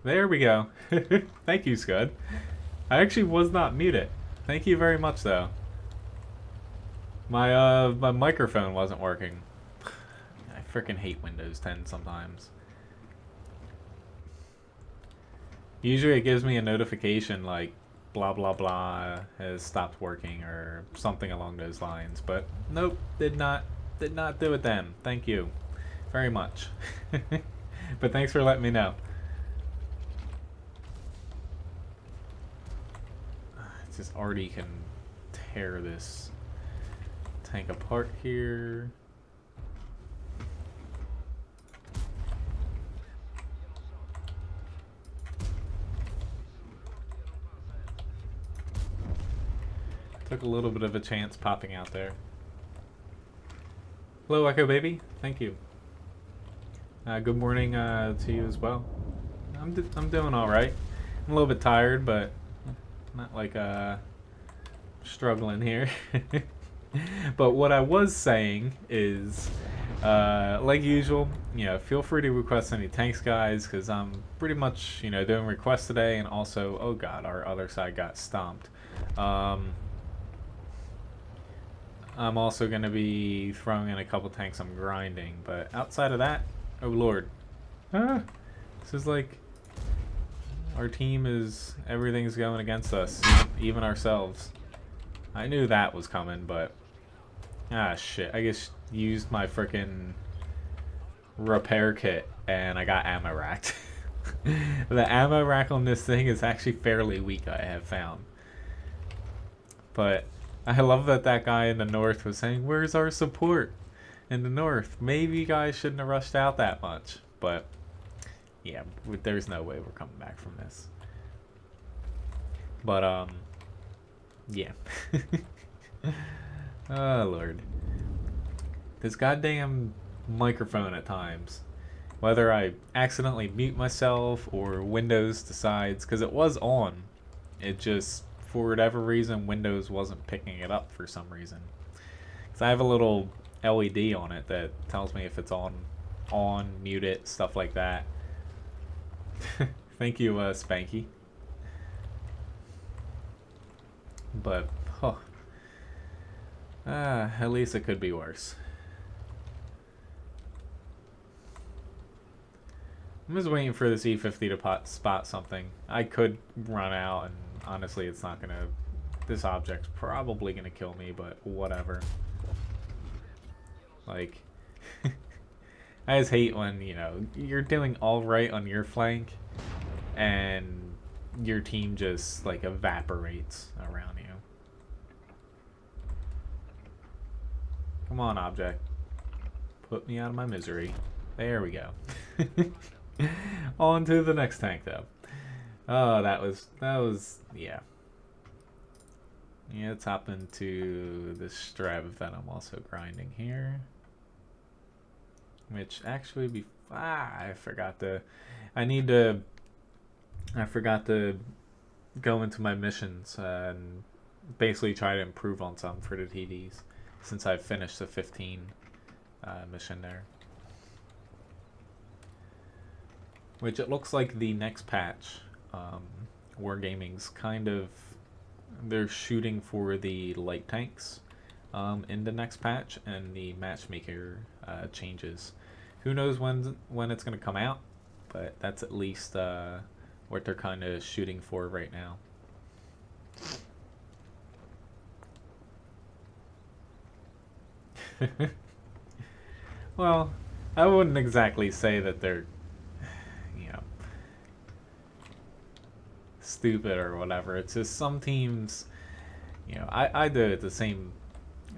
There we go. Thank you, Scud. I actually was not muted. Thank you very much, though. My microphone wasn't working. I freaking hate Windows 10 sometimes. Usually it gives me a notification like blah blah blah has stopped working or something along those lines, but nope, did not do it then. Thank you very much. But thanks for letting me know. It's just already can tear this tank apart here. Took a little bit of a chance popping out there. Hello, Echo Baby. Thank you. Good morning to you as well. I'm doing all right. I'm a little bit tired, but not like struggling here. But what I was saying is, like usual, feel free to request any tanks, guys, because I'm pretty much, doing requests today, and also, oh god, our other side got stomped. I'm also going to be throwing in a couple tanks I'm grinding, but outside of that, oh lord. This is like, our team is, everything's going against us, even ourselves. I knew that was coming, but, shit, I just used my frickin' repair kit, and I got ammo racked. The ammo rack on this thing is actually fairly weak, I have found. But I love that that guy in the north was saying, where's our support in the north? Maybe you guys shouldn't have rushed out that much. But, yeah, there's no way we're coming back from this. But, yeah. Oh, Lord. This goddamn microphone at times. Whether I accidentally mute myself or Windows decides, because it was on. It just, for whatever reason, Windows wasn't picking it up for some reason. Because I have a little LED on it that tells me if it's on, mute it, stuff like that. Thank you, Spanky. But, at least it could be worse. I'm just waiting for this E50 to spot something. I could run out, and honestly, it's not gonna... This object's probably gonna kill me, but whatever. Like... I just hate when, you're doing alright on your flank, and your team just, like, evaporates around you. Come on, object. Put me out of my misery. There we go. On to the next tank, though. Oh, that was, yeah. Yeah, let's hop into this Strab event I'm also grinding here. Which actually I forgot to go into my missions and basically try to improve on some for the TDs since I've finished the 15 mission there. Which it looks like the next patch, Wargaming's kind of, they're shooting for the light tanks in the next patch, and the Matchmaker changes. Who knows when it's going to come out, but that's at least what they're kind of shooting for right now. Well, I wouldn't exactly say that they're stupid or whatever. It's just some teams, I do the same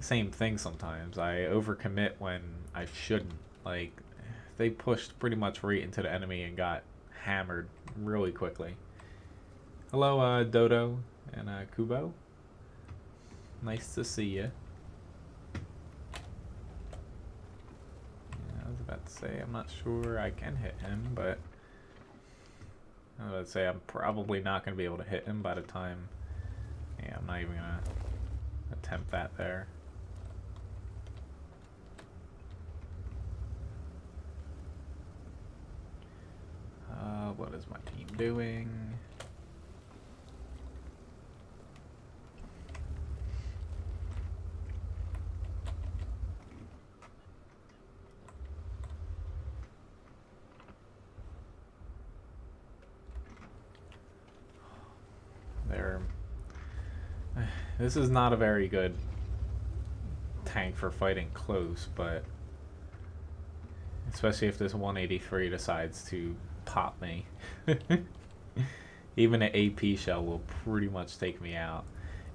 thing sometimes. I overcommit when I shouldn't. Like, they pushed pretty much right into the enemy and got hammered really quickly. Hello, Dodo and Kubo. Nice to see you. Yeah, I was about to say, I'm not sure I can hit him, but I would say I'm probably not going to be able to hit him by the time... Yeah, I'm not even going to attempt that there. What is my team doing? This is not a very good tank for fighting close, but especially if this 183 decides to pop me. Even an AP shell will pretty much take me out.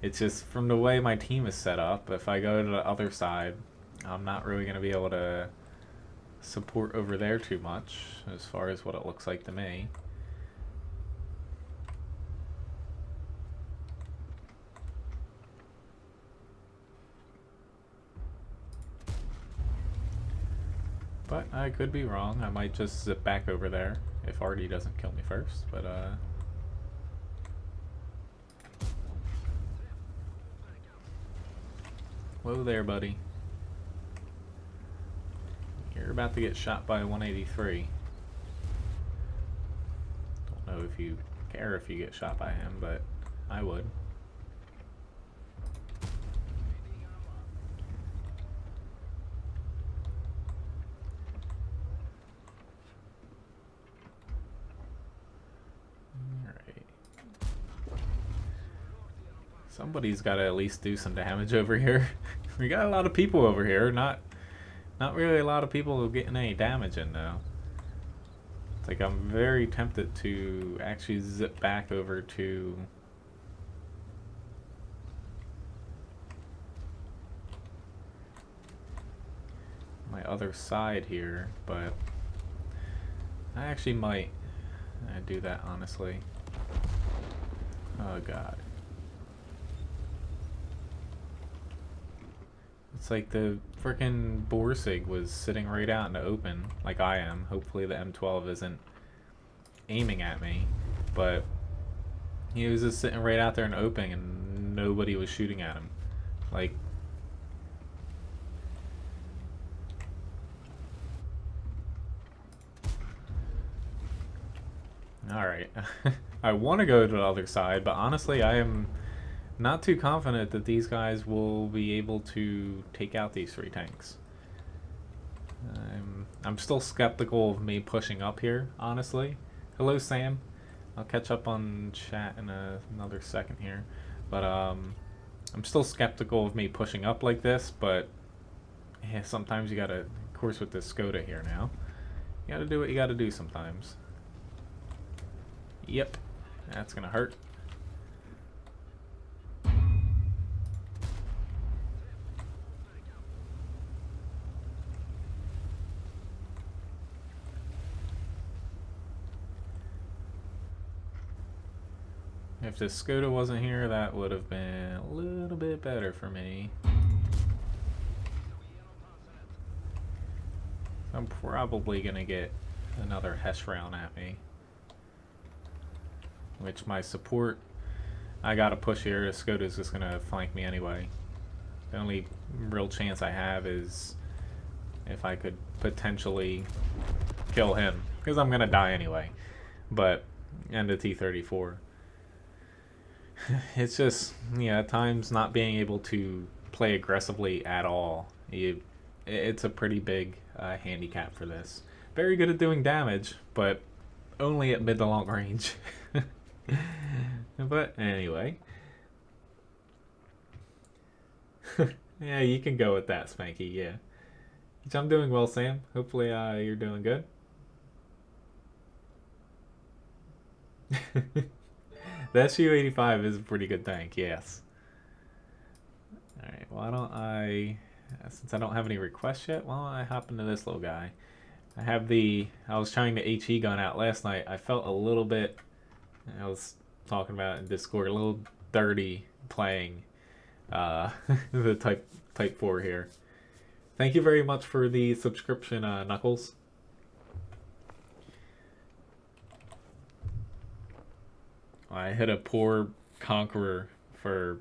It's just from the way my team is set up, if I go to the other side, I'm not really going to be able to support over there too much, as far as what it looks like to me. But I could be wrong. I might just zip back over there if Artie doesn't kill me first. But whoa there, buddy. You're about to get shot by a 183. Don't know if you care if you get shot by him, but I would. Somebody's got to at least do some damage over here. We got a lot of people over here. Not really a lot of people getting any damage in though. It's like I'm very tempted to actually zip back over to my other side here, but I actually might do that honestly. Oh god. It's like the frickin' Borsig was sitting right out in the open, like I am. Hopefully the M12 isn't aiming at me, but he was just sitting right out there in the open and nobody was shooting at him. Like, alright. I want to go to the other side, but honestly I am not too confident that these guys will be able to take out these 3 tanks. I'm still skeptical of me pushing up here, honestly. Hello, Sam. I'll catch up on chat in another second here. But I'm still skeptical of me pushing up like this, but yeah, sometimes you gotta, of course with this Skoda here now, you gotta do what you gotta do sometimes. Yep, that's gonna hurt. If the Skoda wasn't here, that would have been a little bit better for me. I'm probably going to get another Hesh round at me. Which my support, I got to push here. The Skoda's just going to flank me anyway. The only real chance I have is if I could potentially kill him. Because I'm going to die anyway. But, and the T-34. It's just, yeah, at times not being able to play aggressively at all. It's a pretty big handicap for this. Very good at doing damage, but only at mid to long range. But anyway. Yeah, you can go with that, Spanky, yeah. Which I'm doing well, Sam. Hopefully you're doing good. The SU-85 is a pretty good tank, yes. Alright, why don't I, since I don't have any requests yet, why don't I hop into this little guy. I was trying the HE gun out last night. I felt a little bit, I was talking about it in Discord, a little dirty playing the Type 4 here. Thank you very much for the subscription, Knuckles. I hit a poor Conqueror for,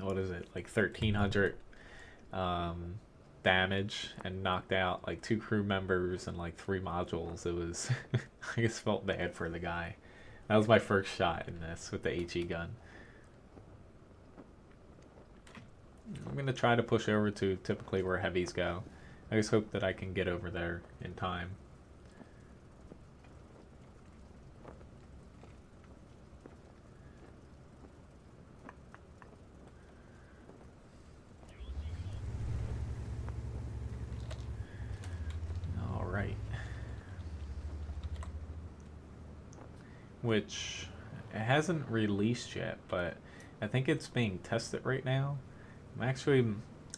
what is it, like 1,300 damage and knocked out like 2 crew members and like 3 modules. It was, I just felt bad for the guy. That was my first shot in this with the HE gun. I'm going to try to push over to typically where heavies go. I just hope that I can get over there in time. Alright. Which, it hasn't released yet, but I think it's being tested right now. I'm actually,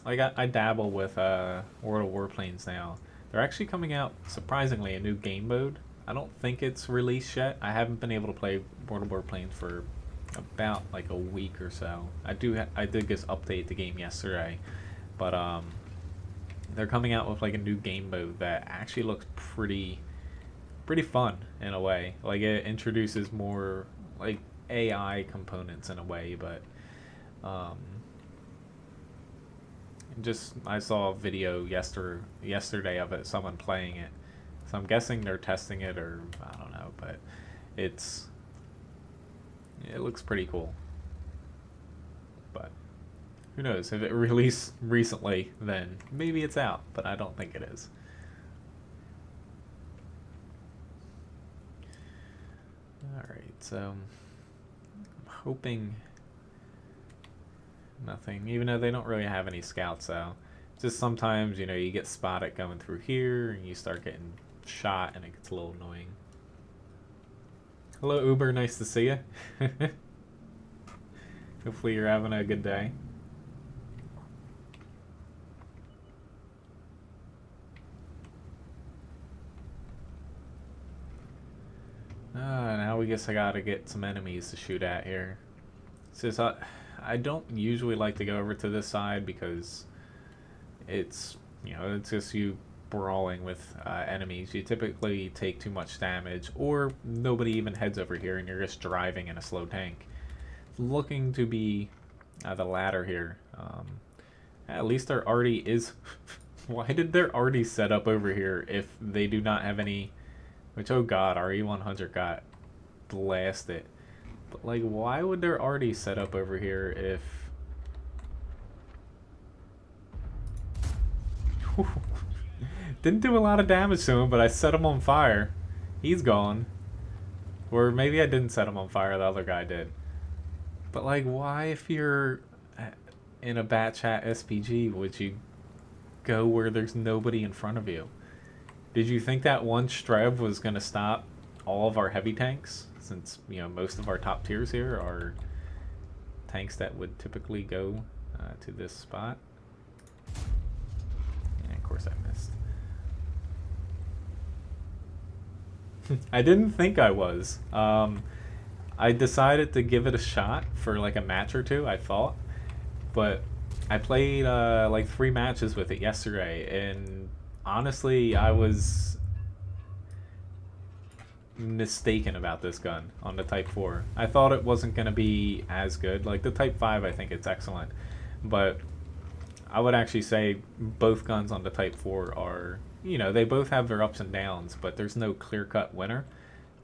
like, I dabble with World of Warplanes now. They're actually coming out, surprisingly, a new game mode. I don't think it's released yet. I haven't been able to play World of Warplanes for about like a week or so. I did just update the game yesterday, but they're coming out with like a new game mode that actually looks pretty fun in a way. Like it introduces more like AI components in a way, but just I saw a video yesterday of it, someone playing it, so I'm guessing they're testing it, or I don't know, but it looks pretty cool. But who knows, if it released recently, then maybe it's out, but I don't think it is. Alright, so I'm hoping nothing, even though they don't really have any scouts, though. Just sometimes, you know, you get spotted going through here and you start getting shot and it gets a little annoying. Hello Uber, nice to see you. Hopefully you're having a good day. Now we guess I gotta get some enemies to shoot at here. Since I don't usually like to go over to this side because it's, you know, it's just you brawling with enemies. You typically take too much damage, or nobody even heads over here and you're just driving in a slow tank. It's looking to be the latter here. At least there already is. Why did there already set up over here if they do not have any? Which, oh god, our E100 got blasted. But like, why would there already set up over here if... Didn't do a lot of damage to him, but I set him on fire. He's gone. Or maybe I didn't set him on fire, the other guy did. But like, why, if you're in a batch hat SPG, would you go where there's nobody in front of you? Did you think that one Strev was going to stop all of our heavy tanks? Since, you know, most of our top tiers here are tanks that would typically go to this spot. And of course I missed. I didn't think I was. I decided to give it a shot for like a match or two, I thought. But I played like 3 matches with it yesterday, and honestly, I was mistaken about this gun on the Type 4. I thought it wasn't going to be as good. Like the Type 5, I think it's excellent. But I would actually say both guns on the Type 4 are, you know, they both have their ups and downs, but there's no clear-cut winner.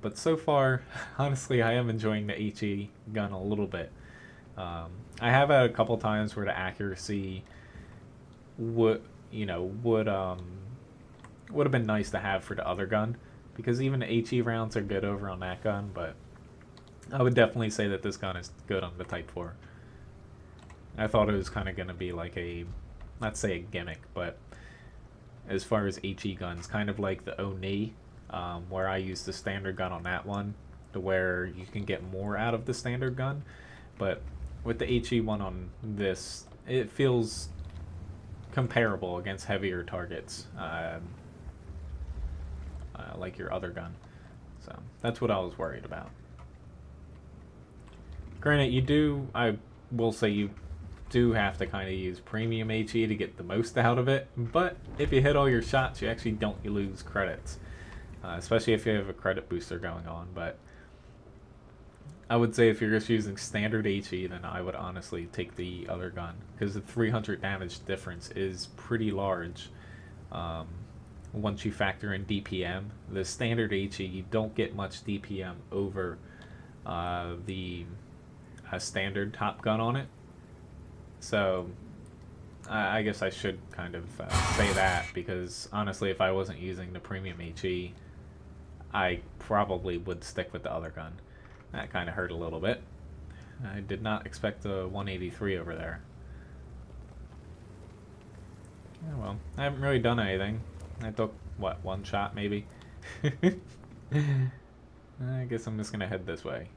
But so far, honestly, I am enjoying the HE gun a little bit. I have had a couple times where the accuracy would have been nice to have for the other gun, because even the HE rounds are good over on that gun, but I would definitely say that this gun is good on the Type 4. I thought it was kind of going to be like a, not say a gimmick, but as far as HE guns, kind of like the Oni, where I used the standard gun on that one, to where you can get more out of the standard gun. But with the HE one on this, it feels comparable against heavier targets, like your other gun. So that's what I was worried about. Granted, I will say you do have to kind of use premium HE to get the most out of it, but if you hit all your shots, you actually don't lose credits, especially if you have a credit booster going on. But I would say if you're just using standard HE, then I would honestly take the other gun, because the 300 damage difference is pretty large. Um, Once you factor in DPM, the standard HE, you don't get much DPM over the standard top gun on it. So I guess I should kind of say that, because honestly, if I wasn't using the premium HE, I probably would stick with the other gun. That kind of hurt a little bit. I did not expect the 183 over there. Yeah, well, I haven't really done anything. I took, what, one shot maybe? I guess I'm just going to head this way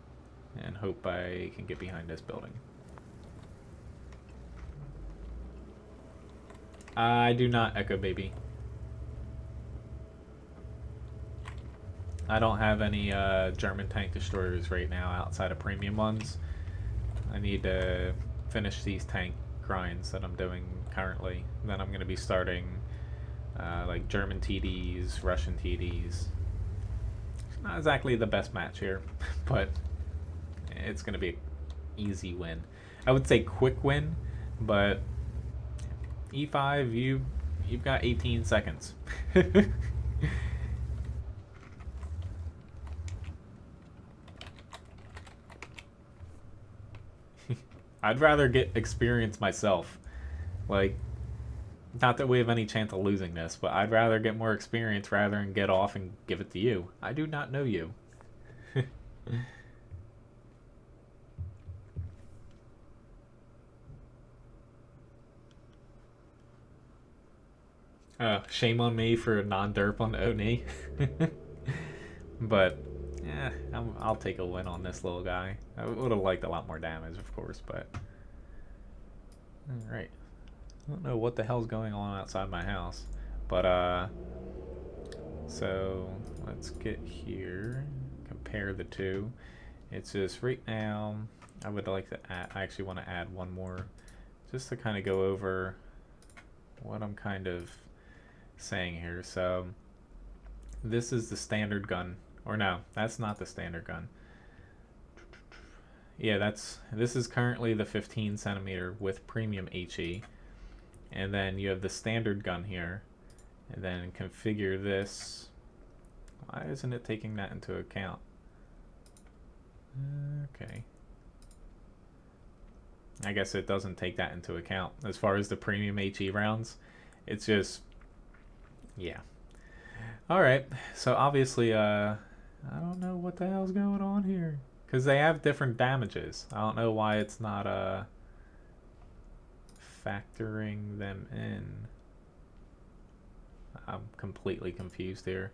and hope I can get behind this building. I do not, Echo Baby. I don't have any German tank destroyers right now outside of premium ones. I need to finish these tank grinds that I'm doing currently. Then I'm going to be starting like German TDs, Russian TDs. It's not exactly the best match here, but it's going to be an easy win. I would say quick win, but E5, you've got 18 seconds. I'd rather get experience myself. Like, not that we have any chance of losing this, but I'd rather get more experience rather than get off and give it to you. I do not know you. Shame on me for a non-derp on Oni. But, yeah, I'll take a win on this little guy. I would have liked a lot more damage, of course, but... Alright. I don't know what the hell's going on outside my house. But, so, let's get here. Compare the two. It's just, right now, I would like to add... I actually want to add one more, just to kind of go over what I'm kind of saying here. So, this is the standard gun. Or no, that's not the standard gun. Yeah, this is currently the 15 centimeter with premium HE. And then you have the standard gun here. And then configure this. Why isn't it taking that into account? Okay. I guess it doesn't take that into account. As far as the premium HE rounds, it's just, yeah. Alright, so obviously, I don't know what the hell's going on here. Because they have different damages. I don't know why it's not factoring them in. I'm completely confused here.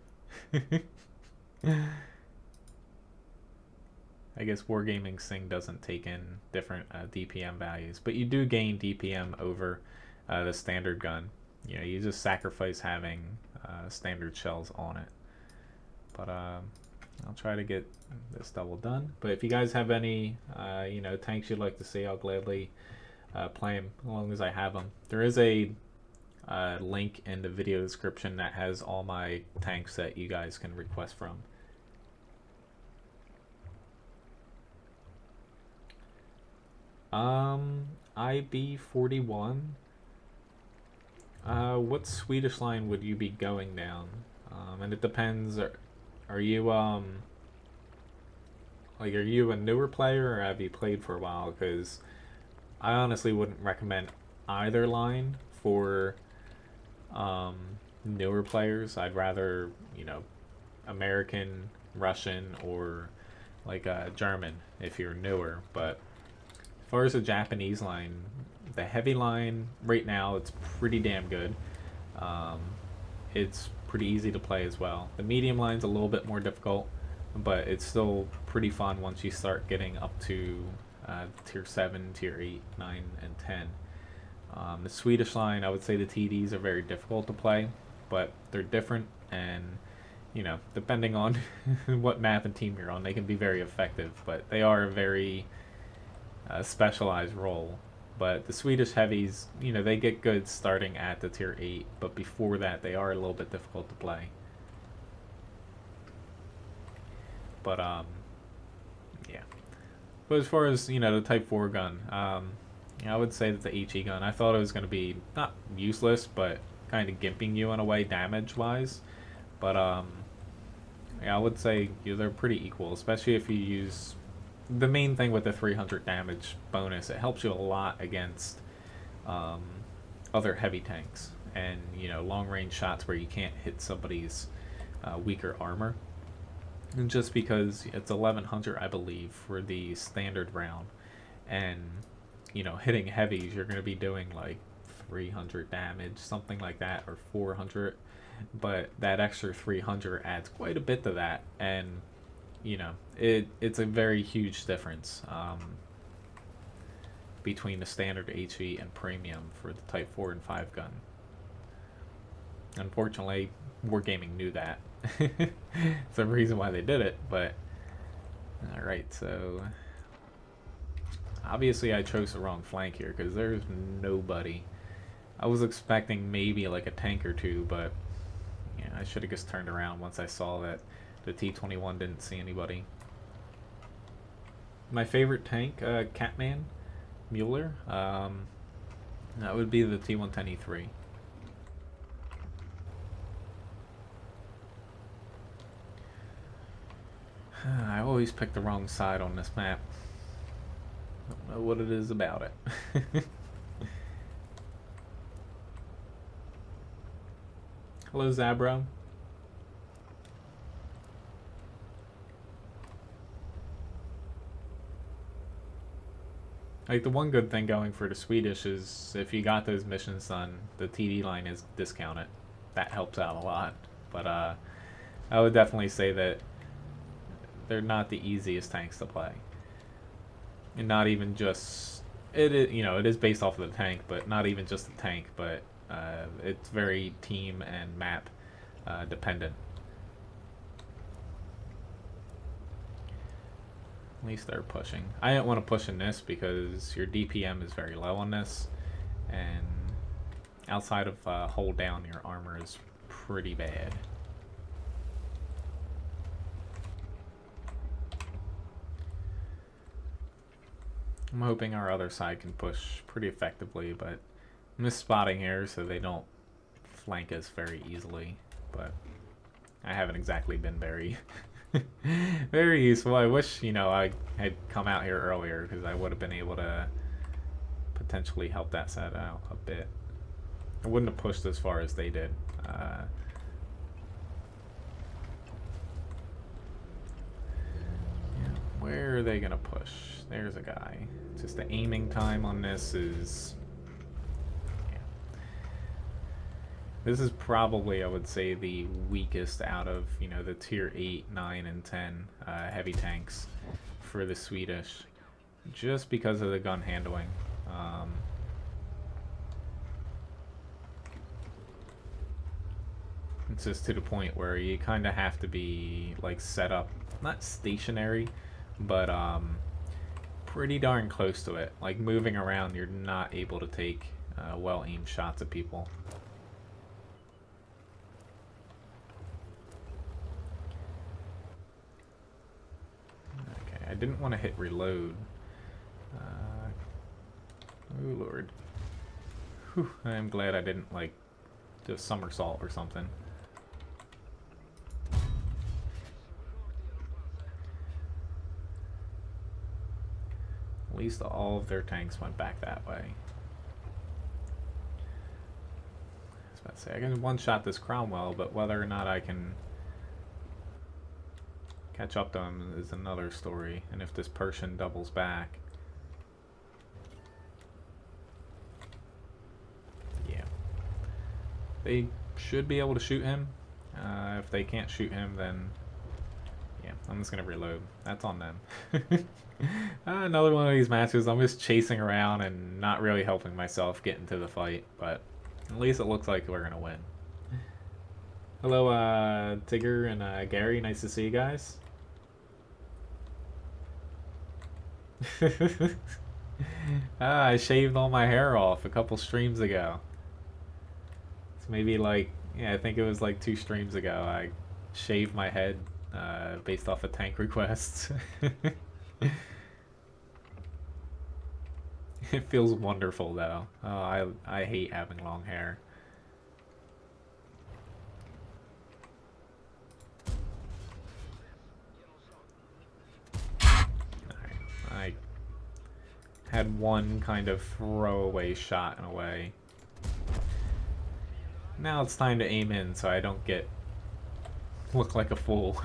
I guess Wargaming Sing doesn't take in different DPM values, but you do gain DPM over the standard gun. You know, you just sacrifice having standard shells on it. But I'll try to get this double done. But if you guys have any, you know, tanks you'd like to see, I'll gladly play them as long as I have them. There is a link in the video description that has all my tanks that you guys can request from. IB41. What Swedish line would you be going down? And it depends. Are you like, are you a newer player or have you played for a while? Because I honestly wouldn't recommend either line for newer players. I'd rather, you know, American, Russian, or like German if you're newer. But as far as the Japanese line, the heavy line right now, it's pretty damn good. It's pretty easy to play as well. The medium line's a little bit more difficult, but it's still pretty fun once you start getting up to tier 7, tier 8, 9, and 10. The Swedish line, I would say the TDs are very difficult to play, but they're different, and you know, depending on what map and team you're on, they can be very effective, but they are a very specialized role. But the Swedish heavies, you know, they get good starting at the tier 8, but before that they are a little bit difficult to play. But yeah. But as far as, you know, the Type 4 gun, yeah, I would say that the HE gun, I thought it was going to be not useless, but kind of gimping you in a way damage-wise. But, yeah, I would say they're pretty equal, especially if you use... The main thing with the 300 damage bonus, it helps you a lot against other heavy tanks. And, you know, long-range shots where you can't hit somebody's weaker armor. And just because it's 1100, I believe, for the standard round. And, you know, hitting heavies, you're going to be doing like 300 damage, something like that, or 400. But that extra 300 adds quite a bit to that. And, you know, it's a very huge difference between the standard HE and premium for the Type 4 and 5 gun. Unfortunately, Wargaming knew that. It's the reason why they did it, but... Alright, so... Obviously I chose the wrong flank here, because there's nobody. I was expecting maybe like a tank or two, but... Yeah, I should have just turned around once I saw that the T-21 didn't see anybody. My favorite tank, Catman, Mueller, that would be the T-110E3. I always pick the wrong side on this map. Don't know what it is about it. Hello, Zabro. Like, the one good thing going for the Swedish is if you got those missions done, the TD line is discounted. That helps out a lot. But I would definitely say that they're not the easiest tanks to play. And not even just... It is, you know, it is based off of the tank, but not even just the tank, but it's very team and map dependent. At least they're pushing. I didn't want to push in this because your DPM is very low on this, and outside of hold down, your armor is pretty bad. I'm hoping our other side can push pretty effectively, but I'm just spotting here so they don't flank us very easily. But I haven't exactly been very very useful. I wish, you know, I had come out here earlier because I would have been able to potentially help that side out a bit. I wouldn't have pushed as far as they did. Yeah, where are they gonna push? There's a guy. Just the aiming time on this is... Yeah. This is probably, I would say, the weakest out of, you know, the tier 8, 9, and 10 heavy tanks for the Swedish. Just because of the gun handling. It's just to the point where you kind of have to be, like, set up, not stationary, but pretty darn close to it. Like, moving around, you're not able to take well-aimed shots at people. Okay, I didn't want to hit reload. Oh lord. Whew, I am glad I didn't, like, do a somersault or something. At least all of their tanks went back that way. I was about to say, I can one-shot this Cromwell, but whether or not I can catch up to him is another story. And if this Persian doubles back... Yeah. They should be able to shoot him. If they can't shoot him, then... Yeah, I'm just going to reload. That's on them. Another one of these matches, I'm just chasing around and not really helping myself get into the fight, but at least it looks like we're going to win. Hello, Tigger and Gary. Nice to see you guys. I shaved all my hair off a couple streams ago. It's maybe like, yeah, I think it was like 2 streams ago. I shaved my head based off of tank requests. It feels wonderful though. Oh, I hate having long hair. I had one kind of throwaway shot in a way. Now it's time to aim in so I don't look like a fool.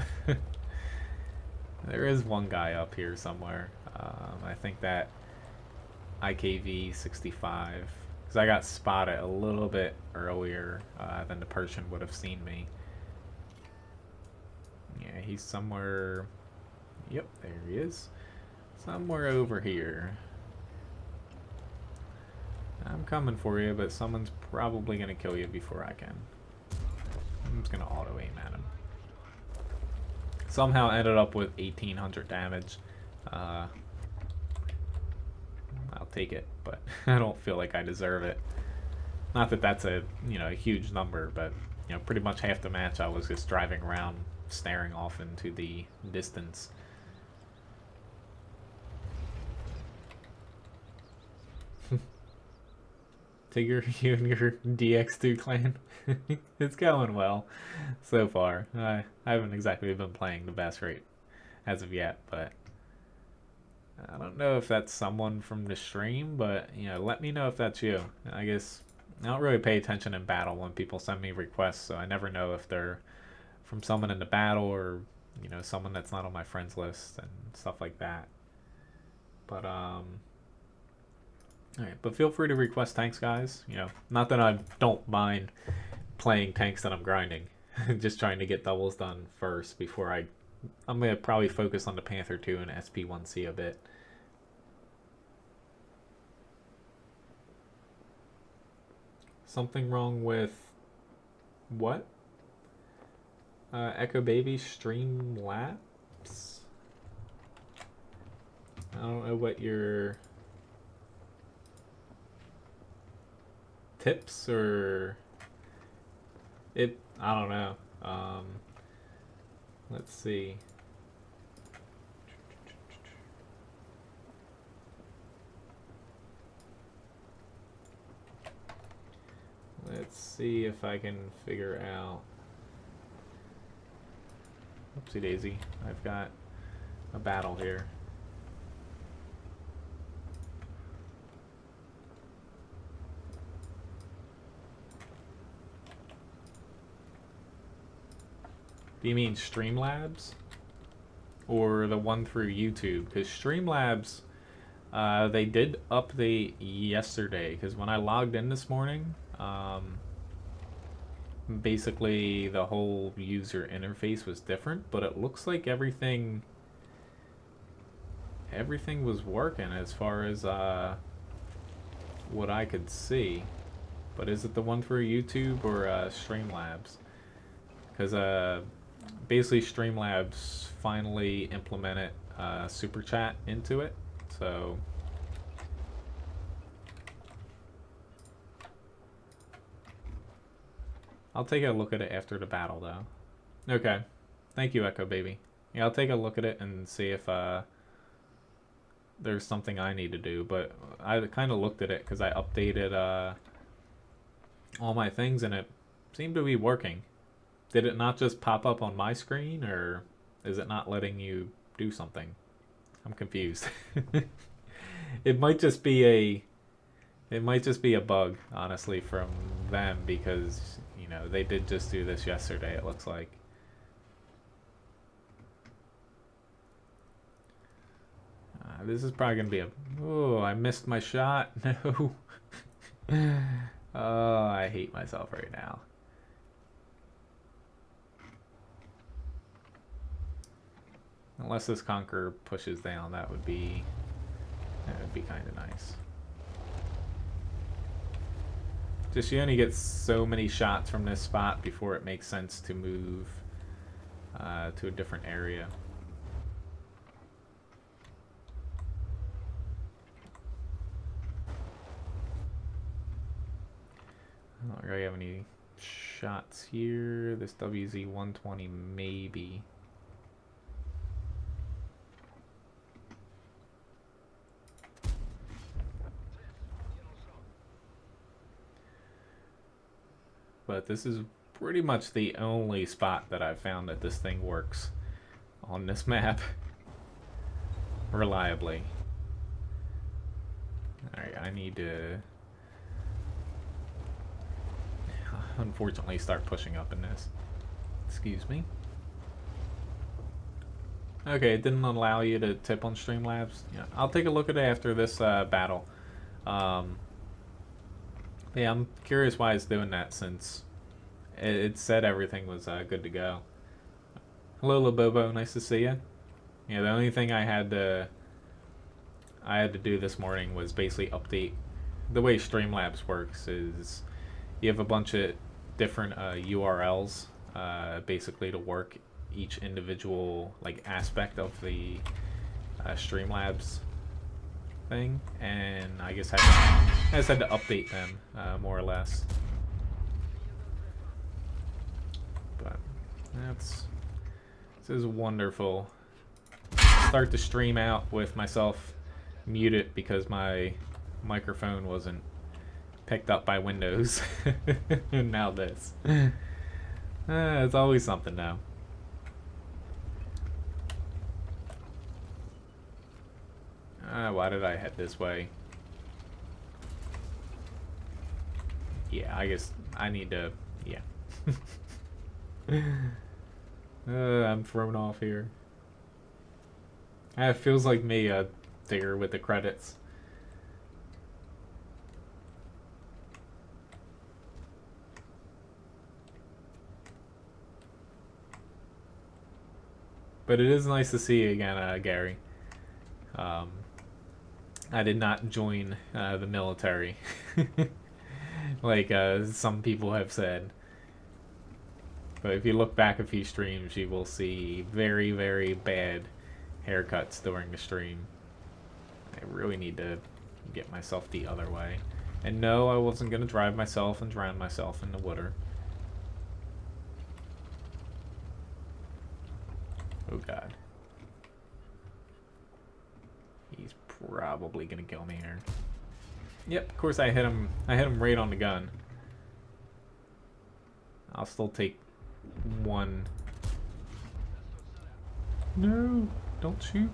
There is one guy up here somewhere. I think that IKV 65, because I got spotted a little bit earlier than the Persian would have seen me. Yeah, he's somewhere. Yep, there he is. Somewhere over here. I'm coming for you, but someone's probably going to kill you before I can. I'm just going to auto aim at him. Somehow ended up with 1800 damage. I'll take it, but I don't feel like I deserve it. Not that that's a huge number, but pretty much half the match I was just driving around staring off into the distance. Tigger, you and your DX2 clan. It's going well so far. I haven't exactly been playing the best rate as of yet, but I don't know if that's someone from the stream, but let me know if that's you. I guess I don't really pay attention in battle when people send me requests, so I never know if they're from someone in the battle or someone that's not on my friends list and stuff like that. But alright, but feel free to request tanks, guys. Not that I don't mind playing tanks that I'm grinding. Just trying to get doubles done first before I'm going to probably focus on the Panther II and SP1C a bit. Something wrong with what? Echo Baby Streamlabs? I don't know what your tips or I don't know. Let's see. Let's see if I can figure out. Oopsie daisy. I've got a battle here. Do you mean Streamlabs? Or the one through YouTube? Because Streamlabs, they did update yesterday. Because when I logged in this morning, basically the whole user interface was different. But it looks like everything was working as far as what I could see. But is it the one through YouTube or Streamlabs? Because basically Streamlabs finally implemented super chat into it, so I'll take a look at it after the battle though. Okay, thank you, Echo Baby. Yeah, I'll take a look at it and see if there's something I need to do, but I kind of looked at it because I updated all my things and it seemed to be working. Did it not just pop up on my screen, or is it not letting you do something? I'm confused. It might just be a bug, honestly, from them, because they did just do this yesterday, it looks like. This is probably gonna be oh, I missed my shot. No. Oh, I hate myself right now. Unless this Conqueror pushes down, that would be kind of nice. Just you only get so many shots from this spot before it makes sense to move to a different area. I don't really have any shots here. This WZ-120 maybe. but this is pretty much the only spot that I've found that this thing works on this map reliably. Alright, I need to unfortunately start pushing up in this. Excuse me. Okay, it didn't allow you to tip on Streamlabs. Yeah, I'll take a look at it after this battle. Yeah, I'm curious why it's doing that since it said everything was good to go. Hello, Labobo. Nice to see you. Yeah, the only thing I had to do this morning was basically update. The way Streamlabs works is you have a bunch of different URLs basically to work each individual like aspect of the Streamlabs thing, and I guess I just had to update them more or less. But this is wonderful. Start the stream out with myself muted because my microphone wasn't picked up by Windows. And now this. It's always something now. Why did I head this way? Yeah, I guess I need to... Yeah. I'm thrown off here. It feels like me, Digger, with the credits. But it is nice to see you again, Gary. I did not join the military, like some people have said. But if you look back a few streams, you will see very, very bad haircuts during the stream. I really need to get myself the other way. And no, I wasn't going to drive myself and drown myself in the water. Oh god. He's probably gonna kill me here. Yep, of course I hit him right on the gun. I'll still take one. No, don't shoot.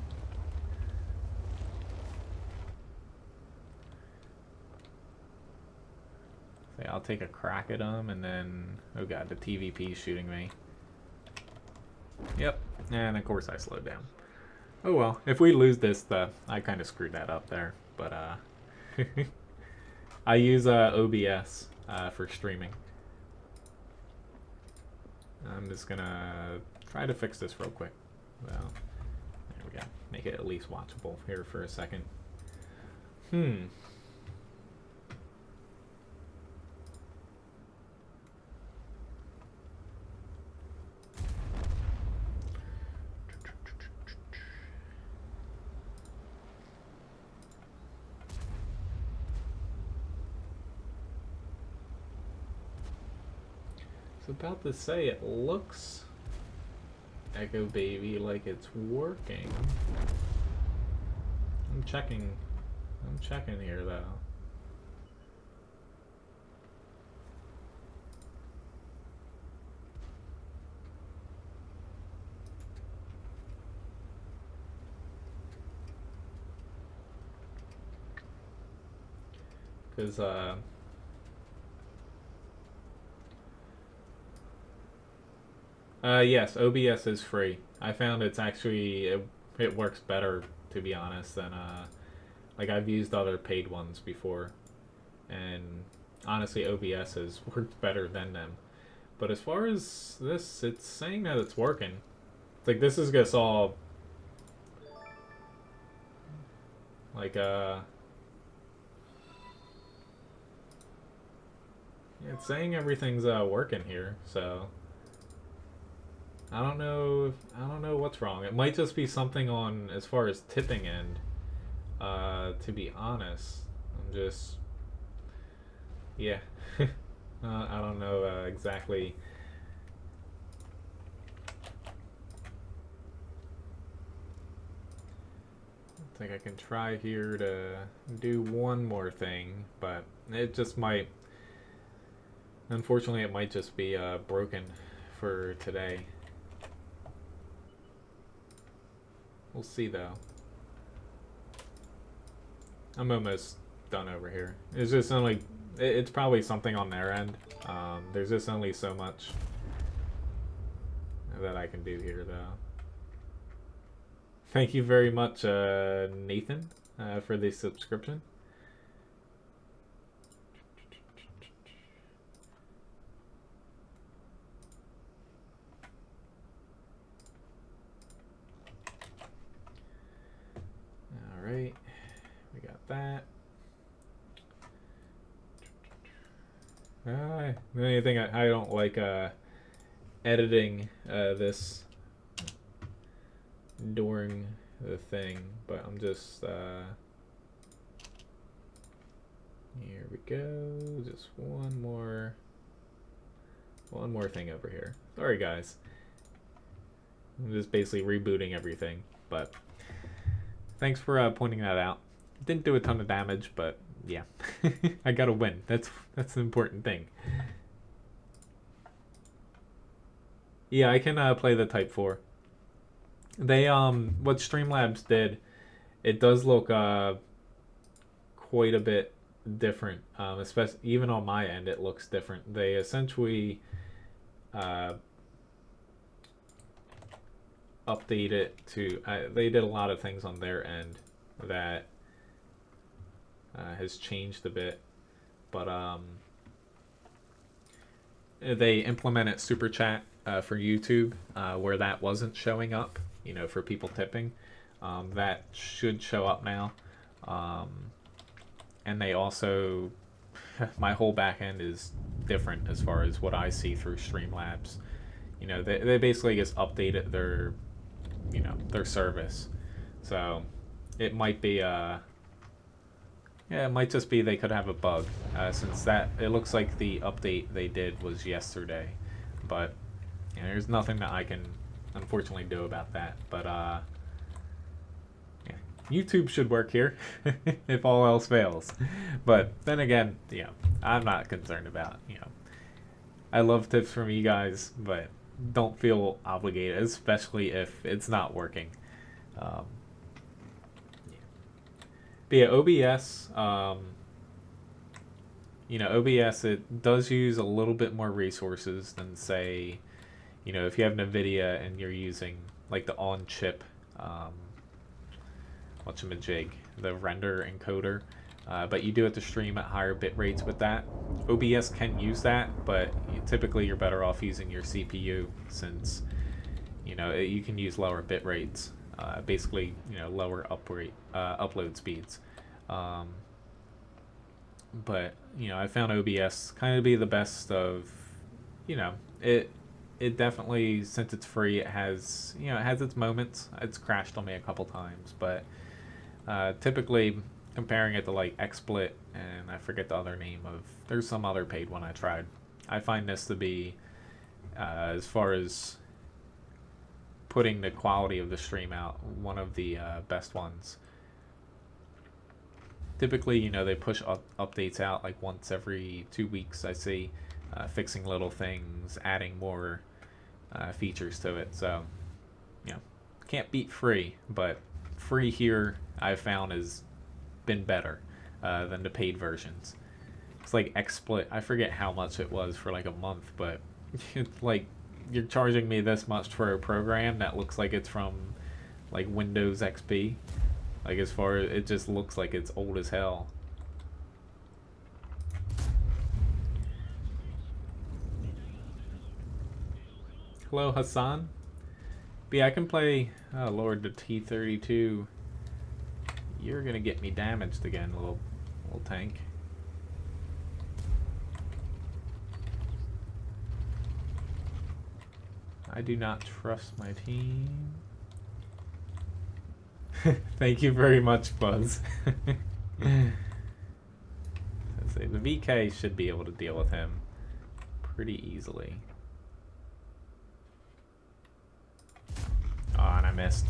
Okay, I'll take a crack at him and then, oh god, the TVP's shooting me. Yep, and of course I slowed down. Oh well, if we lose this, I kind of screwed that up there, but I use OBS for streaming. I'm just gonna try to fix this real quick. Well, there we go. Make it at least watchable here for a second. About to say it looks, Echo Baby, like it's working. I'm checking here though. Because yes, OBS is free. I found it's actually, it works better, to be honest, than, like I've used other paid ones before. And honestly, OBS has worked better than them. But as far as this, it's saying that it's working. Like, this is just all, like, it's saying everything's, working here, so... I don't know what's wrong. It might just be something on as far as tipping end. To be honest, I'm just, yeah. I don't know exactly. I think I can try here to do one more thing, but it just might. Unfortunately, it might just be broken for today. We'll see though. I'm almost done over here. It's just only, it's probably something on their end. There's just only so much that I can do here though. Thank you very much, Nathan, for the subscription. All right, we got that. The only thing I don't like editing this during the thing, but I'm just here we go. Just one more thing over here. Sorry guys, I'm just basically rebooting everything, but thanks for pointing that out. Didn't do a ton of damage, but yeah. I gotta win. That's the important thing. Yeah, I can play the Type 4. They what Streamlabs did, it does look quite a bit different. Especially even on my end, it looks different. They essentially update it to. They did a lot of things on their end that has changed a bit, but they implemented super chat for YouTube where that wasn't showing up. You know, for people tipping, that should show up now. And they also, my whole back end is different as far as what I see through Streamlabs. You know, they basically just updated their, you know, their service. So it might be yeah, it might just be they could have a bug, since that it looks like the update they did was yesterday, but you know, there's nothing that I can unfortunately do about that. But yeah, YouTube should work here if all else fails. But then again, you know, I'm not concerned about, you know, I love tips from you guys, but don't feel obligated, especially if it's not working. But yeah, OBS, you know, OBS, it does use a little bit more resources than, say, you know, if you have NVIDIA and you're using, like, the on-chip, whatchamajig, the render encoder, but you do have to stream at higher bit rates with that. OBS can use that, but typically you're better off using your CPU since, you know, you can use lower bit rates. Basically, you know, lower upload speeds. But you know, I found OBS kind of be the best of, you know, it definitely, since it's free, it has, you know, it has its moments. It's crashed on me a couple times, but typically comparing it to like XSplit and I forget the other name of, there's some other paid one I tried. I find this to be, as far as putting the quality of the stream out, one of the best ones. Typically, you know, they push updates out like once every 2 weeks, I see, fixing little things, adding more features to it. So, you know, can't beat free, but free here I've found has been better than the paid versions. It's like XSplit, I forget how much it was for like a month, but it's like, you're charging me this much for a program that looks like it's from like Windows XP. Like, as far as it just looks like it's old as hell. Hello, Hassan. But yeah, I can play, oh lord, the T32. You're gonna get me damaged again, little tank. I do not trust my team. Thank you very much, Buzz. The VK should be able to deal with him pretty easily. Oh, and I missed.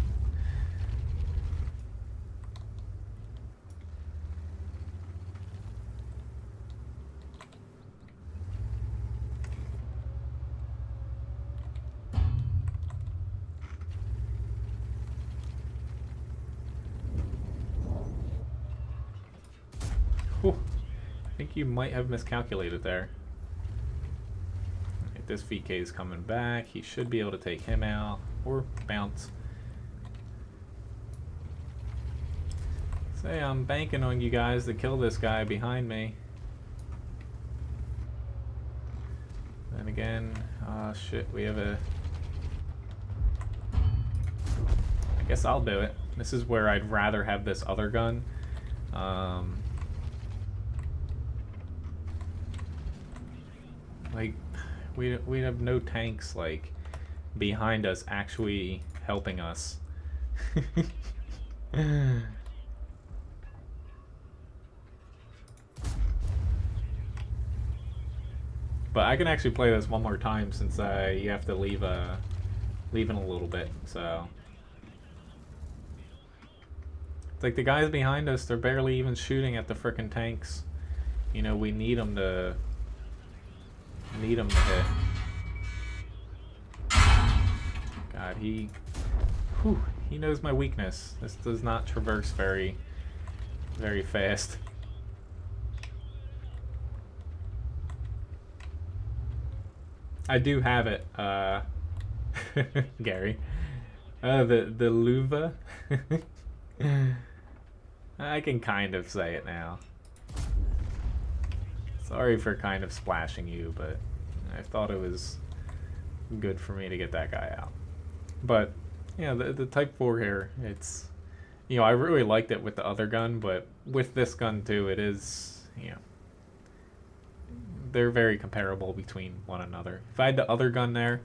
Whew. I think you might have miscalculated there. Right, this VK is coming back. He should be able to take him out or bounce. Say, I'm banking on you guys to kill this guy behind me. And again, shit, we have a... I guess I'll do it. This is where I'd rather have this other gun. Like, we have no tanks, like, behind us actually helping us. But I can actually play this one more time since you have to leave in a little bit, so... It's like the guys behind us, they're barely even shooting at the frickin' tanks. You know, we need them to... hit. God, he knows my weakness. This does not traverse very fast. I do have it, Gary. The Luva. I can kind of say it now. Sorry for kind of splashing you, but I thought it was good for me to get that guy out. But, yeah, the Type 4 here, it's... You know, I really liked it with the other gun, but with this gun too, it is, you know... They're very comparable between one another. If I had the other gun there,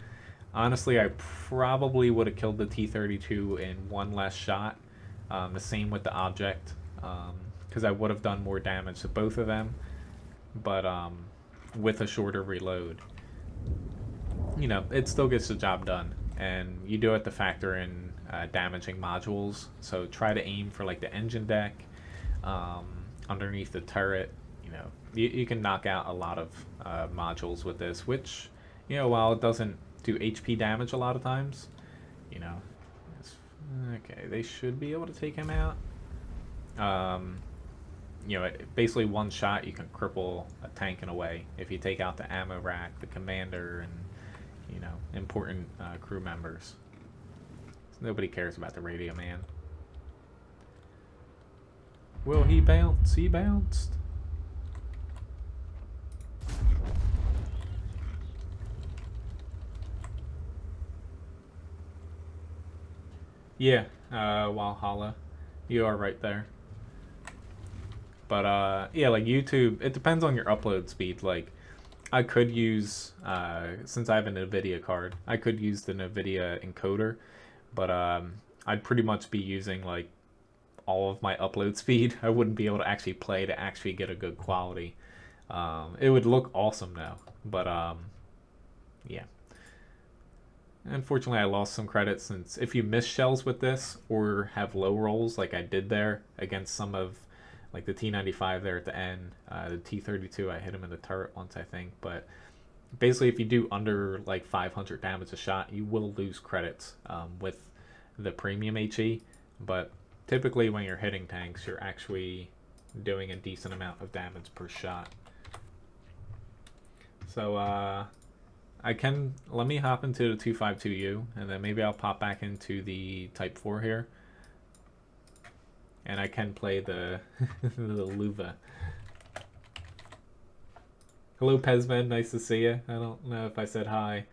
honestly, I probably would have killed the T-32 in one less shot. The same with the object, because I would have done more damage to both of them, but with a shorter reload. You know, it still gets the job done, and you do have to factor in damaging modules, so try to aim for like the engine deck, underneath the turret. You know, you can knock out a lot of modules with this, which, you know, while it doesn't do HP damage a lot of times, you know, okay, they should be able to take him out. You know, basically one shot you can cripple a tank in a way if you take out the ammo rack, the commander, and, you know, important crew members. Nobody cares about the radio man. Will he bounce? He bounced. Yeah, Valhalla. You are right there. But, yeah, like YouTube, it depends on your upload speed. Like, I could use, since I have a NVIDIA card, I could use the NVIDIA encoder. But, I'd pretty much be using, like, all of my upload speed. I wouldn't be able to actually play to actually get a good quality. It would look awesome now. But, yeah. Unfortunately, I lost some credits, since if you miss shells with this or have low rolls like I did there against some of, like the T95 there at the end, the T32, I hit him in the turret once, I think. But basically, if you do under like 500 damage a shot, you will lose credits with the premium HE. But typically, when you're hitting tanks, you're actually doing a decent amount of damage per shot. So, let me hop into the 252U, and then maybe I'll pop back into the Type 4 here. And I can play the the Luva. Hello, Pezman, nice to see you. I don't know if I said hi.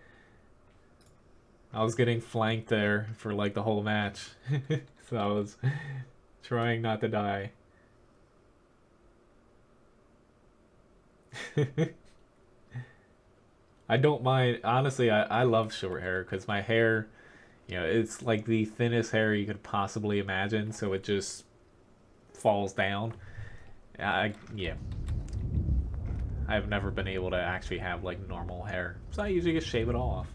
I was getting flanked there for like the whole match. So I was trying not to die. I don't mind, honestly, I love short hair, because my hair, you know, it's like the thinnest hair you could possibly imagine, so it just falls down. Yeah. I've never been able to actually have, like, normal hair, so I usually just shave it off.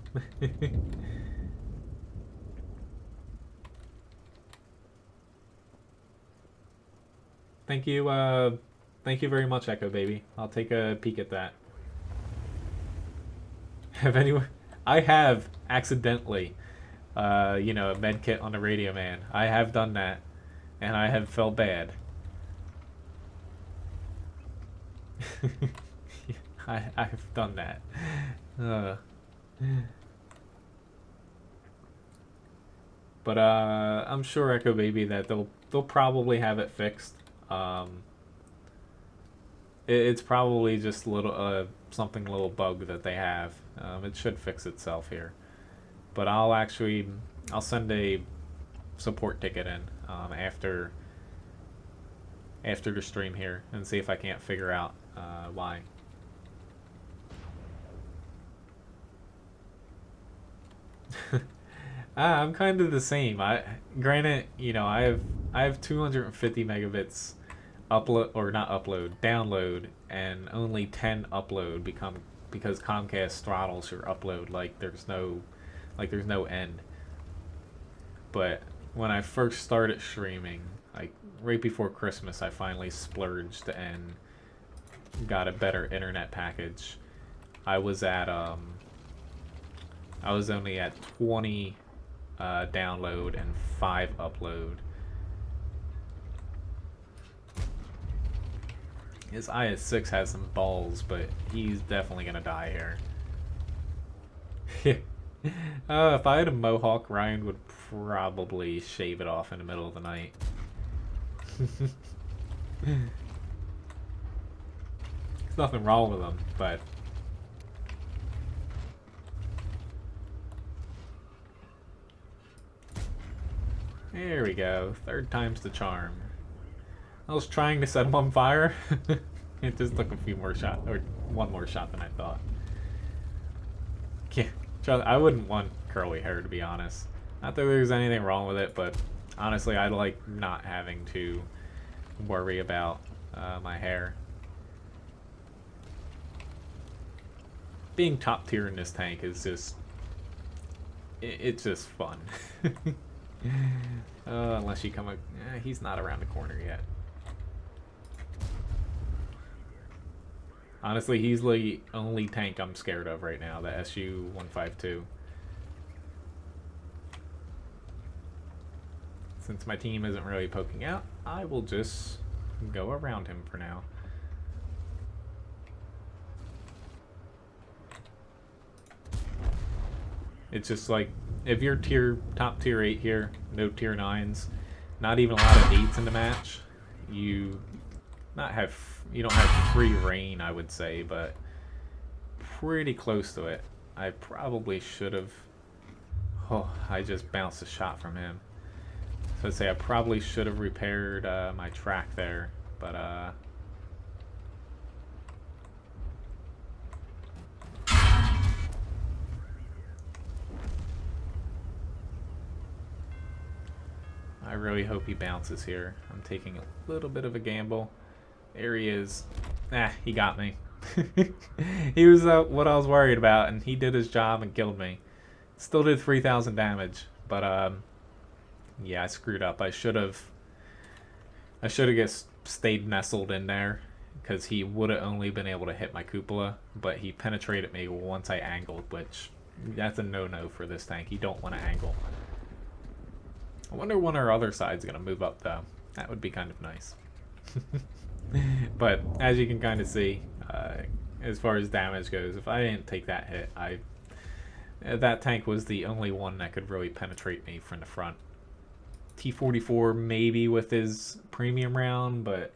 Thank you very much, Echo Baby. I'll take a peek at that. Have anyone? I have accidentally, you know, a med kit on the radio man. I have done that, and I have felt bad. I've done that. But I'm sure Echo Baby that they'll probably have it fixed. It's probably just something little bug that they have. It should fix itself here. But I'll send a support ticket in after the stream here and see if I can't figure out why. I'm kind of the same. Granted, I have 250 megabits upload, or not upload, download, and only 10 upload because Comcast throttles your upload like there's no end. But when I first started streaming, like right before Christmas, I finally splurged and got a better internet package. I was only at 20 download and 5 upload. His IS-6 has some balls, but he's definitely gonna die here. If I had a mohawk, Ryan would probably shave it off in the middle of the night. There's nothing wrong with him, but there we go. Third time's the charm. I was trying to set him on fire. It just took a few more shots, or one more shot than I thought. Yeah, I wouldn't want curly hair, to be honest. Not that there's anything wrong with it, but honestly, I like not having to worry about my hair. Being top tier in this tank is just... it's just fun. Unless you come up... he's not around the corner yet. Honestly, he's the only tank I'm scared of right now, the SU-152. Since my team isn't really poking out, I will just go around him for now. It's just like, if you're top tier 8 here, no tier 9s, not even a lot of 8s in the match, you don't have free reign, I would say, but pretty close to it. I probably should have... oh, I just bounced a shot from him. So I'd say I probably should have repaired my track there, but I really hope he bounces here. I'm taking a little bit of a gamble. There he is. He got me. He was what I was worried about, and he did his job and killed me. Still did 3,000 damage, but yeah, I screwed up. I should have just stayed nestled in there, because he would have only been able to hit my cupola, but he penetrated me once I angled, which that's a no-no for this tank. You don't want to angle. I wonder when our other side's going to move up, though. That would be kind of nice. But as you can kind of see, as far as damage goes, if I didn't take that hit, that tank was the only one that could really penetrate me from the front. T44 maybe with his premium round, but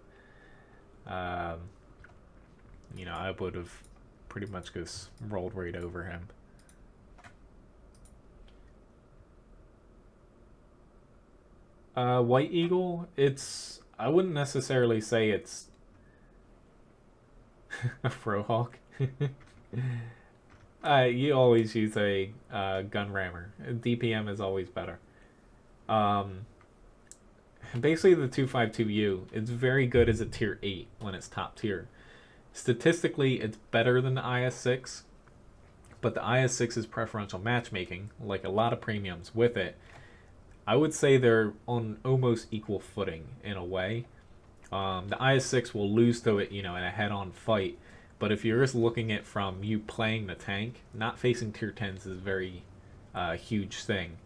you know, I would have pretty much just rolled right over him. White Eagle, I wouldn't necessarily say it's a Frohawk. You always use a gun rammer. DPM is always better. Basically the 252U, it's very good as a tier 8 when it's top tier. Statistically, it's better than the IS-6, but the IS-6 is preferential matchmaking, like a lot of premiums with it. I would say they're on almost equal footing in a way. The IS-6 will lose to it, you know, in a head-on fight. But if you're just looking at from you playing the tank, not facing tier 10s is a very huge thing.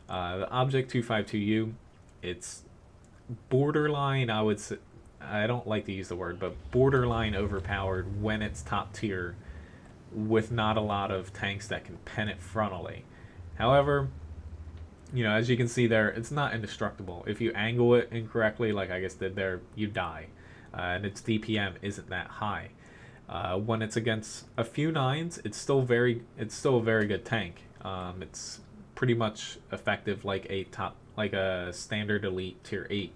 The Object 252U, it's borderline, I would say, I don't like to use the word, but borderline overpowered when it's top tier with not a lot of tanks that can pen it frontally. However, you know, as you can see there, it's not indestructible. If you angle it incorrectly, like I guess did there, you die. And its DPM isn't that high. When it's against a few nines, it's still a very good tank. It's pretty much effective like a standard elite tier 8.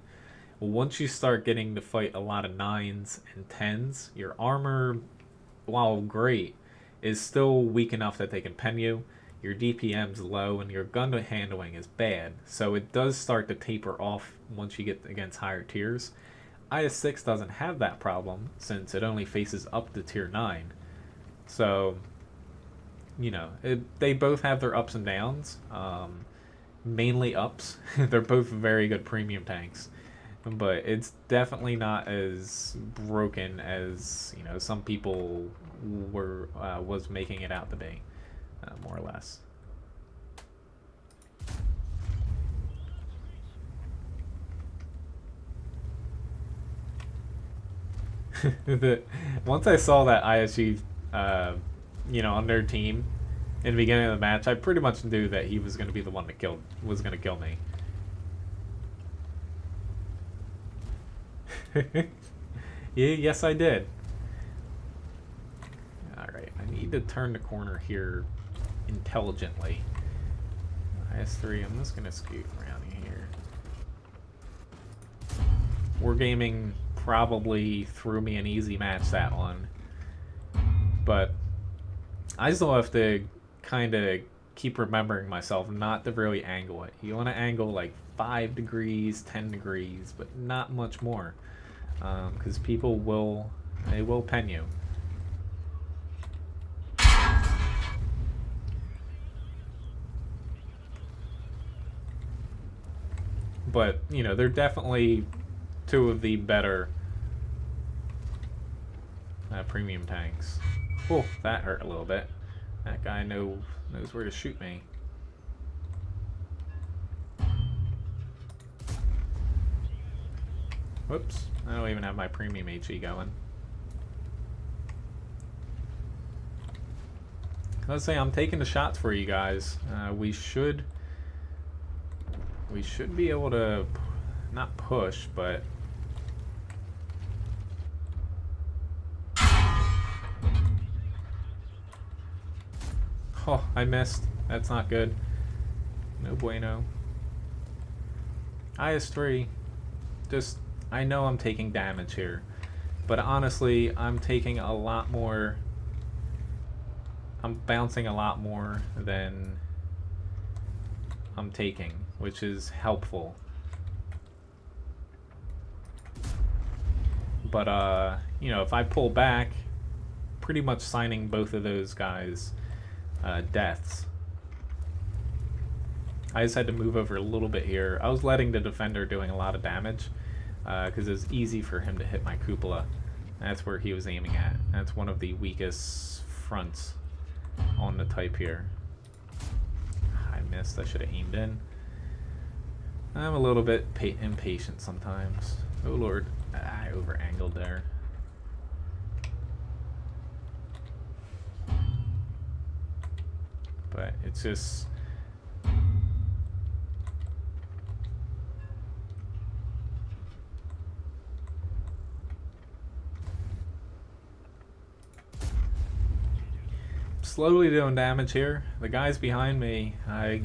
Once you start getting to fight a lot of 9s and 10s, your armor, while great, is still weak enough that they can pen you. Your DPM's low and your gun handling is bad, so it does start to taper off once you get against higher tiers. IS-6 doesn't have that problem since it only faces up to tier 9. So, you know, they both have their ups and downs. Mainly ups. They're both very good premium tanks. But it's definitely not as broken as, you know, some people was making it out to be, more or less. Once I saw that ISG, you know, on their team in the beginning of the match, I pretty much knew that he was going to be the one that was going to kill me. Yeah, yes, I did. Alright, I need to turn the corner here intelligently. IS-3, I'm just going to scoot around here. Wargaming probably threw me an easy match, that one. But I still have to kind of keep remembering myself not to really angle it. You want to angle like 5 degrees, 10 degrees, but not much more. Because people will pen you. But, you know, they're definitely two of the better premium tanks. Oh, that hurt a little bit. That guy knows where to shoot me. Whoops, I don't even have my premium HE going. Let's say I'm taking the shots for you guys. We should be able to not push, but oh, I missed. That's not good. No bueno. IS-3, just, I know I'm taking damage here, but honestly, I'm taking a lot more. I'm bouncing a lot more than I'm taking, which is helpful. But, you know, if I pull back, pretty much signing both of those guys deaths. I just had to move over a little bit here. I was letting the defender doing a lot of damage because it was easy for him to hit my cupola. That's where he was aiming at. That's one of the weakest fronts on the type here. I missed. I should have aimed in. I'm a little bit impatient sometimes. Oh lord, I over-angled there. But it's just... slowly doing damage here. The guys behind me, I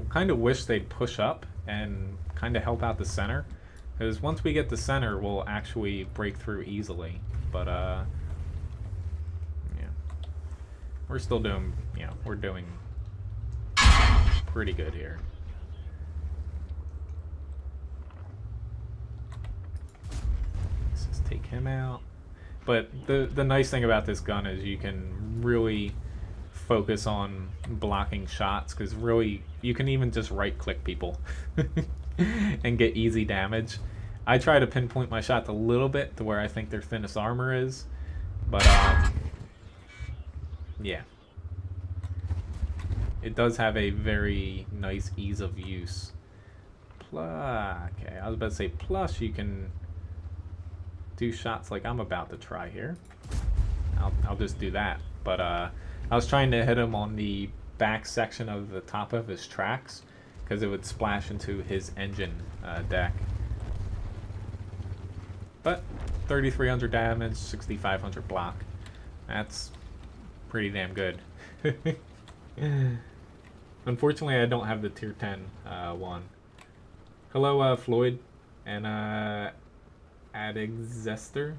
kind of wish they'd push up and kind of help out the center, because once we get the center, we'll actually break through easily. But yeah, we're still doing, you know, we're doing pretty good here. Let's just take him out. But the nice thing about this gun is you can really focus on blocking shots, because really you can even just right click people and get easy damage. I try to pinpoint my shots a little bit to where I think their thinnest armor is, but yeah, it does have a very nice ease of use. Okay, I was about to say plus you can do shots like I'm about to try here. I'll just do that. But I was trying to hit him on the back section of the top of his tracks because it would splash into his engine deck. But 3,300 damage, 6,500 block. That's pretty damn good. Unfortunately, I don't have the tier 10 one. Hello, Floyd and Adexester.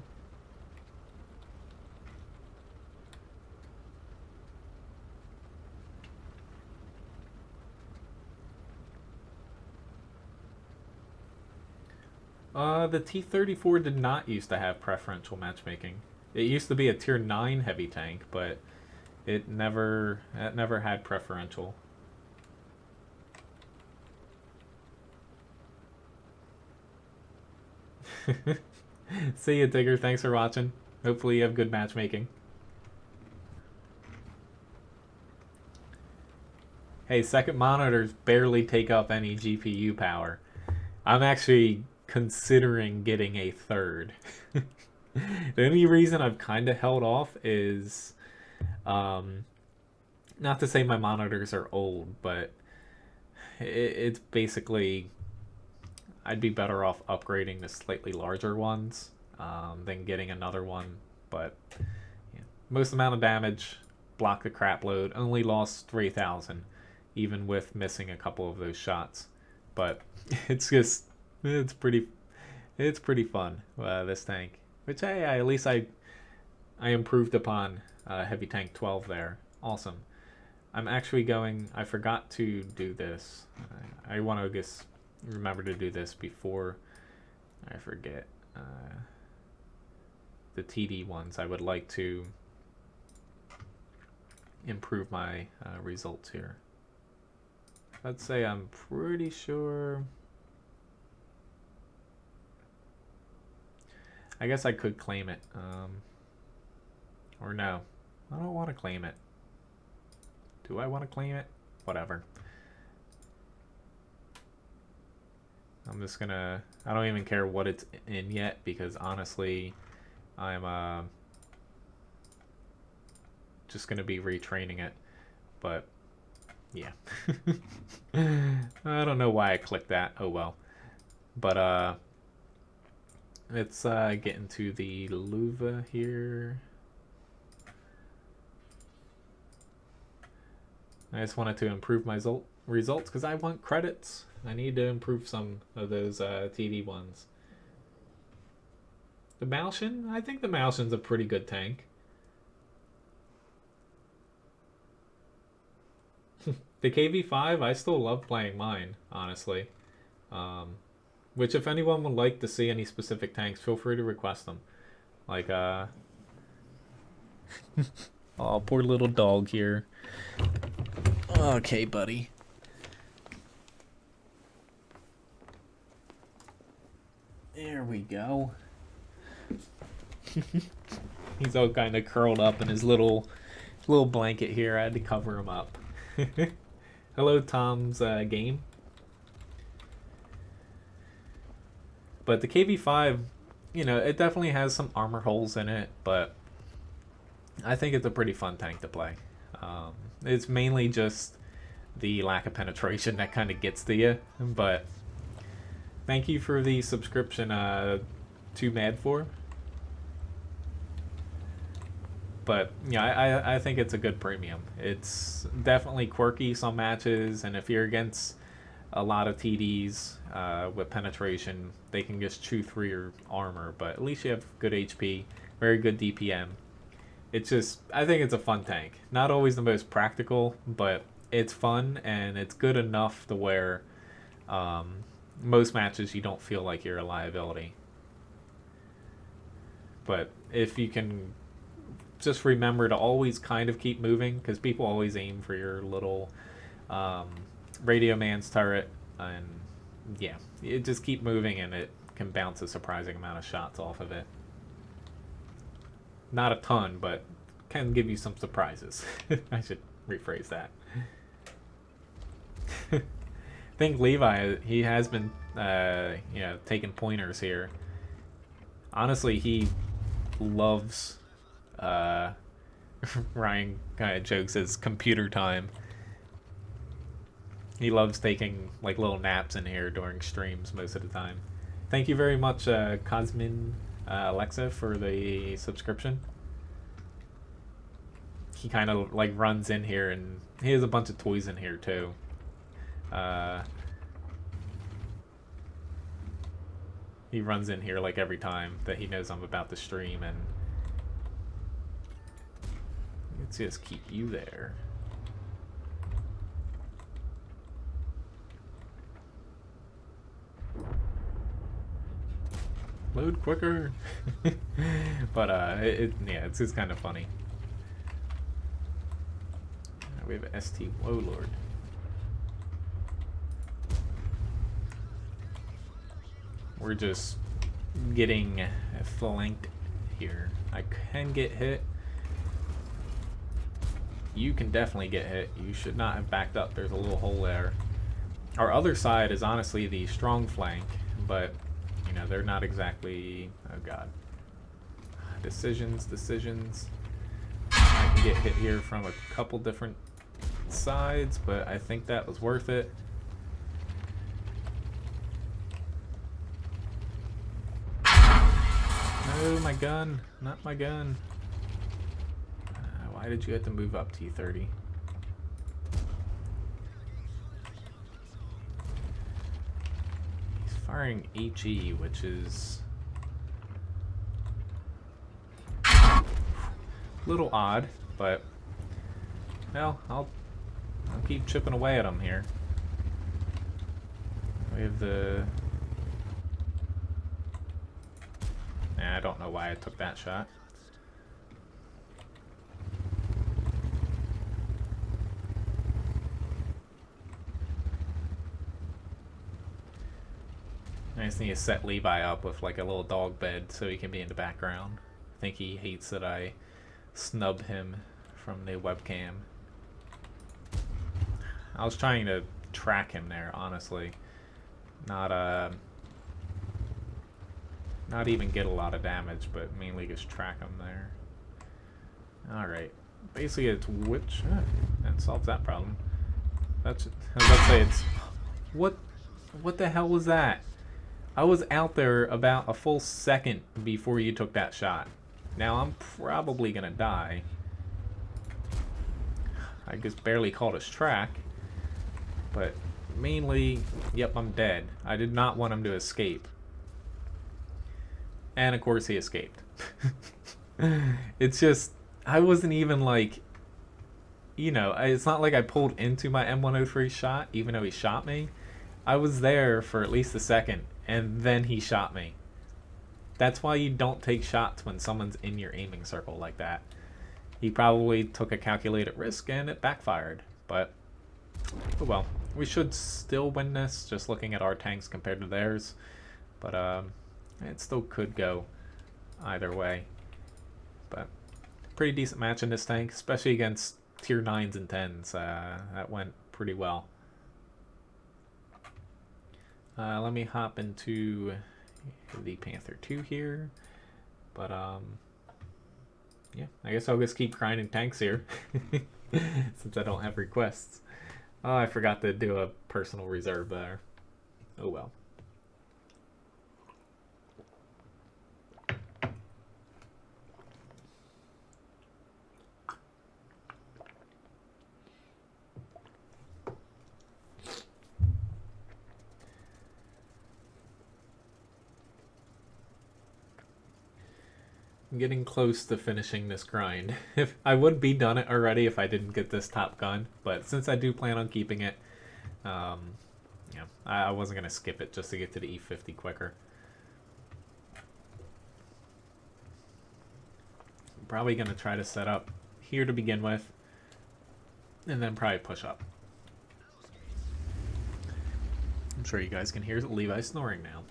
The T-34 did not used to have preferential matchmaking. It used to be a tier 9 heavy tank, but it never had preferential. See ya, Digger. Thanks for watching. Hopefully you have good matchmaking. Hey, second monitors barely take up any GPU power. I'm actually considering getting a third. The only reason I've kind of held off is, not to say my monitors are old, but it's basically, I'd be better off upgrading to slightly larger ones than getting another one. But yeah, most amount of damage, block the crap load, only lost 3,000, even with missing a couple of those shots. But it's pretty fun, this tank. Which, hey, at least I improved upon Heavy Tank 12 there. Awesome. I'm actually going, I forgot to do this. I want to just remember to do this before I forget. The TD ones, I would like to improve my results here. Let's say I'm pretty sure. I guess I could claim it. Or no. I don't want to claim it. Do I want to claim it? Whatever. I'm just gonna... I don't even care what it's in yet, because honestly, I'm just gonna be retraining it. But, yeah. I don't know why I clicked that. Oh well. But, let's get into the Luva here. I just wanted to improve my results because I want credits. I need to improve some of those TD ones. The Malshin? I think the Malshin's a pretty good tank. The KV5, I still love playing mine, honestly. Which, if anyone would like to see any specific tanks, feel free to request them. Like, oh, poor little dog here. Okay, buddy. There we go. He's all kind of curled up in his little blanket here. I had to cover him up. Hello, Tom's game. But the KV5, you know, it definitely has some armor holes in it, but I think it's a pretty fun tank to play. It's mainly just the lack of penetration that kind of gets to you, but thank you for the subscription to Mad4. But yeah, I think it's a good premium. It's definitely quirky some matches, and if you're against a lot of TDs with penetration, they can just chew through your armor, but at least you have good HP, very good DPM. It's just, I think it's a fun tank. Not always the most practical, but it's fun, and it's good enough to where most matches you don't feel like you're a liability. But if you can just remember to always kind of keep moving, because people always aim for your little Radio Man's turret, and yeah, you just keep moving and it can bounce a surprising amount of shots off of it. Not a ton, but can give you some surprises. I should rephrase that. think Levi, he has been, you know, taking pointers here. Honestly, he loves, Ryan kind of jokes as computer time. He loves taking like little naps in here during streams most of the time. Thank you very much, Cosmin Alexa, for the subscription. He kind of like runs in here, and he has a bunch of toys in here too. He runs in here like every time that he knows I'm about to stream, and let's just keep you there. Load quicker. But yeah, it's just kind of funny. We have an ST Lord. We're just getting flanked here. I can get hit. You can definitely get hit. You should not have backed up. There's a little hole there. Our other side is honestly the strong flank, but you know, they're not exactly, oh god. Decisions. I can get hit here from a couple different sides, but I think that was worth it. No, my gun. Not my gun. Why did you have to move up, T30? He's firing HE, which is a little odd, but well, I'll keep chipping away at him here. We have the... I don't know why I took that shot. I just need to set Levi up with like a little dog bed so he can be in the background. I think he hates that I snub him from the webcam. I was trying to track him there, honestly. Not even get a lot of damage, but mainly just track him there. Alright. Basically it's which... that solves that problem. That's... I was about to say it's... What the hell was that? I was out there about a full second before you took that shot. Now I'm probably gonna die. I just barely caught his track. But mainly, yep, I'm dead. I did not want him to escape. And of course he escaped. It's just, I wasn't even like, you know, it's not like I pulled into my M103 shot, even though he shot me. I was there for at least a second, and then he shot me. That's why you don't take shots when someone's in your aiming circle like that. He probably took a calculated risk and it backfired. But, oh well. We should still win this, just looking at our tanks compared to theirs. But, it still could go either way. But, pretty decent match in this tank, especially against tier 9s and 10s. That went pretty well. Let me hop into the Panther II here. But, yeah, I guess I'll just keep grinding tanks here. Since I don't have requests. Oh, I forgot to do a personal reserve there. Oh well. I'm getting close to finishing this grind. If I would be done it already if I didn't get this top gun, but since I do plan on keeping it, yeah, I wasn't gonna skip it just to get to the E50 quicker. I'm probably gonna try to set up here to begin with, and then probably push up. I'm sure you guys can hear Levi snoring now.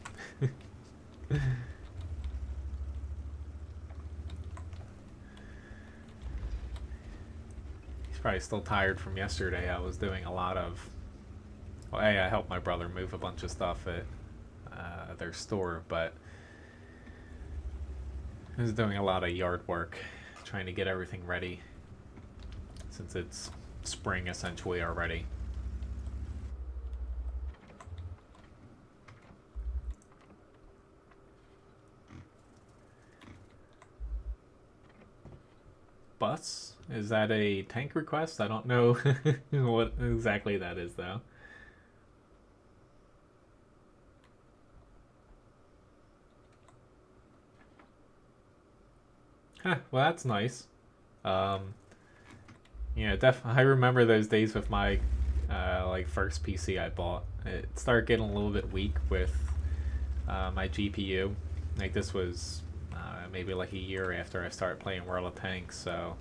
Probably still tired from yesterday. I was doing a lot of Well, hey, I helped my brother move a bunch of stuff at their store, but I was doing a lot of yard work, trying to get everything ready, since it's spring essentially already. Bus? Is that a tank request? I don't know what exactly that is, though. Huh, well, that's nice. Yeah, I remember those days with my like first PC I bought. It started getting a little bit weak with my GPU. Like this was maybe like a year after I started playing World of Tanks, so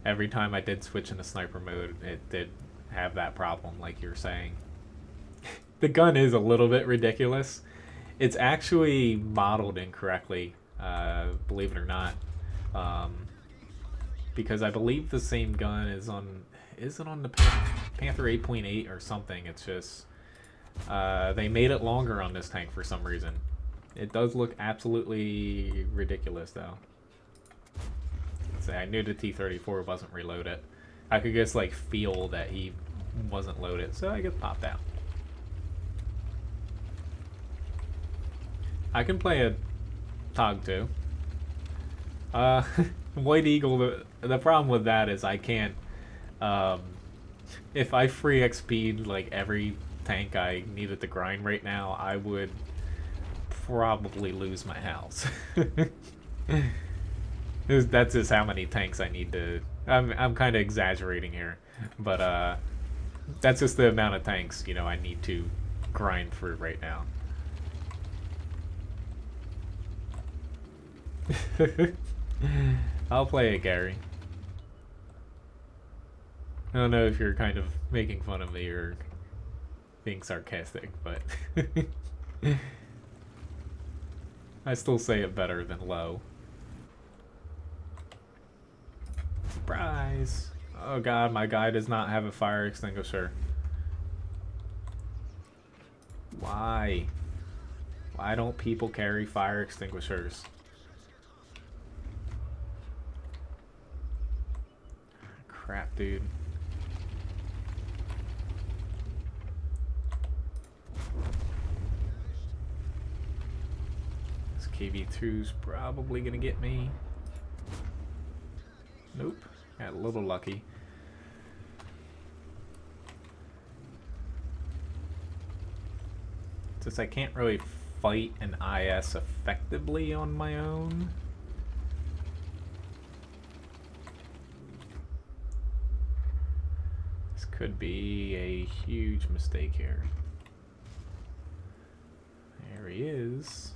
every time I did switch into sniper mode, it did have that problem, like you're saying. The gun is a little bit ridiculous. It's actually modeled incorrectly, believe it or not. Because I believe the same gun is it on the Panther 8.8 or something. It's just they made it longer on this tank for some reason. It does look absolutely ridiculous though. Say, I knew the T-34 wasn't reloaded. I could just like feel that he wasn't loaded, so I get popped out. I can play a TOG too. White Eagle, the problem with that is I can't, if I free XP'd like every tank I needed to grind right now, I would probably lose my house. That's just how many tanks I need to, I'm kind of exaggerating here, but that's just the amount of tanks, you know, I need to grind for right now. I'll play it, Gary. I don't know if you're kind of making fun of me or being sarcastic, but I still say it better than low. Surprise! Oh god, my guy does not have a fire extinguisher. Why? Why don't people carry fire extinguishers? Crap, dude. This KV2's probably gonna get me. Nope. Got a little lucky. Since I can't really fight an IS effectively on my own. Could be a huge mistake here. There he is.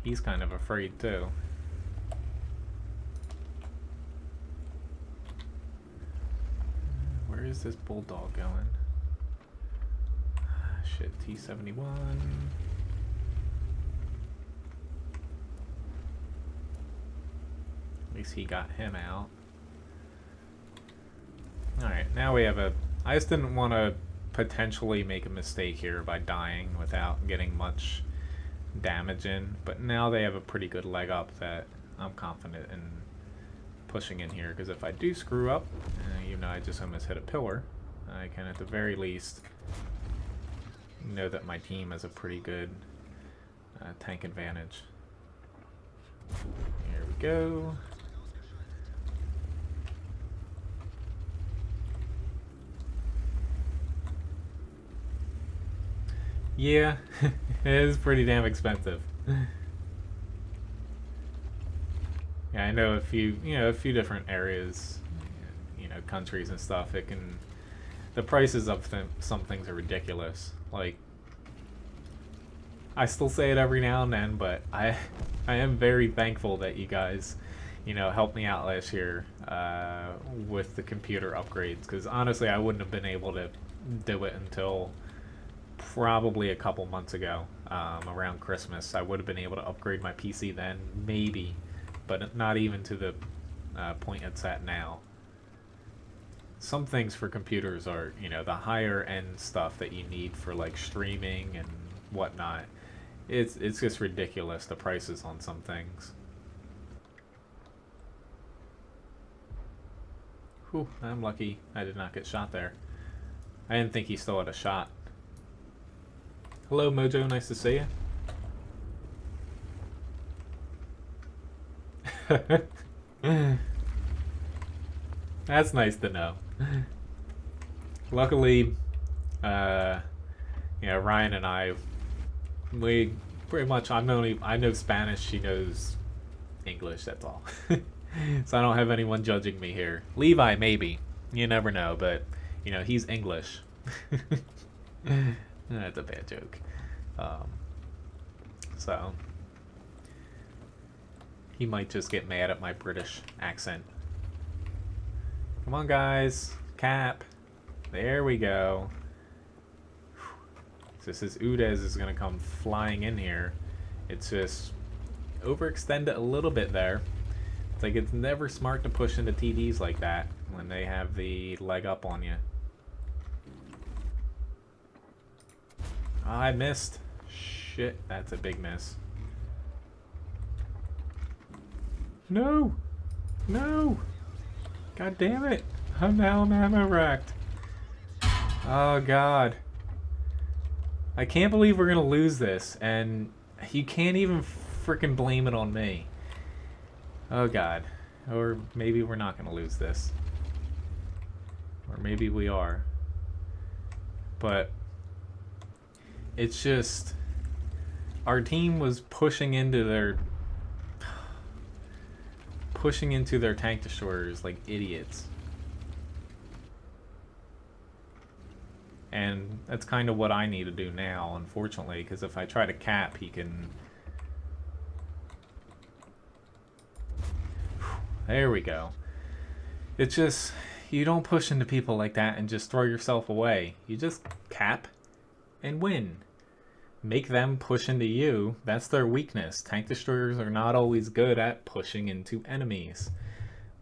He's kind of afraid too. Where is this bulldog going? Shit, T71. At least he got him out. Alright, now we have a... I just didn't want to potentially make a mistake here by dying without getting much damage in, but now they have a pretty good leg up that I'm confident in pushing in here, because if I do screw up, even though I just almost hit a pillar, I can at the very least know that my team has a pretty good tank advantage. Here we go. Yeah, it is pretty damn expensive. Yeah, I know a few different areas, countries and stuff. The prices of some things are ridiculous. Like, I still say it every now and then, but I am very thankful that you guys, helped me out last year with the computer upgrades, because honestly, I wouldn't have been able to do it until probably a couple months ago. around Christmas. I would have been able to upgrade my PC then, maybe, but not even to the point it's at now. Some things for computers are, you know, the higher end stuff that you need for like streaming and whatnot. It's just ridiculous, the prices on some things. Whew, I'm lucky I did not get shot there. I didn't think he still had a shot. Hello, Mojo. Nice to see you. That's nice to know. Luckily, Ryan and I, we pretty much, I know Spanish, she knows English, that's all. So I don't have anyone judging me here. Levi, maybe. You never know, but, you know, he's English. That's a bad joke. So, he might just get mad at my British accent. Come on, guys. Cap. There we go. This is Udez is going to come flying in here. It's just overextended a little bit there. It's like it's never smart to push into TDs like that when they have the leg up on you. Oh, I missed. Shit, that's a big miss. No! No! God damn it! I'm now ammo wrecked. Oh god. I can't believe we're gonna lose this, and you can't even freaking blame it on me. Oh god. Or maybe we're not gonna lose this. Or maybe we are. But it's just our team was pushing into their tank destroyers like idiots. And that's kind of what I need to do now, unfortunately, because if I try to cap, he can... There we go. It's just, you don't push into people like that and just throw yourself away. You just cap and win. Make them push into you. That's their weakness. Tank destroyers are not always good at pushing into enemies.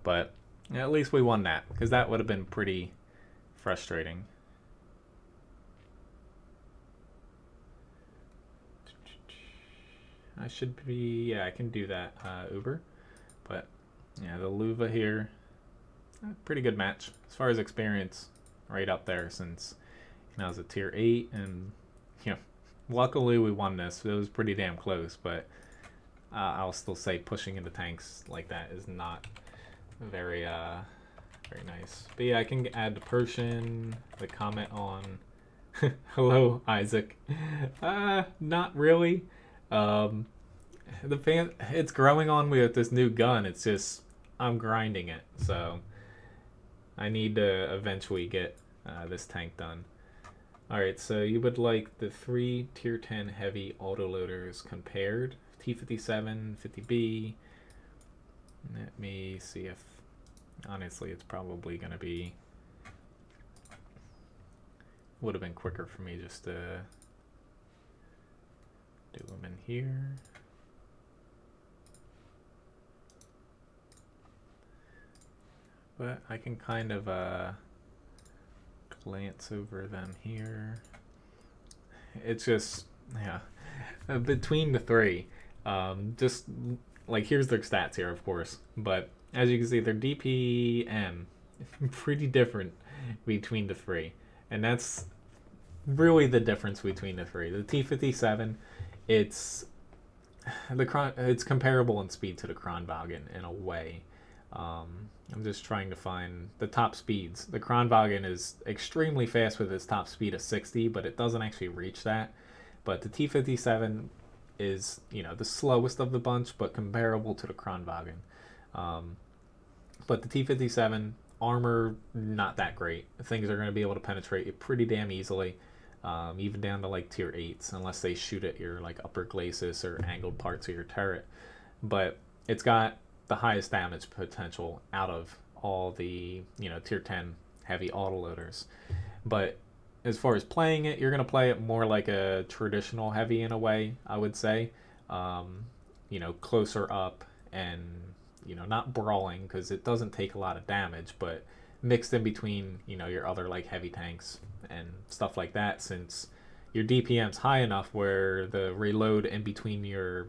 But at least we won that, because that would have been pretty frustrating. I should be, yeah, I can do that, Uber. But, yeah, the Luva here, pretty good match. As far as experience, right up there, since, you know, it's a tier 8, and, you know, luckily we won this. It was pretty damn close, but I'll still say pushing into tanks like that is not very, very nice. But yeah, I can add the Persian, the comment on, hello, Isaac. Not really. It's growing on me with this new gun. It's just I'm grinding it, so I need to eventually get this tank done. Alright, so you would like the 3 tier 10 heavy autoloaders compared. T57, 50B. Let me see if, honestly, it's probably gonna be, would have been quicker for me just to do them in here. But I can kind of glance over them here. It's just, yeah, between the three, just like here's their stats here, of course, but as you can see, their DPM pretty different between the three, and that's really the difference between the three. The T57, it's comparable in speed to the Kronwagen in a way. I'm just trying to find the top speeds. The Kronwagen is extremely fast with its top speed of 60, but it doesn't actually reach that. But the T57 is, you know, the slowest of the bunch, but comparable to the Kronwagen. But the T57 armor, not that great. Things are going to be able to penetrate it pretty damn easily, even down to like tier 8s, unless they shoot at your like upper glacis or angled parts of your turret. But it's got the highest damage potential out of all the, you know, tier 10 heavy autoloaders. But as far as playing it, you're going to play it more like a traditional heavy in a way, I would say. Um, closer up and, not brawling because it doesn't take a lot of damage, but mixed in between, your other like heavy tanks and stuff like that, since your DPM's high enough where the reload in between your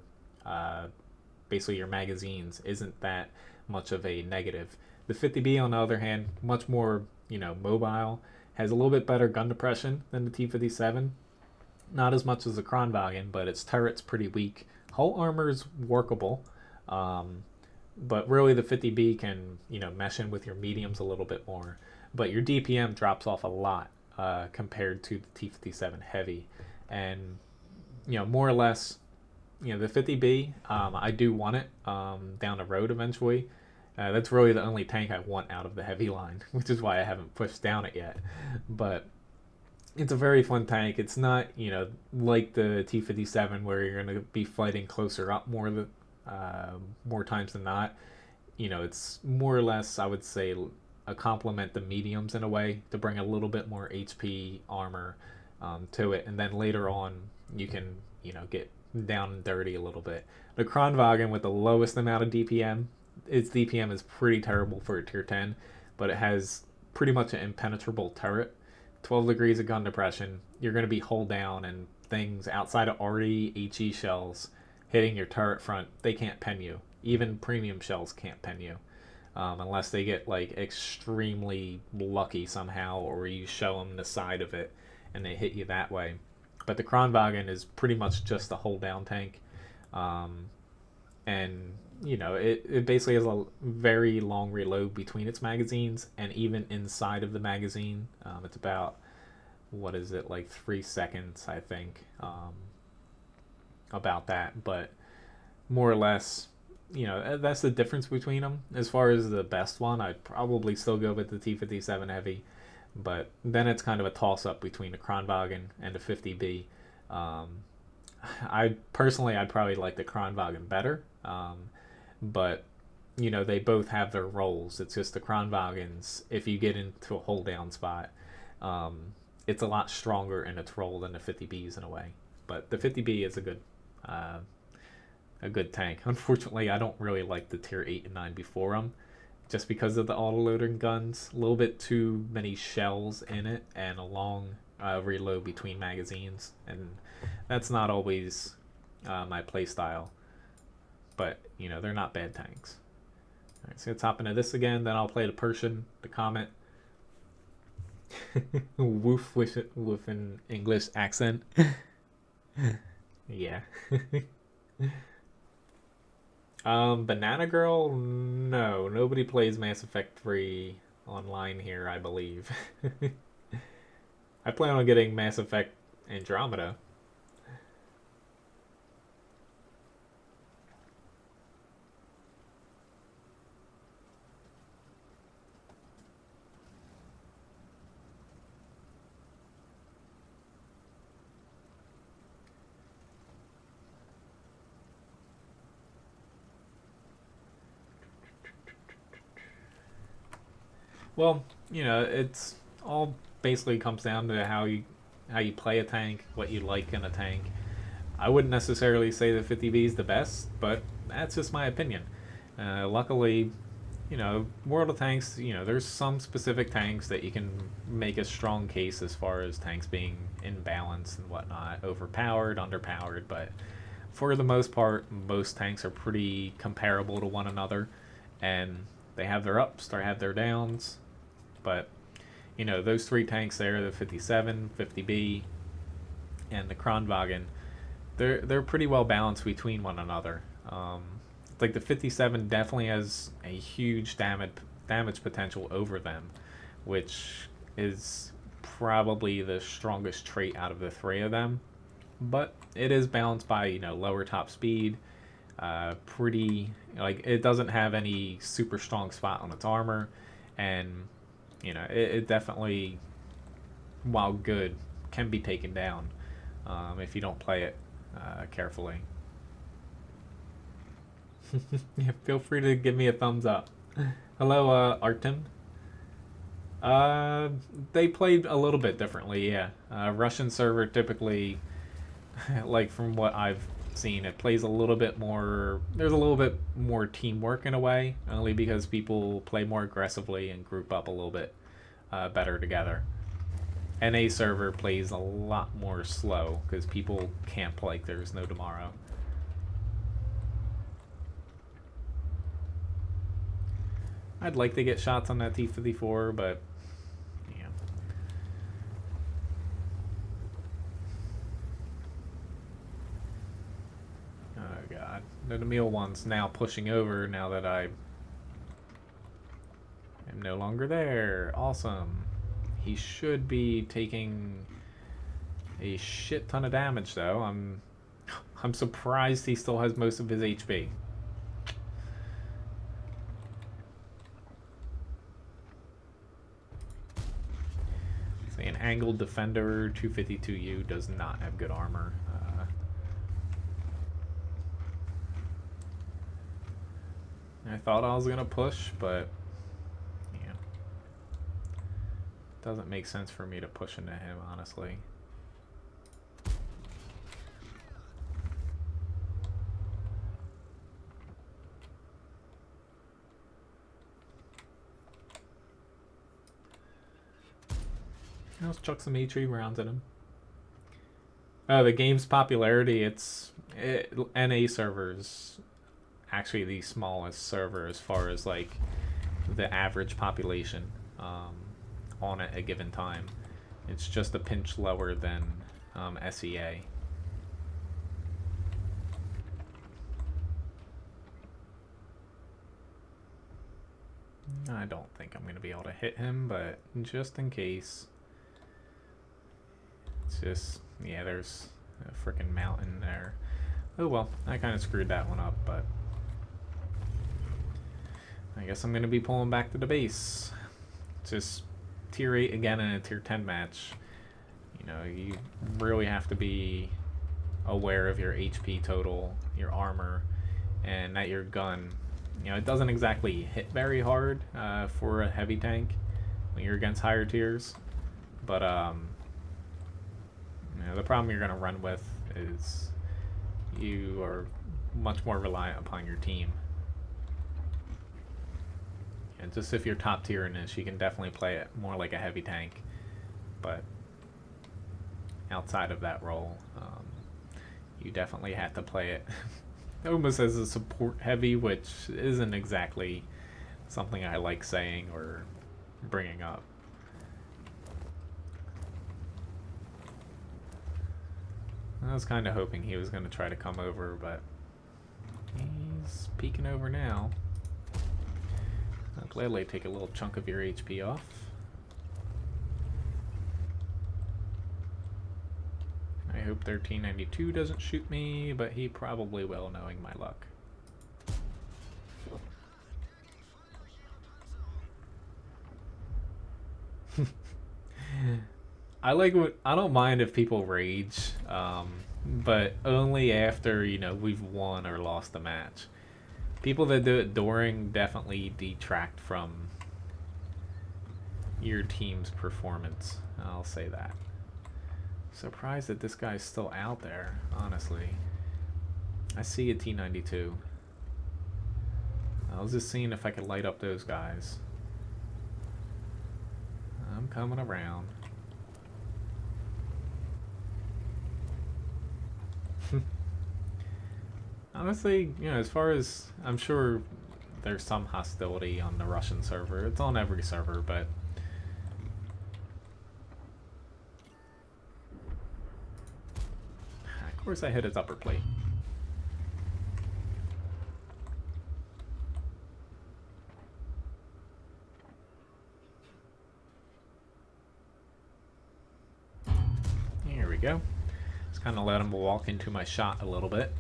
basically your magazines isn't that much of a negative. The 50B, on the other hand, much more mobile, has a little bit better gun depression than the T57. Not as much as the Kronwagen, but its turret's pretty weak. Hull armor's workable, but really the 50B can mesh in with your mediums a little bit more. But your DPM drops off a lot compared to the T57 Heavy, and more or less, the 50B, I do want it down the road eventually. That's really the only tank I want out of the heavy line, which is why I haven't pushed down it yet. But it's a very fun tank. It's not, like the T57 where you're going to be fighting closer up more times than not. It's more or less, I would say, a complement to mediums in a way to bring a little bit more HP armor to it. And then later on, you can, get down and dirty a little bit. The Kronwagen with the lowest amount of DPM, its DPM is pretty terrible for a tier 10, but it has pretty much an impenetrable turret. 12 degrees of gun depression, you're going to be hull down, and things outside of RE, HE shells hitting your turret front, they can't pen you. Even premium shells can't pen you. Unless they get like extremely lucky somehow, or you show them the side of it and they hit you that way. But the Kronwagen is pretty much just a hold down tank. And it basically has a very long reload between its magazines, and even inside of the magazine, it's about, what is it, like 3 seconds, I think, about that. But more or less, that's the difference between them. As far as the best one, I'd probably still go with the T57 Heavy, but then it's kind of a toss-up between the Kronwagen and the 50B. I'd probably like the Kronwagen better, but they both have their roles. It's just the Kronwagens, if you get into a hold down spot, it's a lot stronger in its role than the 50Bs in a way. But the 50B is a good tank. Unfortunately, I don't really like the tier 8 and 9 before them, just because of the autoloading guns. A little bit too many shells in it and a long reload between magazines, and that's not always my play style. But they're not bad tanks. All right, so let's hop into this again. Then I'll play the Persian, the Comet. Woof with an English accent. Yeah. Banana Girl? No, nobody plays Mass Effect 3 online here, I believe. I plan on getting Mass Effect Andromeda. Well, it's all basically comes down to how you play a tank, what you like in a tank. I wouldn't necessarily say the 50B is the best, but that's just my opinion. Luckily, World of Tanks, there's some specific tanks that you can make a strong case as far as tanks being imbalanced and whatnot, overpowered, underpowered, but for the most part, most tanks are pretty comparable to one another, and they have their ups, they have their downs. But those 3 tanks there, the 57, 50B, and the Kronwagen, they're pretty well balanced between one another. Like the 57 definitely has a huge damage potential over them, which is probably the strongest trait out of the 3 of them. But it is balanced by lower top speed, pretty, like, it doesn't have any super strong spot on its armor, and it definitely, while good, can be taken down if you don't play it carefully. Yeah, feel free to give me a thumbs up. Hello, Artem. They played a little bit differently, yeah. Russian server typically, like from what I've seen, it plays a little bit more. There's a little bit more teamwork in a way, only because people play more aggressively and group up a little bit better together. NA server plays a lot more slow because people camp like there's no tomorrow. I'd like to get shots on that T54, but yeah. Oh god. The Emil one's now pushing over now that I am no longer there. Awesome. He should be taking a shit ton of damage though. I'm surprised he still has most of his HP. See, an angled defender 252U does not have good armor. I thought I was gonna push, but yeah, doesn't make sense for me to push into him, honestly. Let's chuck some HE rounds at him. Oh, the game's popularity, NA servers actually the smallest server as far as like the average population on at a given time. It's just a pinch lower than SEA. I don't think I'm going to be able to hit him, but just in case. It's just, yeah, there's a freaking mountain there. Oh well, I kind of screwed that one up, but I guess I'm going to be pulling back to the base. Just tier 8 again in a tier 10 match. You know, you really have to be aware of your HP total, your armor, and that your gun, you know, it doesn't exactly hit very hard for a heavy tank when you're against higher tiers. But, you know, the problem you're going to run with is you are much more reliant upon your team. And just if you're top tier in this, you can definitely play it more like a heavy tank. But outside of that role, you definitely have to play it almost as a support heavy, which isn't exactly something I like saying or bringing up. I was kind of hoping he was going to try to come over, but he's peeking over now. I'll gladly take a little chunk of your HP off. I hope their T92 doesn't shoot me, but he probably will, knowing my luck. I don't mind if people rage, but only after, you know, we've won or lost the match. People that do it during definitely detract from your team's performance. I'll say that. Surprised that this guy's still out there, honestly. I see a T92. I was just seeing if I could light up those guys. I'm coming around. Honestly, you know, as far as I'm sure there's some hostility on the Russian server. It's on every server, but of course I hit his upper plate. Here we go. Just kind of let him walk into my shot a little bit.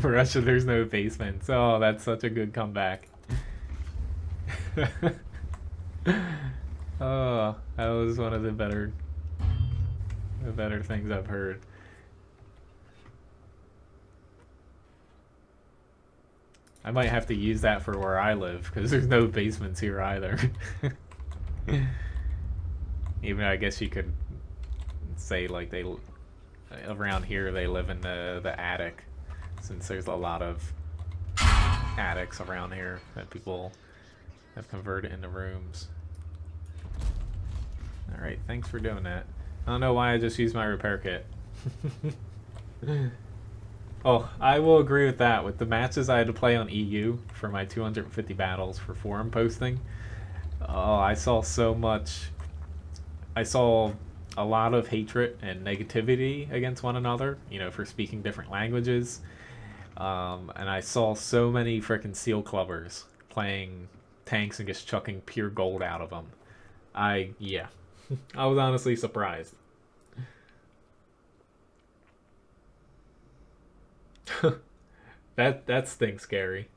Russia, there's no basements. Oh, that's such a good comeback. Oh, that was one of the better things I've heard. I might have to use that for where I live, because there's no basements here either. Even I guess you could say like they around here they live in the attic, since there's a lot of attics around here that people have converted into rooms. Alright, thanks for doing that. I don't know why I just used my repair kit. Oh, I will agree with that. With the matches I had to play on EU for my 250 battles for forum posting, oh, I saw so much. I saw a lot of hatred and negativity against one another, you know, for speaking different languages. And I saw so many freaking seal clubbers playing tanks and just chucking pure gold out of them. Yeah. I was honestly surprised. That stinks scary.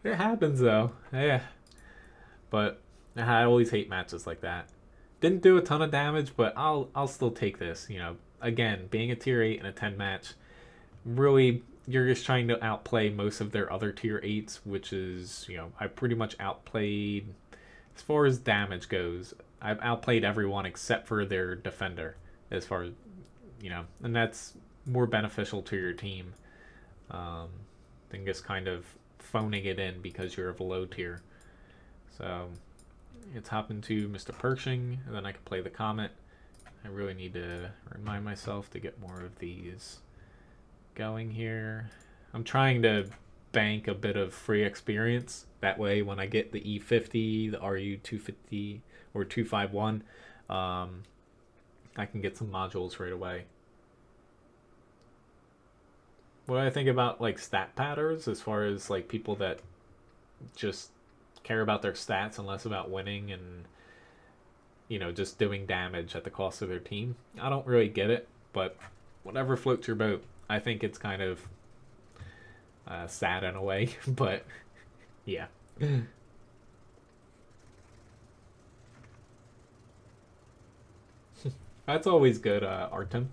It happens though. Yeah. But I always hate matches like that. Didn't do a ton of damage, but I'll still take this, you know. Again, being a tier 8 in a 10 match, really you're just trying to outplay most of their other tier 8s, which is, you know, I pretty much outplayed as far as damage goes. I've outplayed everyone except for their defender, as far as, you know, and that's more beneficial to your team than just kind of phoning it in because you're of a low tier. So it's hop into Mr. Pershing, and then I can play the Comet. I really need to remind myself to get more of these going here. I'm trying to bank a bit of free experience. That way when I get the E50, the RU250 or 251, I can get some modules right away. What do I think about like stat patterns, as far as like people that just care about their stats and less about winning and, you know, just doing damage at the cost of their team? I don't really get it, but whatever floats your boat. I think it's kind of sad in a way, but yeah. That's always good, Artem.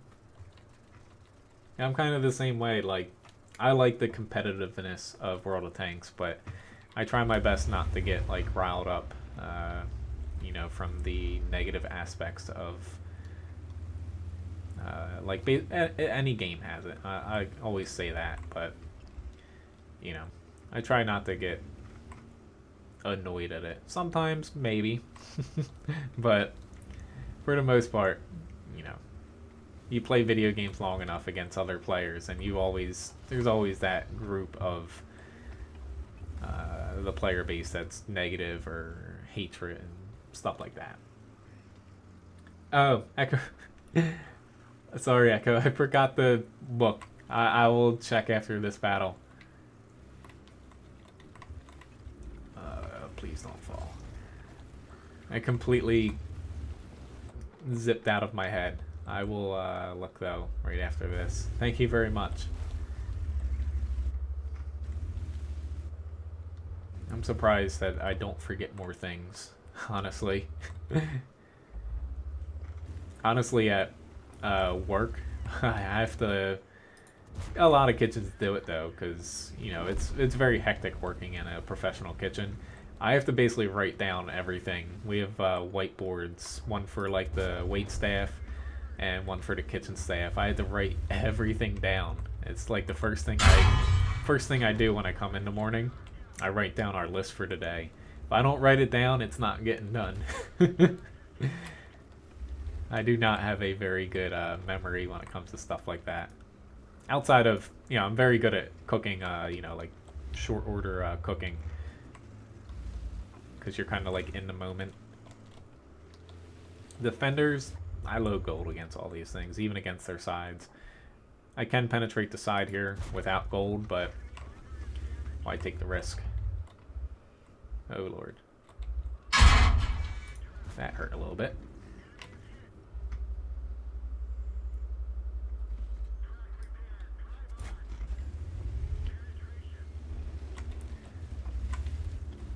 I'm kind of the same way. Like, I like the competitiveness of World of Tanks, but I try my best not to get like riled up, you know, from the negative aspects of like any game has it. I always say that, but you know, I try not to get annoyed at it. Sometimes, maybe, but for the most part, you know, you play video games long enough against other players, and there's always that group of the player base that's negative or hatred and stuff like that. Oh, Echo. Sorry, Echo. I forgot the book. I will check after this battle. Please don't fall. I completely zipped out of my head. I will look though right after this. Thank you very much. I'm surprised that I don't forget more things, honestly. Honestly, at work, I have to. A lot of kitchens do it though, because you know it's very hectic working in a professional kitchen. I have to basically write down everything. We have whiteboards, one for like the wait staff, and one for the kitchen staff. I had to write everything down. It's like the first thing I do when I come in the morning. I write down our list for today. If I don't write it down, it's not getting done. I do not have a very good memory when it comes to stuff like that. Outside of, you know, I'm very good at cooking, you know, like short order cooking. Because you're kind of like in the moment. Defenders, I load gold against all these things, even against their sides. I can penetrate the side here without gold, but why take the risk? Oh lord. That hurt a little bit.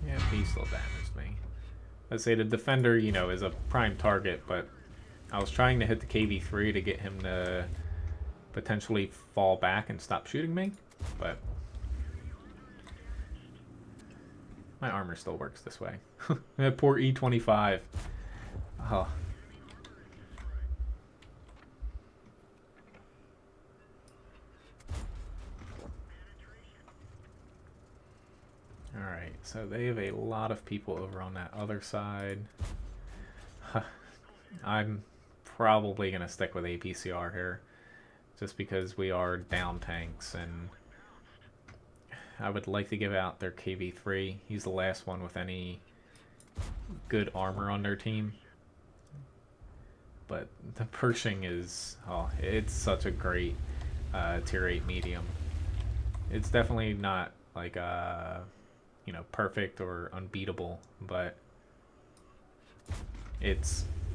Yeah, he still damaged me. Let's say the defender, you know, is a prime target, but I was trying to hit the KV3 to get him to potentially fall back and stop shooting me, but My armor still works this way. That poor E25. Oh. Alright, so they have a lot of people over on that other side. I'm probably going to stick with APCR here, just because we are down tanks, and I would like to give out their KV3. He's the last one with any good armor on their team. But the Pershing is, oh, it's such a great tier 8 medium. It's definitely not like you know, perfect or unbeatable, but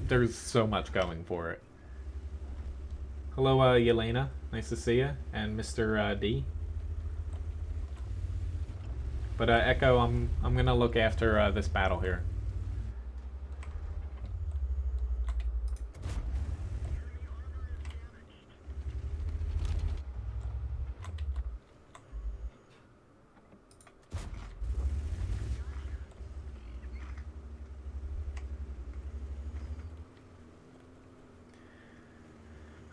there's so much going for it. Hello, Yelena. Nice to see you, and Mr. D. But Echo, I'm gonna look after this battle here.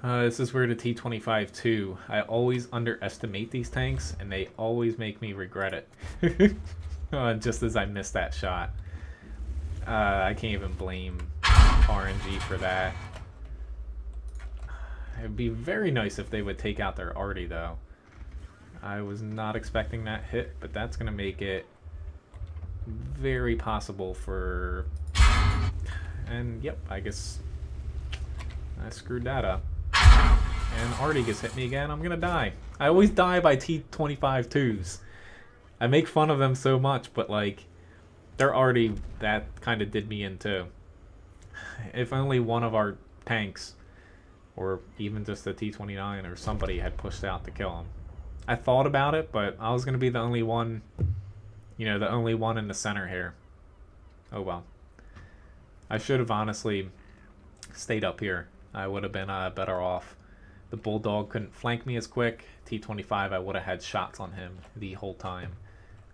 This is where the T-25 too. I always underestimate these tanks, and they always make me regret it. Just as I missed that shot. I can't even blame RNG for that. It'd be very nice if they would take out their arty, though. I was not expecting that hit, but that's going to make it very possible for... And, yep, I guess I screwed that up. And arty gets hit me again. I'm gonna die. I always die by T-25-2s. I make fun of them so much, but like, they're arty, that kind of did me in too. If only one of our tanks, or even just the T-29 or somebody, had pushed out to kill him. I thought about it, but I was gonna be the only one, you know, the only one in the center here. Oh well. I should have honestly stayed up here. I would have been better off. The Bulldog couldn't flank me as quick. T-25, I would have had shots on him the whole time.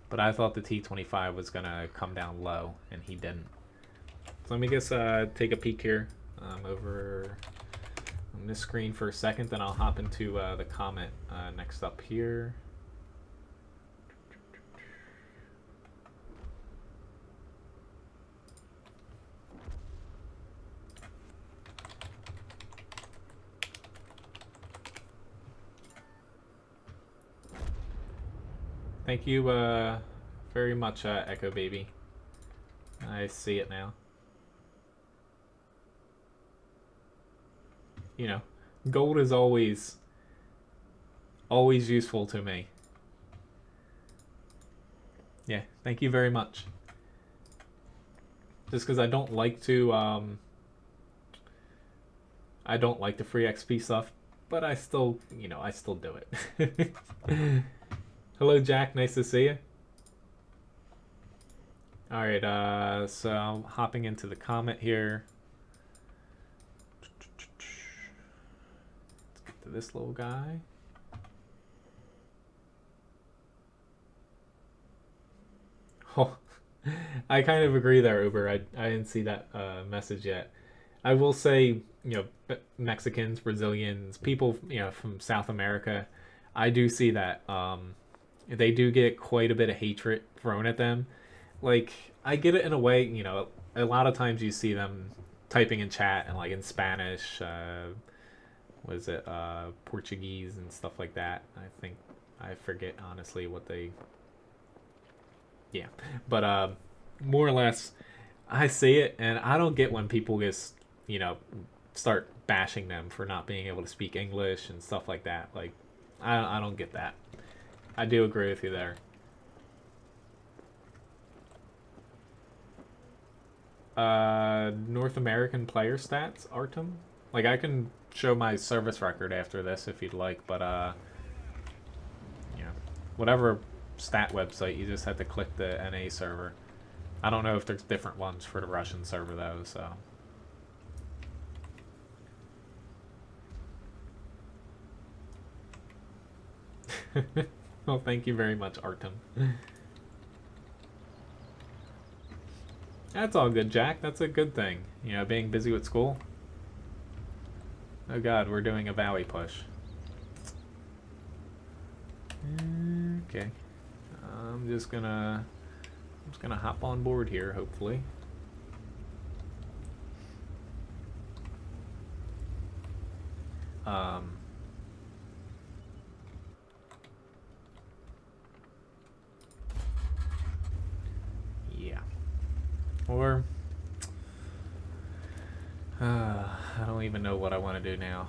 But I thought the T-25 was going to come down low, and he didn't. So let me just take a peek here. Over on this screen for a second, then I'll hop into the comment next up here. Thank you very much, Echo Baby. I see it now. You know, gold is always useful to me. Yeah, thank you very much. Just because I don't like to, I don't like the free XP stuff, but I still, you know, I still do it. Hello, Jack. Nice to see you. All right, so I'm hopping into the comment here. Let's get to this little guy. Oh, I kind of agree there, Uber. I didn't see that message yet. I will say, you know, Mexicans, Brazilians, people, you know, from South America, I do see that. They do get quite a bit of hatred thrown at them. Like, I get it in a way, you know, a lot of times you see them typing in chat and like in Spanish, what is it, Portuguese and stuff like that. I forget honestly what they, yeah. But more or less, I see it, and I don't get when people just, you know, start bashing them for not being able to speak English and stuff like that. Like, I don't get that. I do agree with you there. North American player stats, Artem? Like, I can show my service record after this if you'd like, but, you know, whatever stat website, you just have to click the NA server. I don't know if there's different ones for the Russian server, though, so... Well, thank you very much, Artem. That's all good, Jack. That's a good thing. You know, being busy with school. Oh god, we're doing a valley push. Okay. I'm just gonna hop on board here, hopefully. Yeah. Or I don't even know what I want to do now.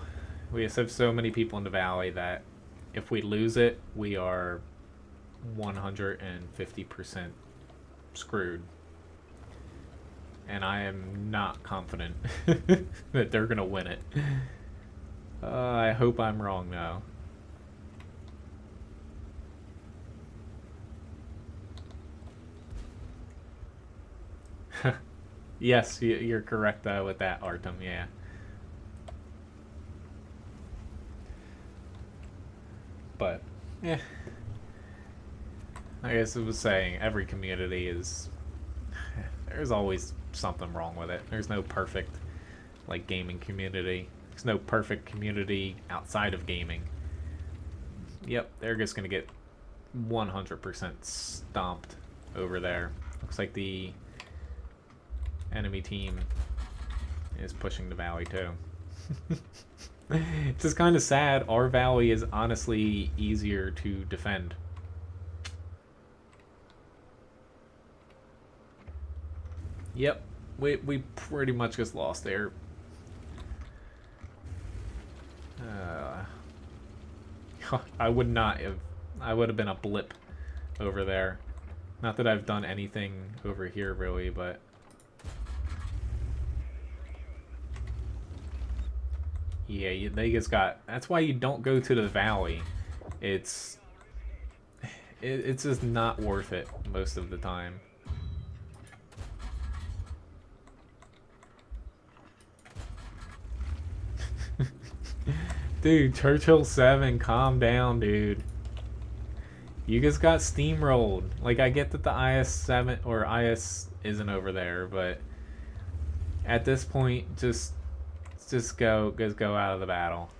We just have so many people in the valley that if we lose it, we are 150% screwed. And I am not confident that they're going to win it. I hope I'm wrong, though. Yes, you're correct with that, Artem, yeah. But, yeah. I guess it was saying every community is... There's always something wrong with it. There's no perfect, like, gaming community. There's no perfect community outside of gaming. Yep, they're just going to get 100% stomped over there. Looks like the enemy team is pushing the valley too. It's just kind of sad. Our valley is honestly easier to defend. Yep, we pretty much just lost there. I would not have. I would have been a blip over there. Not that I've done anything over here really, but yeah, they just got. That's why you don't go to the valley. It's just not worth it most of the time. Dude, Churchill 7, calm down, dude. You just got steamrolled. Like, I get that the IS-7 or IS isn't over there, but at this point, just go out of the battle.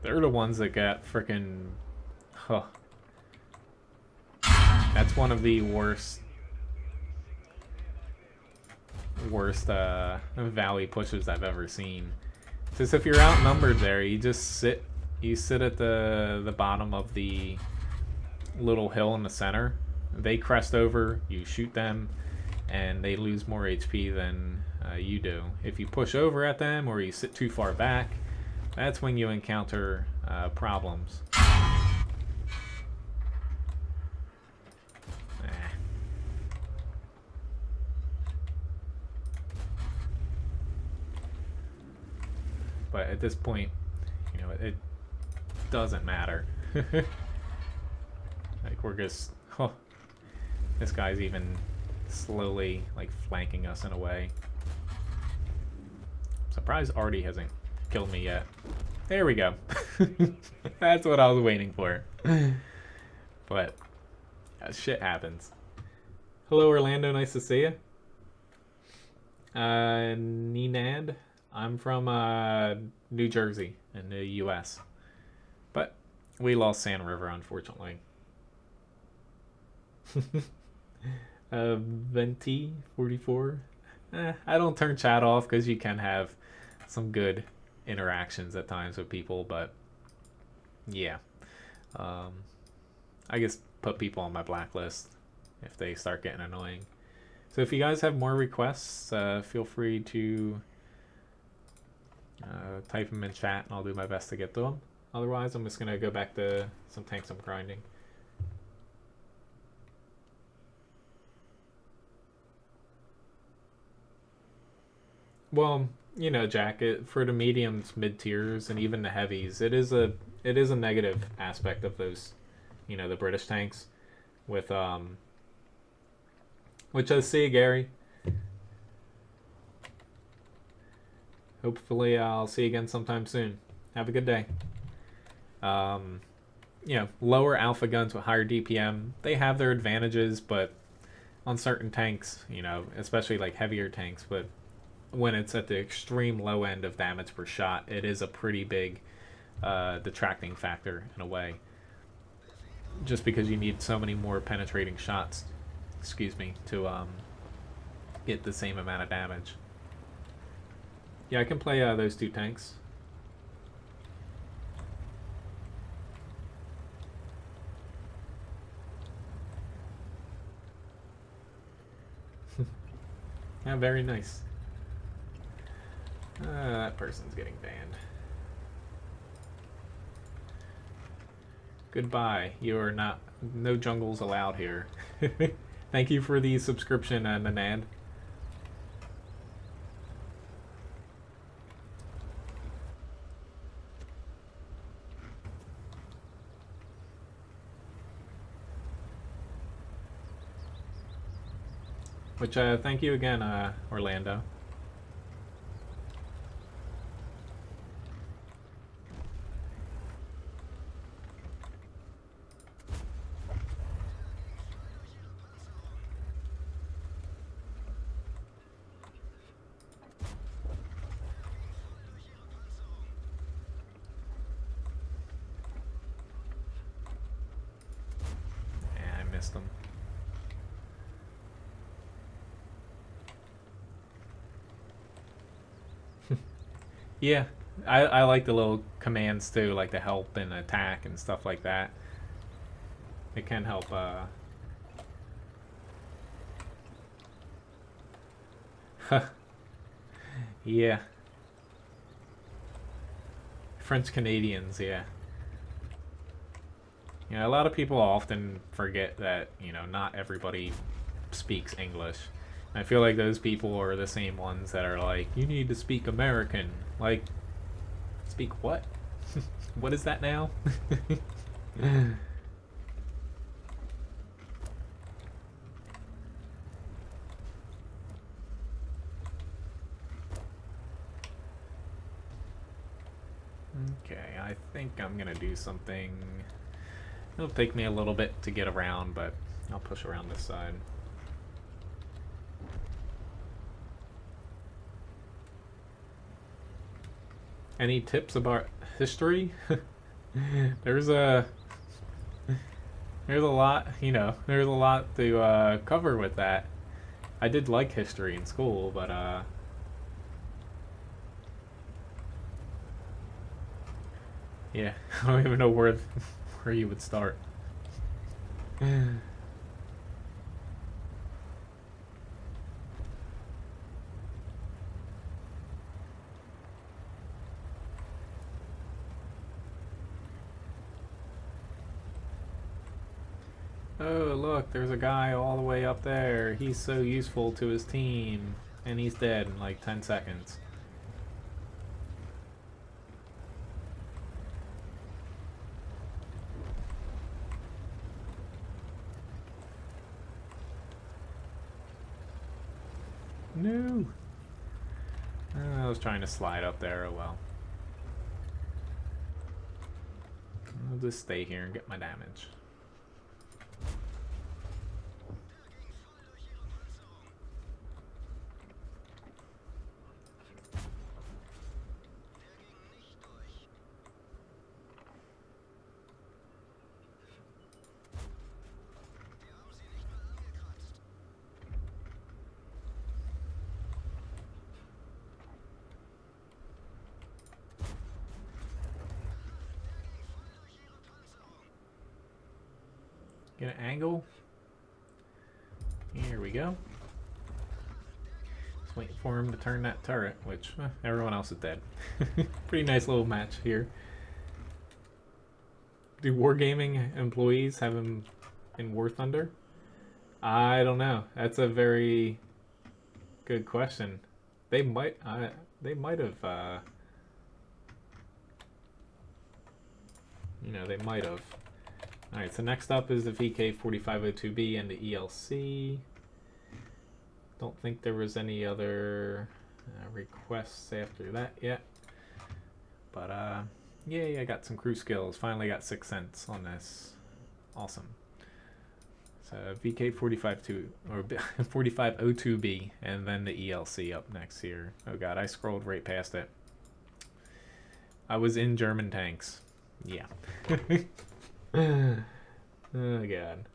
They're the ones that got freaking. Huh. That's one of the worst valley pushes I've ever seen. Just if you're outnumbered there, you just sit at the bottom of the little hill in the center. They crest over, you shoot them, and they lose more HP than you do. If you push over at them or you sit too far back, that's when you encounter problems. But at this point, you know, it doesn't matter. Like, we're just... Oh, this guy's even slowly, like, flanking us in a way. I'm surprised Artie hasn't killed me yet. There we go. That's what I was waiting for. But shit happens. Hello, Orlando. Nice to see you. Nenad. I'm from New Jersey in the U.S. But we lost Sand River, unfortunately. Venti 44. I don't turn chat off because you can have some good interactions at times with people, but yeah, I guess put people on my blacklist if they start getting annoying. So if you guys have more requests, feel free to type them in chat and I'll do my best to get to them. Otherwise, I'm just gonna go back to some tanks I'm grinding. Well, you know, Jack, for the mediums, mid tiers, and even the heavies, it is a negative aspect of those, you know, the British tanks, with which I see, Gary. hopefully I'll see you again sometime soon. Have a good day. Lower alpha guns with higher DPM, they have their advantages, but on certain tanks, especially like heavier tanks, but when it's at the extreme low end of damage per shot, it is a pretty big detracting factor in a way. Just because you need so many more penetrating shots, to get the same amount of damage. Yeah, I can play those two tanks. Yeah, very nice. That person's getting banned. Goodbye. You are not... No jungles allowed here. Thank you for the subscription, Nanad. Which, thank you again, Orlando. Yeah, I missed them. Yeah, I like the little commands too, like the help and attack and stuff like that. It can help, yeah. French Canadians, yeah. A lot of people often forget that, not everybody speaks English. I feel like those people are the same ones that are like, you need to speak American. Like, speak what? What is that now? Okay, I think I'm gonna do something. It'll take me a little bit to get around, but I'll push around this side. Any tips about history? There's a lot, there's a lot to cover with that. I did like history in school, but yeah, I don't even know where you would start. Oh, look, there's a guy all the way up there. He's so useful to his team. And he's dead in like 10 seconds. No! I was trying to slide up there, oh well. I'll just stay here and get my damage. Get an angle. Here we go. Just waiting for him to turn that turret, which everyone else is dead. Pretty nice little match here. Do Wargaming employees have him in War Thunder? I don't know. That's a very good question. They might have. They might have. Alright, so next up is the VK4502B and the ELC. Don't think there was any other requests after that yet. But yay, I got some crew skills. Finally got 6 cents on this. Awesome. So VK45-2 or 4502B, and then the ELC up next here. Oh god, I scrolled right past it. I was in German tanks. Yeah. Oh god.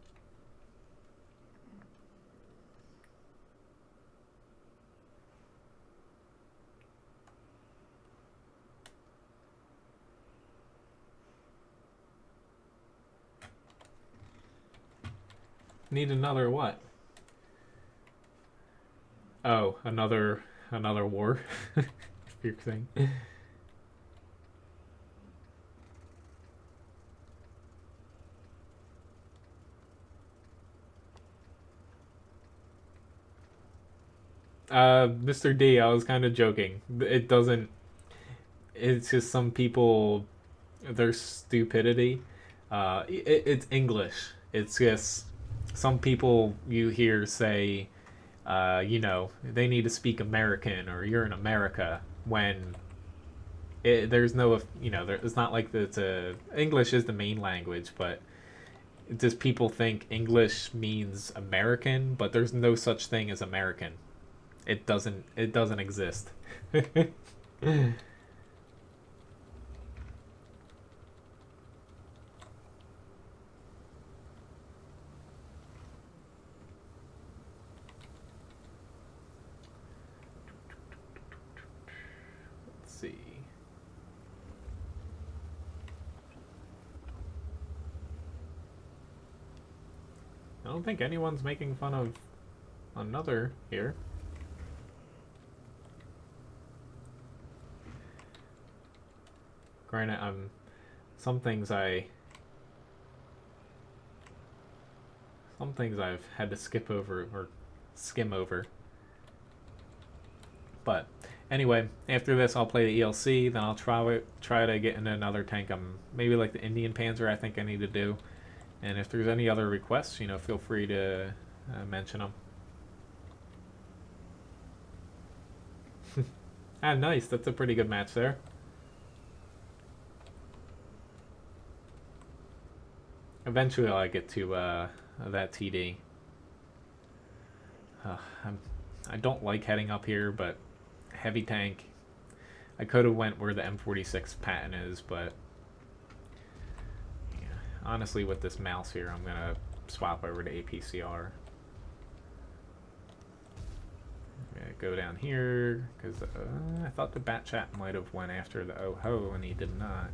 Need another what? Oh, another war. You're saying. Mr. D, I was kind of joking. It doesn't. It's just some people, their stupidity. It's English. It's just some people you hear say, you know, they need to speak American or you're in America when there's no, you know, it's not like it's English is the main language, but just people think English means American, but there's no such thing as American. It doesn't exist. See. I don't think anyone's making fun of another here. Granted, some things I've had to skip over or skim over. But anyway, after this, I'll play the ELC. Then I'll try to get into another tank. Maybe like the Indian Panzer. I think I need to do. And if there's any other requests, you know, feel free to mention them. Ah, nice. That's a pretty good match there. Eventually, I'll get to that TD. I don't like heading up here, but heavy tank. I could have went where the M46 Patton is, but yeah, honestly, with this mouse here, I'm gonna swap over to APCR. I'm gonna go down here because I thought the Bat Chat might have went after the Oh-Ho, and he did not.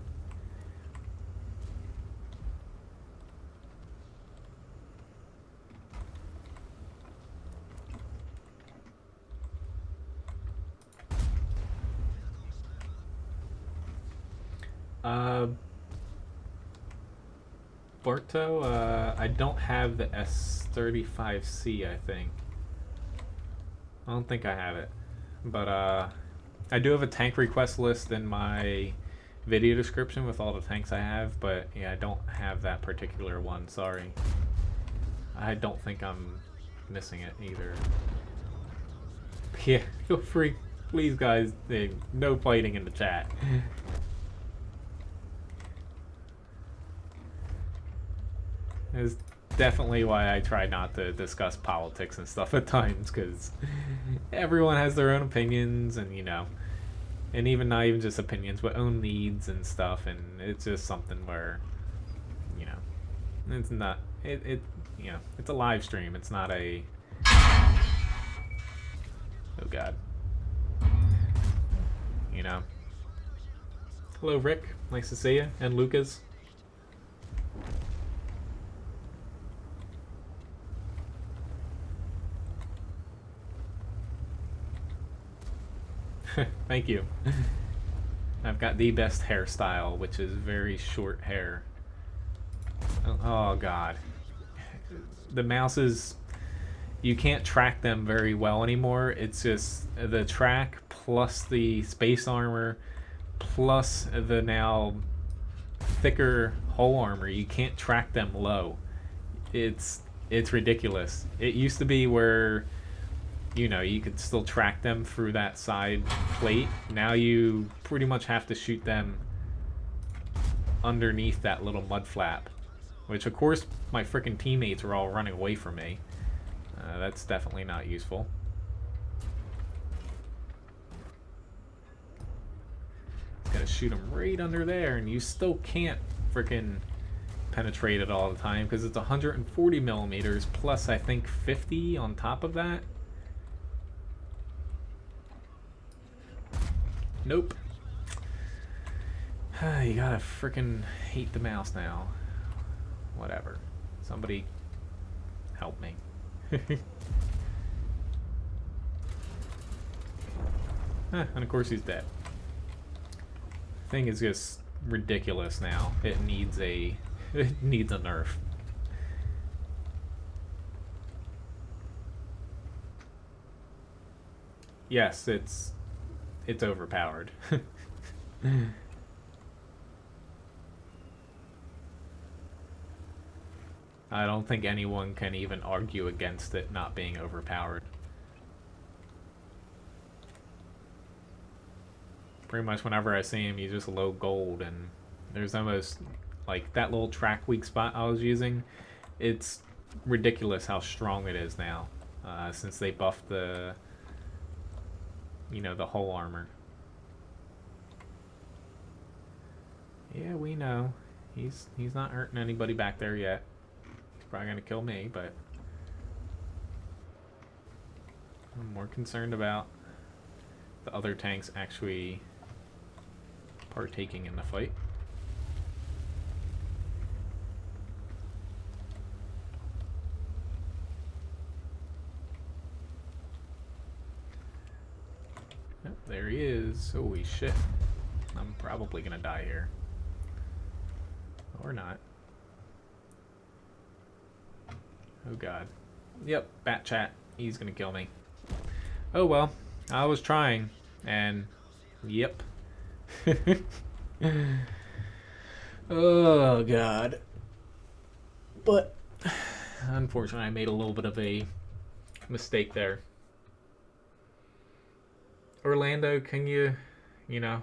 Borto, I don't have the S35C, I think. I don't think I have it. But I do have a tank request list in my video description with all the tanks I have, but yeah, I don't have that particular one, sorry. I don't think I'm missing it either. Yeah, feel free. Please, guys, no fighting in the chat. Is definitely why I try not to discuss politics and stuff at times, because everyone has their own opinions, and you know, and even not even just opinions, but own needs and stuff, and it's just something where, you know, it's not it you know, it's a live stream. It's not a oh god, you know. Hello, Rick. Nice to see you, and Lucas. Thank you. I've got the best hairstyle, which is very short hair. Oh god. The mouses, you can't track them very well anymore. It's just the track plus the space armor plus the now thicker hull armor. You can't track them low. It's ridiculous. It used to be where you know, you could still track them through that side plate. Now you pretty much have to shoot them underneath that little mud flap, which of course my freaking teammates are all running away from me. That's definitely not useful. Gotta shoot them right under there, and you still can't freaking penetrate it all the time because it's 140 millimeters plus I think 50 on top of that. Nope. You gotta freaking hate the mouse now. Whatever. Somebody help me. And of course he's dead. Thing is just ridiculous now. It needs a nerf. Yes, it's overpowered. I don't think anyone can even argue against it not being overpowered. Pretty much whenever I see him, you just load gold, and there's almost, like, that little track weak spot I was using, it's ridiculous how strong it is now, since they buffed the, you know, the hull armor. Yeah, we know. He's not hurting anybody back there yet. He's probably gonna kill me, but I'm more concerned about the other tanks actually partaking in the fight. Oh, there he is. Holy shit. I'm probably gonna die here. Or not. Oh god. Yep, bat chat. He's gonna kill me. Oh well. I was trying. And yep. Oh god. But unfortunately I made a little bit of a mistake there. Orlando, can you know,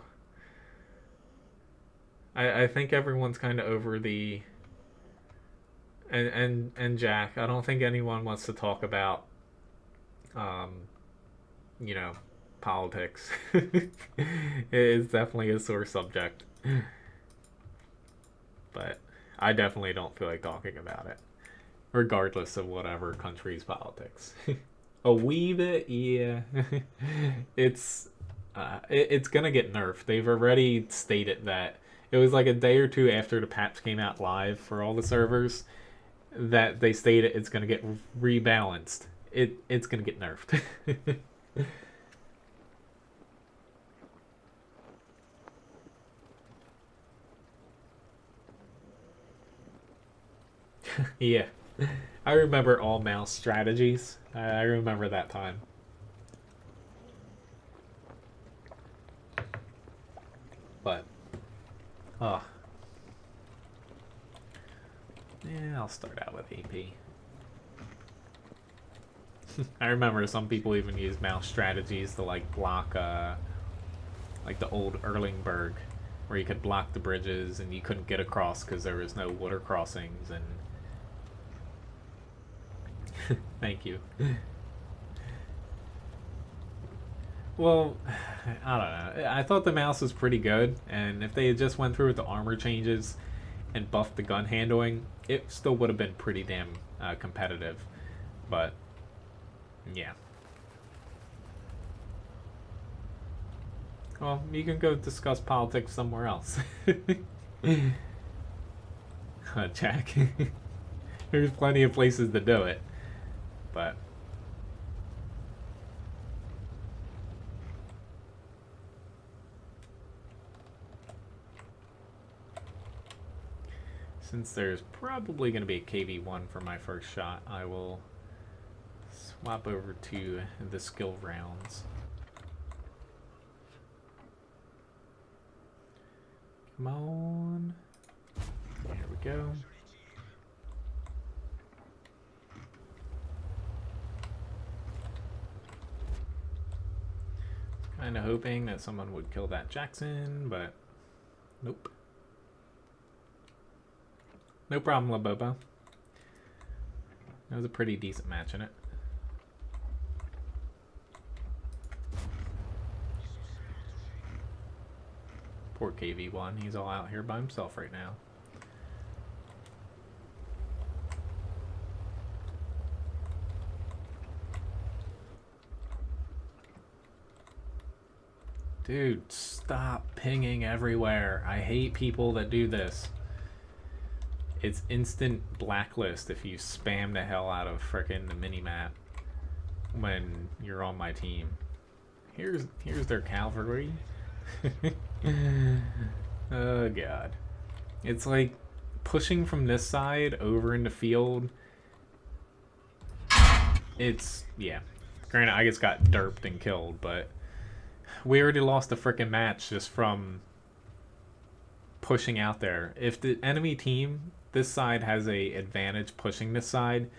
I think everyone's kind of over the and Jack, I don't think anyone wants to talk about you know, politics. It is definitely a sore subject. But I definitely don't feel like talking about it, regardless of whatever country's politics. A wee bit, yeah. It's gonna get nerfed. They've already stated that. It was like a day or two after the patch came out live for all the servers that they stated it's gonna get rebalanced. It's gonna get nerfed. Yeah. I remember all mouse strategies. I remember that time. But, oh. Yeah, I'll start out with AP. I remember some people even use mouse strategies to, like, block, like the old Erlingberg, where you could block the bridges and you couldn't get across because there was no water crossings, and thank you. Well, I don't know. I thought the mouse was pretty good, and if they had just went through with the armor changes and buffed the gun handling, it still would have been pretty damn competitive. But, yeah. Well, you can go discuss politics somewhere else. Jack. There's plenty of places to do it. But since there's probably going to be a KV-1 for my first shot, I will swap over to the skill rounds. Come on. There we go. kind of hoping that someone would kill that Jackson, but nope. No problem, Labobo. That was a pretty decent match in it. Poor KV1, he's all out here by himself right now. Dude, stop pinging everywhere. I hate people that do this. It's instant blacklist if you spam the hell out of frickin' the minimap when you're on my team. Here's their cavalry. Oh god. It's like pushing from this side over in the field. It's, yeah. Granted, I just got derped and killed, but we already lost the frickin' match just from pushing out there. If the enemy team, this side has a advantage pushing this side,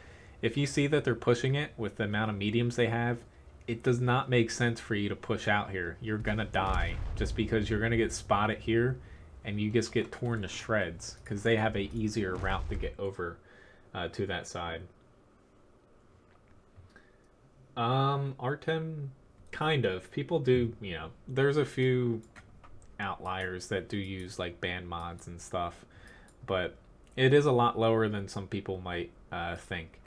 if you see that they're pushing it with the amount of mediums they have, it does not make sense for you to push out here. You're gonna die just because you're gonna get spotted here and you just get torn to shreds because they have a easier route to get over to that side. Artem, kind of. People do, you know, there's a few outliers that do use like band mods and stuff, but it is a lot lower than some people might think.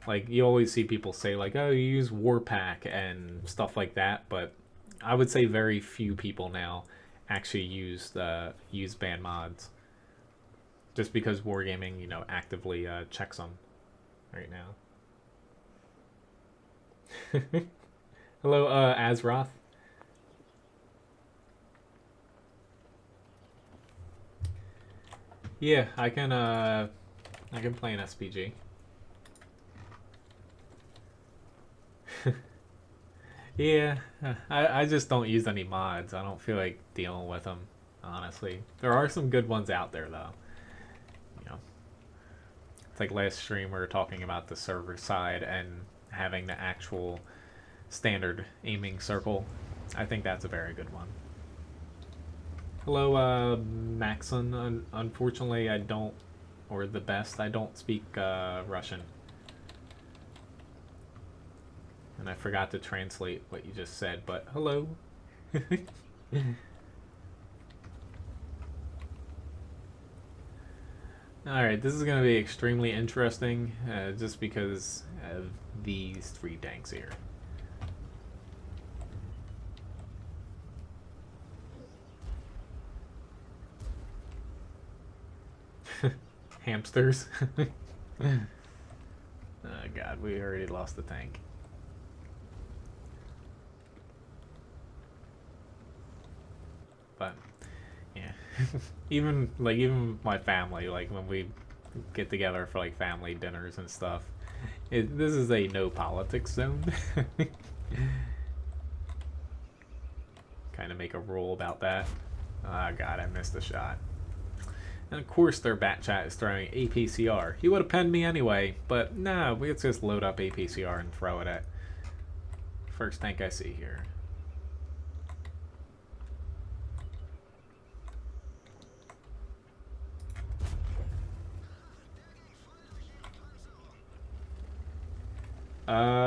Like, you always see people say like, oh, you use Warpack and stuff like that, but I would say very few people now actually use band mods, just because Wargaming, you know, actively checks them right now. Hello, Azroth. Yeah, I can play an SPG. Yeah, I just don't use any mods. I don't feel like dealing with them, honestly. There are some good ones out there, though. You know, it's like last stream we were talking about the server side and having the actual standard aiming circle. I think that's a very good one. Hello, Maxon. Unfortunately, I don't, or the best, I don't speak Russian. And I forgot to translate what you just said, but hello. Alright, this is going to be extremely interesting, just because of these three tanks here. Hamsters. Oh god, we already lost the tank. But yeah, even my family, like when we get together for like family dinners and stuff, this is a no politics zone. Kind of make a rule about that. Oh god, I missed a shot. And of course their bat chat is throwing APCR. He would have penned me anyway, but no, let's just load up APCR and throw it at first tank I see here.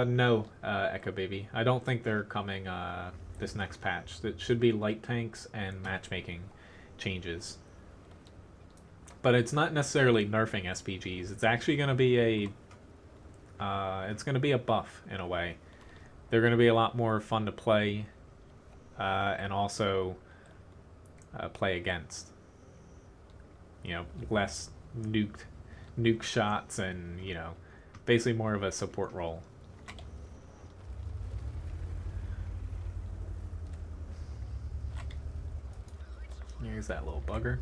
No, Echo Baby. I don't think they're coming this next patch. It should be light tanks and matchmaking changes. But it's not necessarily nerfing SPGs. It's actually going to be a buff in a way. They're going to be a lot more fun to play, and also play against. You know, less nuke shots, and you know, basically more of a support role. Here's that little bugger.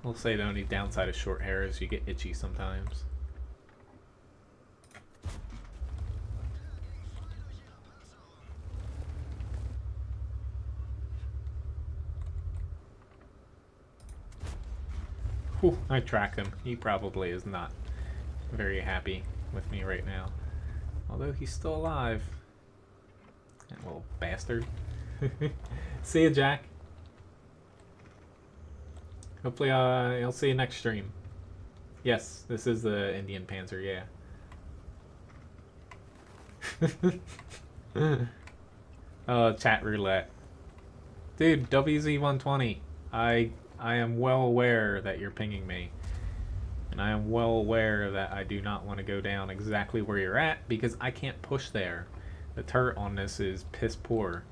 We'll say the only downside of short hair is you get itchy sometimes. Whew, I tracked him. He probably is not very happy with me right now. Although he's still alive. That little bastard. See ya, Jack. Hopefully I'll see you next stream. Yes, this is the Indian Panther, yeah. Oh, chat roulette. Dude, WZ120. I am well aware that you're pinging me. And I am well aware that I do not want to go down exactly where you're at because I can't push there. The turret on this is piss poor.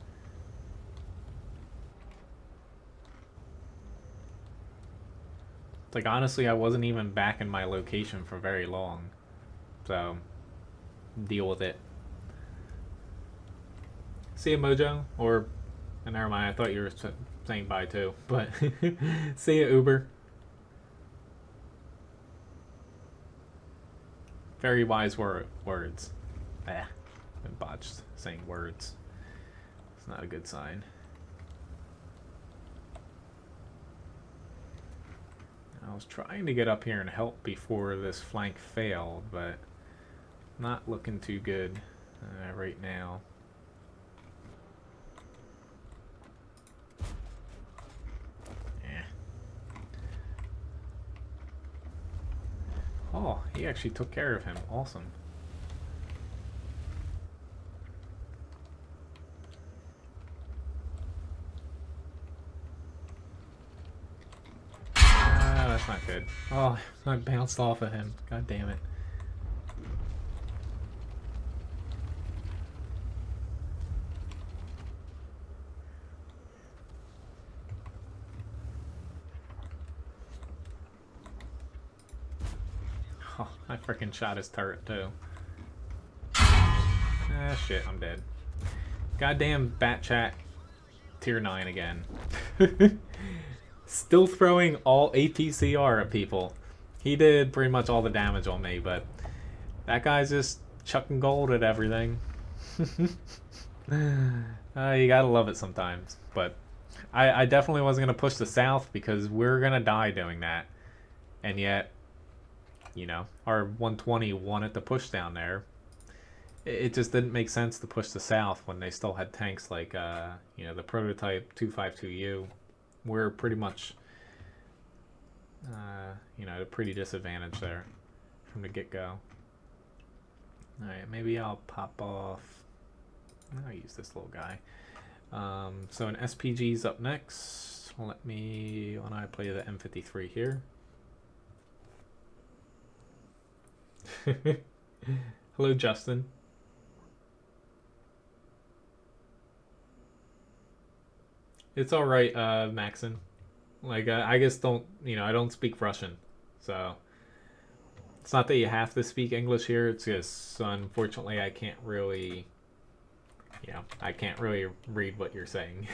Like, honestly, I wasn't even back in my location for very long. So, deal with it. See ya, Mojo. Or, never mind, I thought you were saying bye too. But, see ya, Uber. Very wise words. Ah, been botched saying words. It's not a good sign. I was trying to get up here and help before this flank failed, but not looking too good right now. Oh, he actually took care of him. Awesome. Ah, that's not good. Oh, I bounced off of him. God damn it. Oh, I freaking shot his turret too. Ah, shit, I'm dead. Goddamn Bat Chat tier 9 again. Still throwing all APCR at people. He did pretty much all the damage on me, but that guy's just chucking gold at everything. You gotta love it sometimes. But I definitely wasn't going to push the south because we're going to die doing that. And yet, you know, our 120 wanted to push down there. It just didn't make sense to push the south when they still had tanks like, you know, the prototype 252U. We're pretty much, you know, at a pretty disadvantage there from the get-go. Alright, maybe I'll pop off. I'll use this little guy. So an SPG's up next. Let me, when I play the M53 here. Hello, Justin. It's all right, Maxon. Like, I just don't, you know, I don't speak Russian, so it's not that you have to speak English here. It's just, unfortunately, I can't really, you know, I can't really read what you're saying.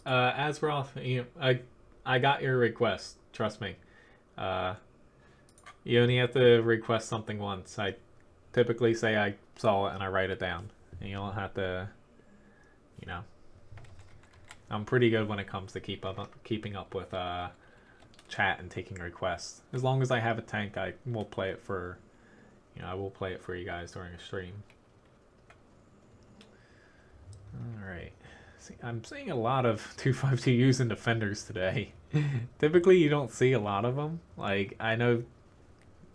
Asroth, you know, I got your request. Trust me. You only have to request something once. I typically say I saw it and I write it down. And you don't have to, you know. I'm pretty good when it comes to keeping up with chat and taking requests. As long as I have a tank, I will play it for, you know, I will play it for you guys during a stream. All right. I'm seeing a lot of 252Us and Defenders today. Typically, you don't see a lot of them. Like, I know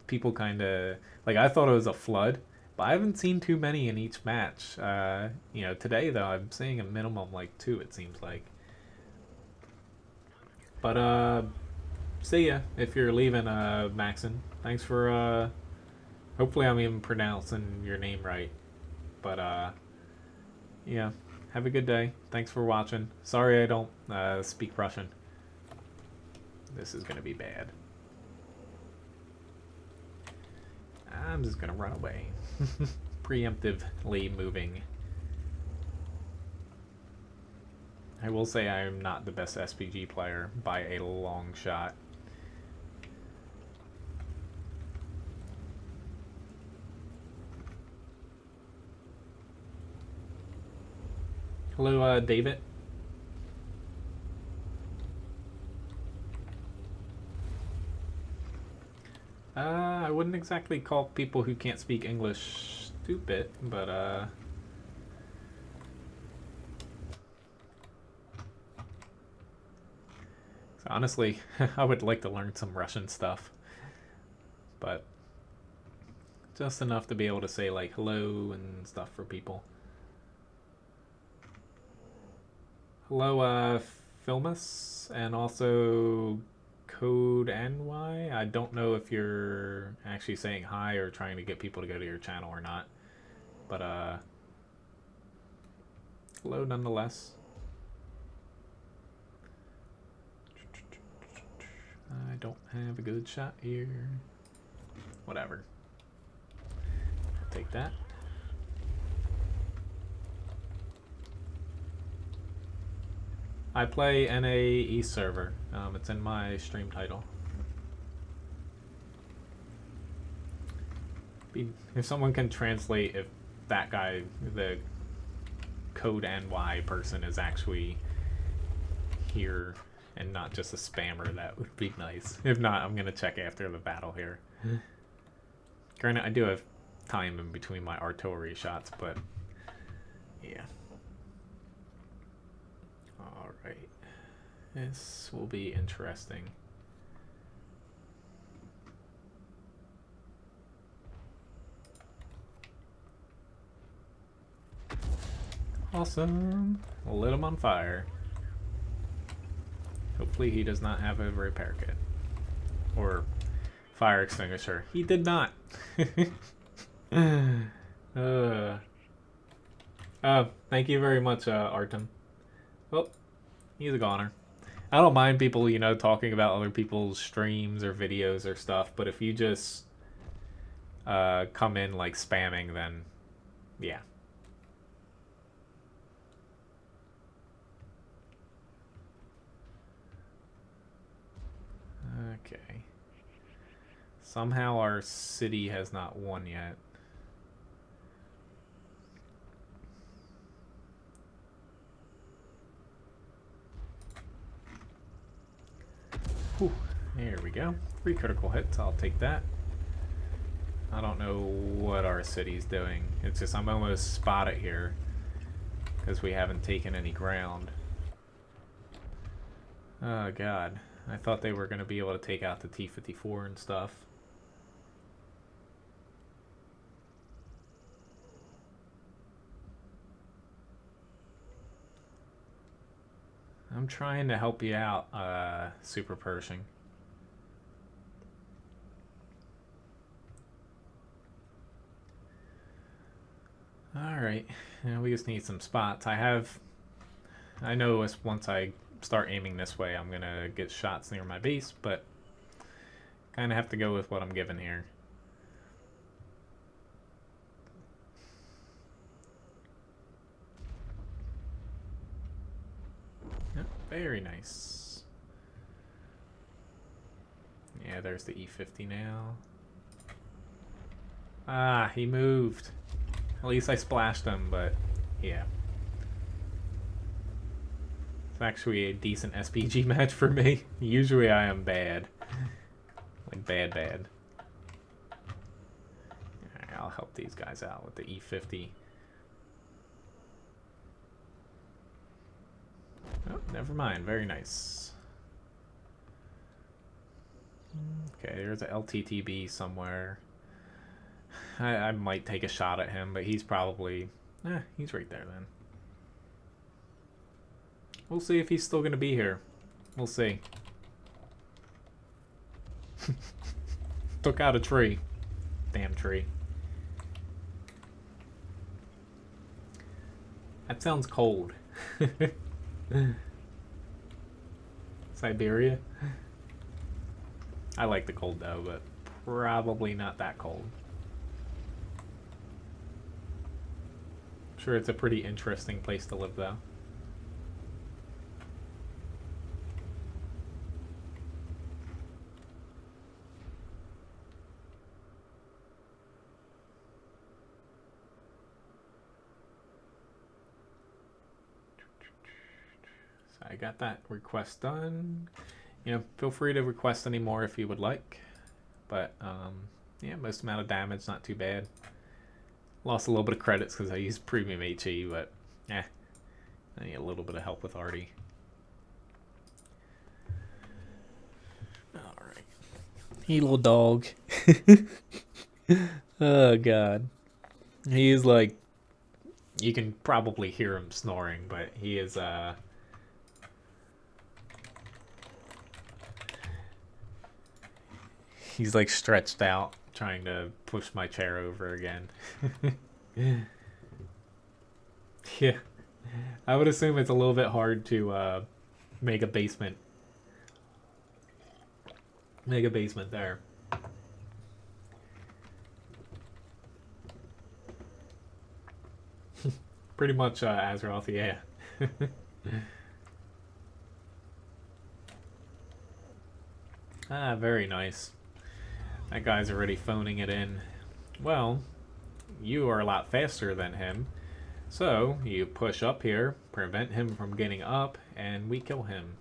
people kind of... Like, I thought it was a flood, but I haven't seen too many in each match. You know, today, though, I'm seeing a minimum, like, 2, it seems like. But, see ya if you're leaving, Maxon. Thanks for, hopefully I'm even pronouncing your name right. But, yeah. Have a good day. Thanks for watching. Sorry I don't speak Russian. This is going to be bad. I'm just going to run away. Preemptively moving. I will say I am not the best SPG player by a long shot. Hello, David. I wouldn't exactly call people who can't speak English stupid, but honestly, I would like to learn some Russian stuff, but just enough to be able to say like hello and stuff for people. Hello, Filmus, and also Code NY. I don't know if you're actually saying hi or trying to get people to go to your channel or not, but hello nonetheless. I don't have a good shot here. Whatever. I'll take that. I play NA East server. It's in my stream title. If someone can translate if that guy, the Code NY person, is actually here and not just a spammer, that would be nice. If not, I'm gonna check after the battle here. Granted, I do have time in between my artillery shots, but yeah. Alright. This will be interesting. Awesome. Lit him on fire. Hopefully he does not have a repair kit. Or fire extinguisher. He did not. Thank you very much, Artem. Well, he's a goner. I don't mind people, you know, talking about other people's streams or videos or stuff, but if you just come in like spamming, then yeah. Okay. Somehow our city has not won yet. Whew. There we go. 3 critical hits. I'll take that. I don't know what our city's doing. It's just I'm almost spotted here because we haven't taken any ground. Oh god. I thought they were going to be able to take out the T54 and stuff. I'm trying to help you out, Super Pershing. Alright, now we just need some spots. I know once I start aiming this way, I'm gonna get shots near my base, but kind of have to go with what I'm given here. Yep, very nice. Yeah, there's the E50 now. Ah, he moved. At least I splashed him, but yeah. It's actually a decent SPG match for me. Usually I am bad. Like bad. Alright, I'll help these guys out with the E50. Oh, never mind. Very nice. Okay, there's a LTTB somewhere. I might take a shot at him, but he's probably... he's right there then. We'll see if he's still going to be here. We'll see. Took out a tree. Damn tree. That sounds cold. Siberia? I like the cold though, but probably not that cold. Sure, it's a pretty interesting place to live though. I got that request done. You know, feel free to request any more if you would like. But, yeah, most amount of damage, not too bad. Lost a little bit of credits because I used premium HE, but, I need a little bit of help with Artie. Alright. Hey, little dog. Oh, God. He is like... You can probably hear him snoring, but he is, he's like stretched out, trying to push my chair over again. Yeah. I would assume it's a little bit hard to make a basement. Make a basement there. Pretty much Azeroth, yeah. Ah, very nice. That guy's already phoning it in. Well, you are a lot faster than him. So, you push up here, prevent him from getting up, and we kill him.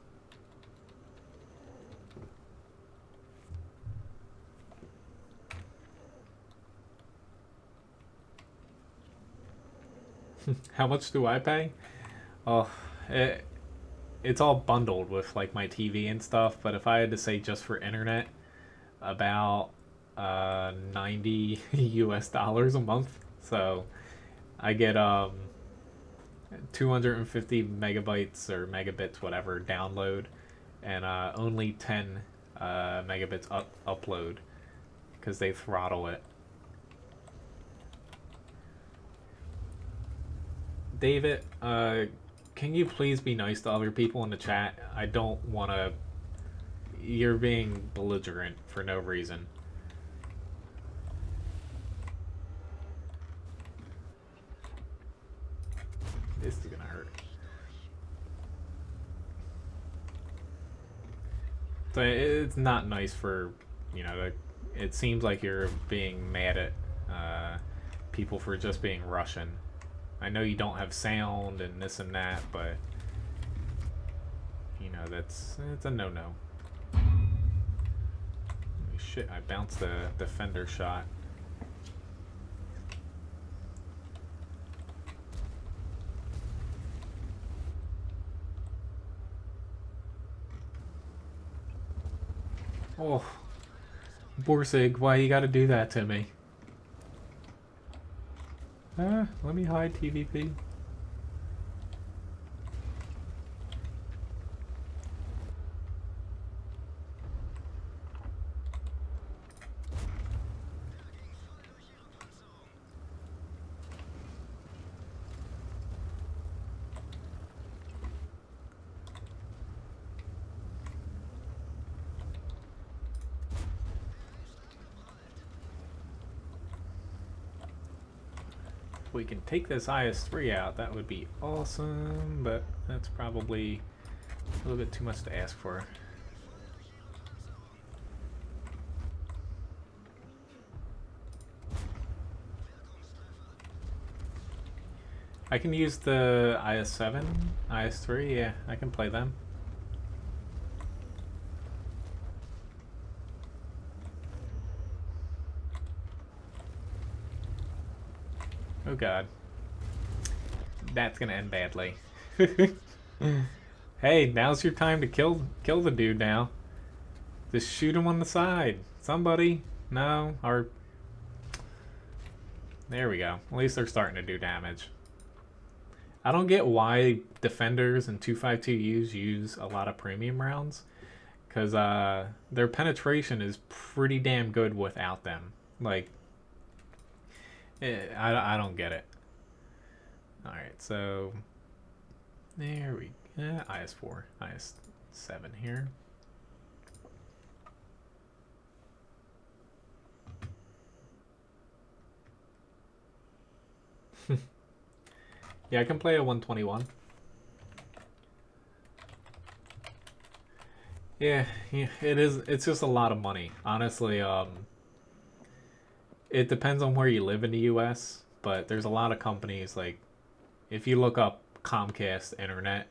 How much do I pay? Oh, it's all bundled with like my TV and stuff, but if I had to say just for internet, about 90 US dollars a month. So I get 250 megabytes or megabits, whatever, download, and only 10 megabits upload because they throttle it. David, can you please be nice to other people in the chat? I don't want to... You're being belligerent for no reason. This is gonna hurt. So it's not nice for, you know, it seems like you're being mad at people for just being Russian. I know you don't have sound and this and that, but you know, it's a no-no. Shit, I bounced the defender shot. Oh, Borsig, why you gotta do that to me? Let me hide TVP. If we can take this IS-3 out, that would be awesome, but that's probably a little bit too much to ask for. I can use the IS-7, IS-3, yeah, I can play them. Oh god. That's gonna end badly. Hey, now's your time to kill the dude now. Just shoot him on the side. Somebody. No, or... There we go. At least they're starting to do damage. I don't get why defenders and 252Us use a lot of premium rounds. Because their penetration is pretty damn good without them. Like... I don't get it. Alright, so there we go. IS-4, IS-7 here. Yeah, I can play a 121. Yeah, it is. It's just a lot of money, honestly. It depends on where you live in the U.S., but there's a lot of companies, like, if you look up Comcast Internet,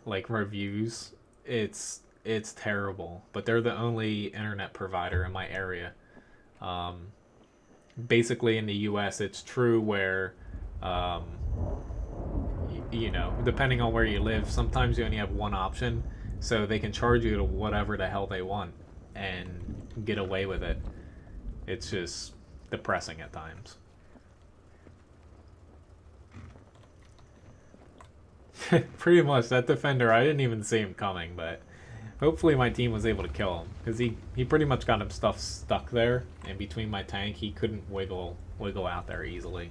like reviews, it's terrible. But they're the only internet provider in my area. Um, Basically, in the U.S., it's true where, um, you know, depending on where you live, sometimes you only have one option, so they can charge you to whatever the hell they want and get away with it. It's just depressing at times. Pretty much, that defender, I didn't even see him coming, but hopefully my team was able to kill him, because he pretty much got him stuff stuck there, and between my tank, he couldn't wiggle out there easily.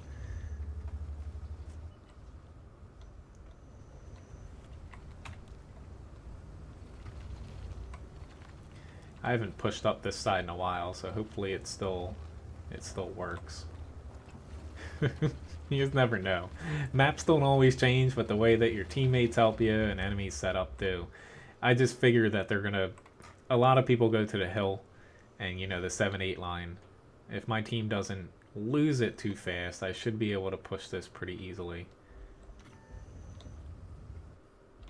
I haven't pushed up this side in a while, so hopefully it still works. You just never know. Maps don't always change, but the way that your teammates help you and enemies set up do. I just figure that they're gonna. A lot of people go to the hill, and you know the 7-8 line. If my team doesn't lose it too fast, I should be able to push this pretty easily.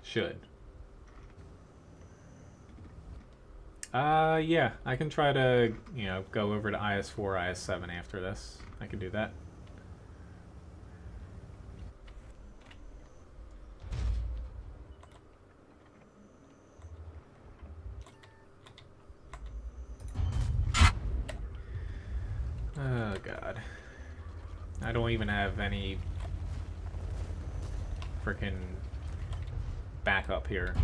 Should. Yeah, I can try to, you know, go over to IS-4, IS-7 after this. I can do that. Oh, God. I don't even have any freaking backup here.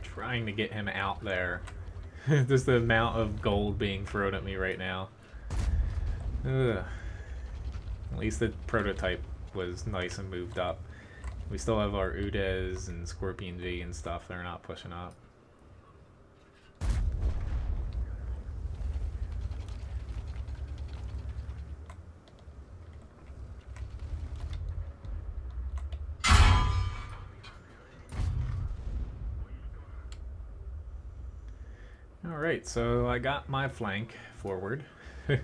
Trying to get him out there. Just the amount of gold being thrown at me right now. Ugh. At least the prototype was nice and moved up. We still have our Udes and Scorpion G and stuff. They're not pushing up. Alright, so I got my flank forward. Don't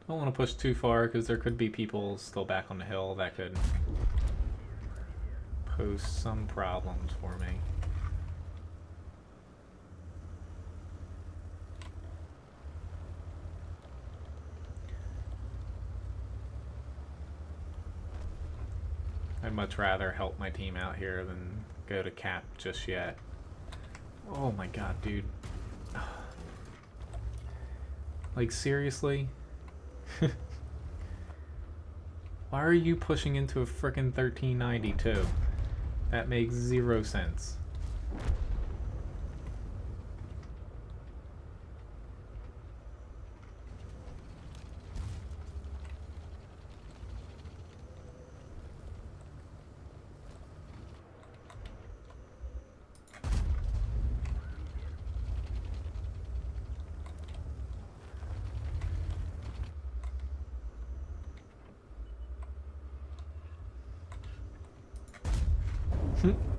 want to push too far because there could be people still back on the hill that could pose some problems for me. I'd much rather help my team out here than go to cap just yet. Oh my god, dude. Like, seriously? Why are you pushing into a frickin' 1392? That makes zero sense.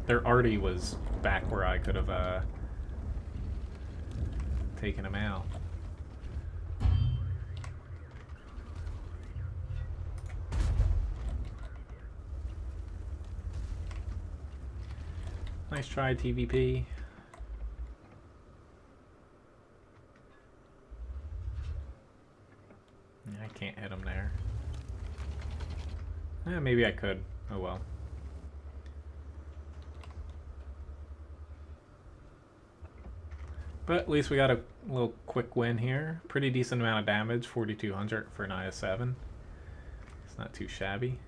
Their arty was back where I could have taken him out. Nice try, TVP. I can't hit him there. Maybe I could. Oh well. But at least we got a little quick win here. Pretty decent amount of damage, 4,200 for an IS-7. It's not too shabby.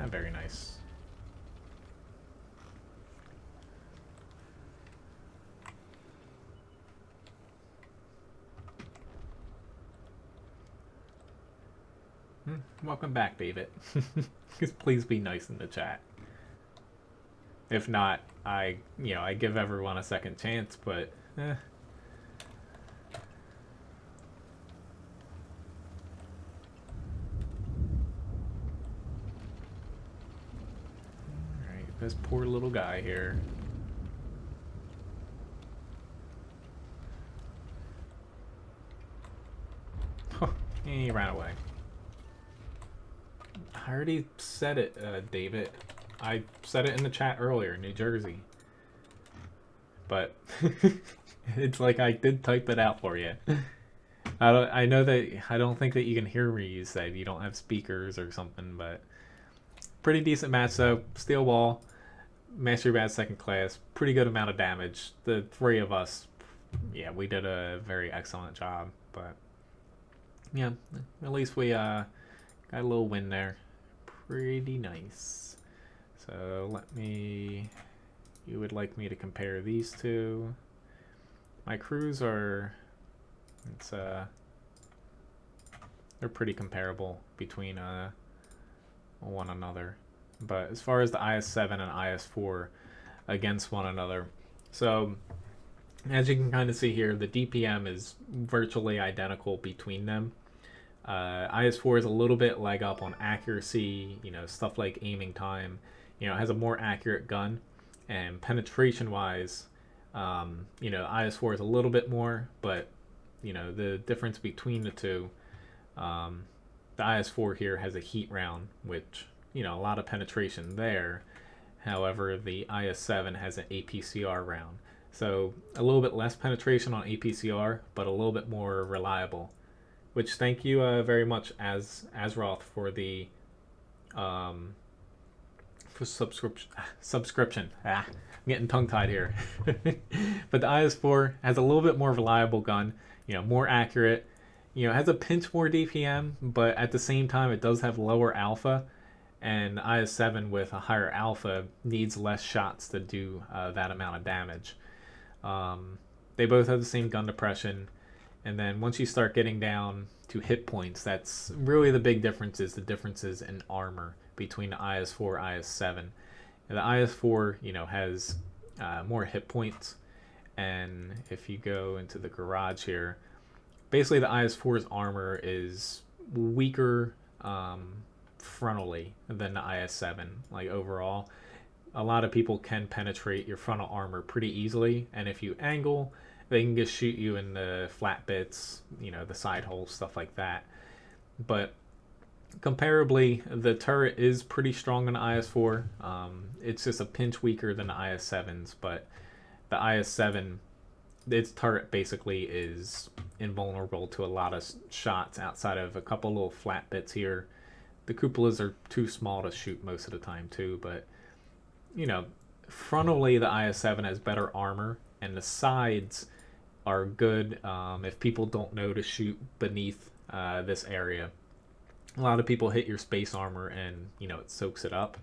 Very nice. Welcome back, David. Please be nice in the chat. If not, I give everyone a second chance, but This poor little guy here. He ran away. I already said it, David. I said it in the chat earlier, New Jersey. But it's like I did type it out for you. I know that I don't think that you can hear me. You said you don't have speakers or something, but pretty decent match though. Steel ball, mastery badge second class, pretty good amount of damage. The three of us, yeah, we did a very excellent job. But yeah, at least we got a little win there. Pretty nice. So let me. You would like me to compare these two. My crews are. It's they're pretty comparable between one another. But as far as the IS-7 and IS-4 against one another, so as you can kind of see here, the DPM is virtually identical between them. IS-4 is a little bit leg up on accuracy, you know, stuff like aiming time. You know, it has a more accurate gun, and penetration wise, you know, IS-4 is a little bit more, but you know, the difference between the two, the IS-4 here has a heat round, which, you know, a lot of penetration there. However, the IS-7 has an APCR round. So a little bit less penetration on APCR, but a little bit more reliable. Which, thank you very much, Azroth, for the for subscription. I'm getting tongue-tied here. But the IS-4 has a little bit more reliable gun, you know, more accurate, you know, has a pinch more DPM, but at the same time it does have lower alpha, and IS-7 with a higher alpha needs less shots to do that amount of damage. They both have the same gun depression, and then once you start getting down to hit points, that's really the big difference, is the differences in armor between the IS-4 IS-7. And the IS-4, you know, has more hit points, and if you go into the garage here, basically the IS-4's armor is weaker frontally than the IS-7. Like overall, a lot of people can penetrate your frontal armor pretty easily, and if you angle, they can just shoot you in the flat bits, you know, the side holes, stuff like that. But comparably, the turret is pretty strong on the IS-4. It's just a pinch weaker than the IS-7's, but the IS-7, its turret basically is invulnerable to a lot of shots outside of a couple little flat bits here. The cupolas are too small to shoot most of the time too, but, you know, frontally the IS-7 has better armor, and the sides are good if people don't know to shoot beneath this area. A lot of people hit your space armor and, you know, it soaks it up,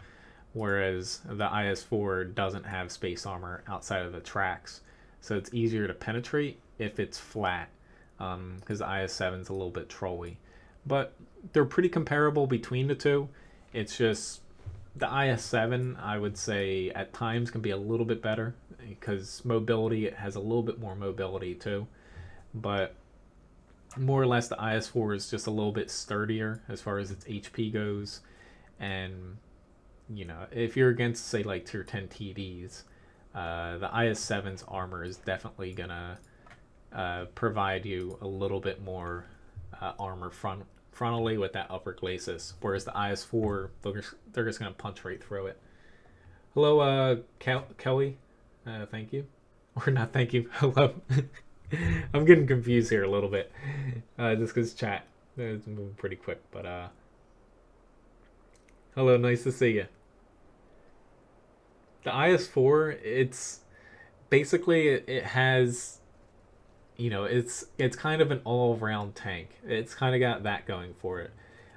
whereas the IS-4 doesn't have space armor outside of the tracks, so it's easier to penetrate if it's flat, because the IS-7's a little bit trolly. But they're pretty comparable between the two. It's just the IS-7, I would say, at times can be a little bit better, because mobility, it has a little bit more mobility too. But more or less the IS-4 is just a little bit sturdier as far as its HP goes. And, you know, if you're against, say, like tier 10 TDs, the IS-7's armor is definitely gonna provide you a little bit more armor frontally with that upper glacis, whereas the IS-4, they're just gonna punch right through it. Hello, Kelly. Thank you. Or not thank you. Hello. I'm getting confused here a little bit. Just because chat is moving pretty quick. But, hello, nice to see you. The IS-4, it's basically, it has, you know, it's kind of an all-around tank. It's kind of got that going for it.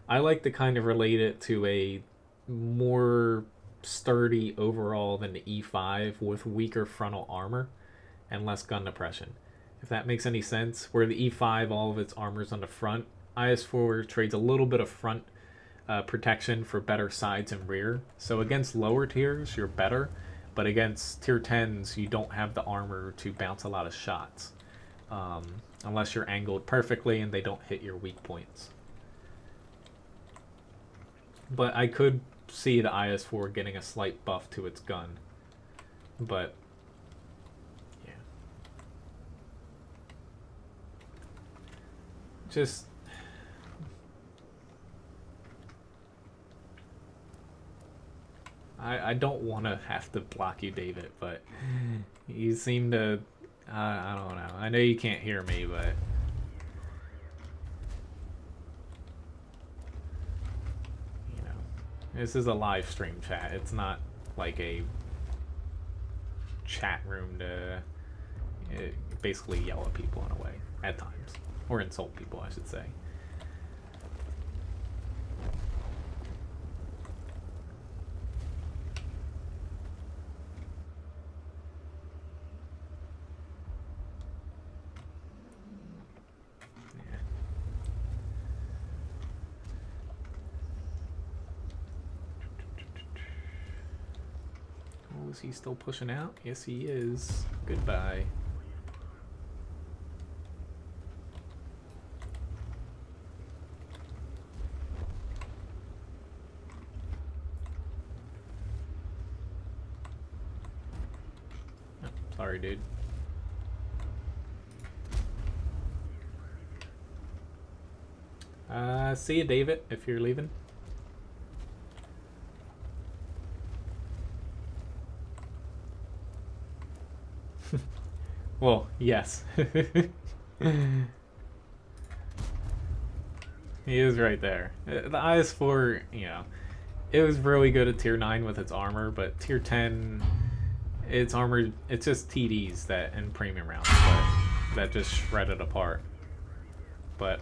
I like to kind of relate it to a more sturdy overall than the E5 with weaker frontal armor and less gun depression, if that makes any sense. Where the E5, all of its armor's on the front, IS-4 trades a little bit of front protection for better sides and rear. So against lower tiers, you're better, but against tier 10s, you don't have the armor to bounce a lot of shots, unless you're angled perfectly and they don't hit your weak points. But I could see the IS-4 getting a slight buff to its gun. But, yeah. Just... I don't want to have to block you, David, but you seem to... I don't know. I know you can't hear me, but... You know, this is a live stream chat. It's not like a chat room to basically yell at people in a way, at times. Or insult people, I should say. Is he still pushing out? Yes, he is. Goodbye. Oh, sorry, dude. See you, David, if you're leaving. Well, yes. He is right there. The IS-4, you know, it was really good at tier 9 with its armor, but tier 10, its armor, it's just TDs that and premium rounds that just shred it apart. But,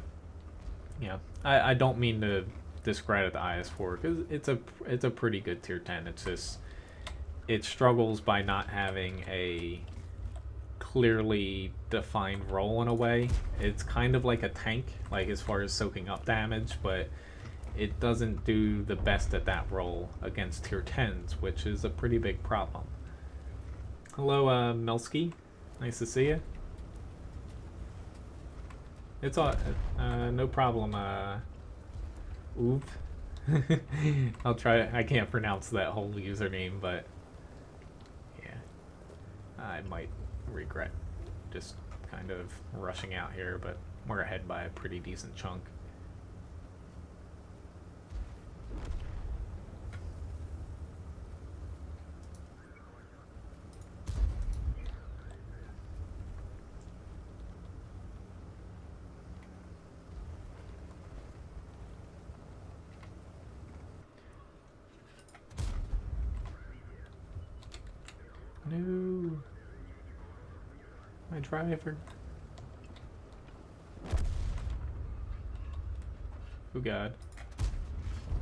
you know, I don't mean to discredit the IS-4 because it's a pretty good tier 10. It's just, it struggles by not having a clearly defined role in a way. It's kind of like a tank, like as far as soaking up damage, but it doesn't do the best at that role against tier 10s, which is a pretty big problem. Hello, Melsky. Nice to see you. It's all no problem. Oop. I'll try. I can't pronounce that whole username, but yeah, I might regret just kind of rushing out here, but we're ahead by a pretty decent chunk. No. My driver. Oh god.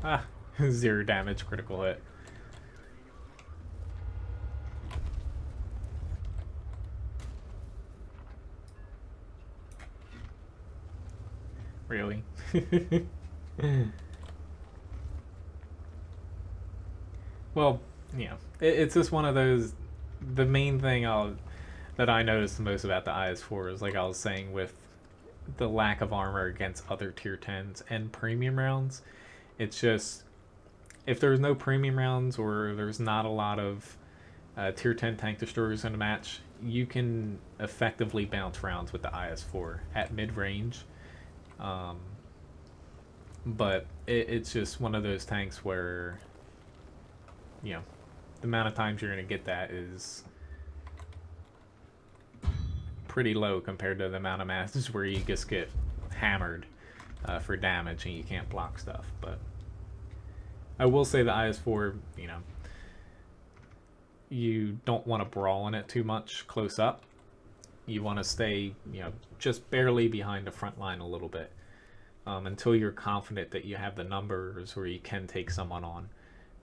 Ah, 0 damage, critical hit. Really? Well, yeah. It's just one of those... The main thing that I noticed the most about the IS-4 is, like I was saying, with the lack of armor against other tier 10s and premium rounds, it's just... If there's no premium rounds or there's not a lot of tier 10 tank destroyers in a match, you can effectively bounce rounds with the IS-4 at mid-range. But it's just one of those tanks where, you know, the amount of times you're going to get that is pretty low compared to the amount of matches where you just get hammered for damage and you can't block stuff. But I will say the IS-4, you know, you don't want to brawl in it too much close up. You want to stay, you know, just barely behind the front line a little bit until you're confident that you have the numbers where you can take someone on.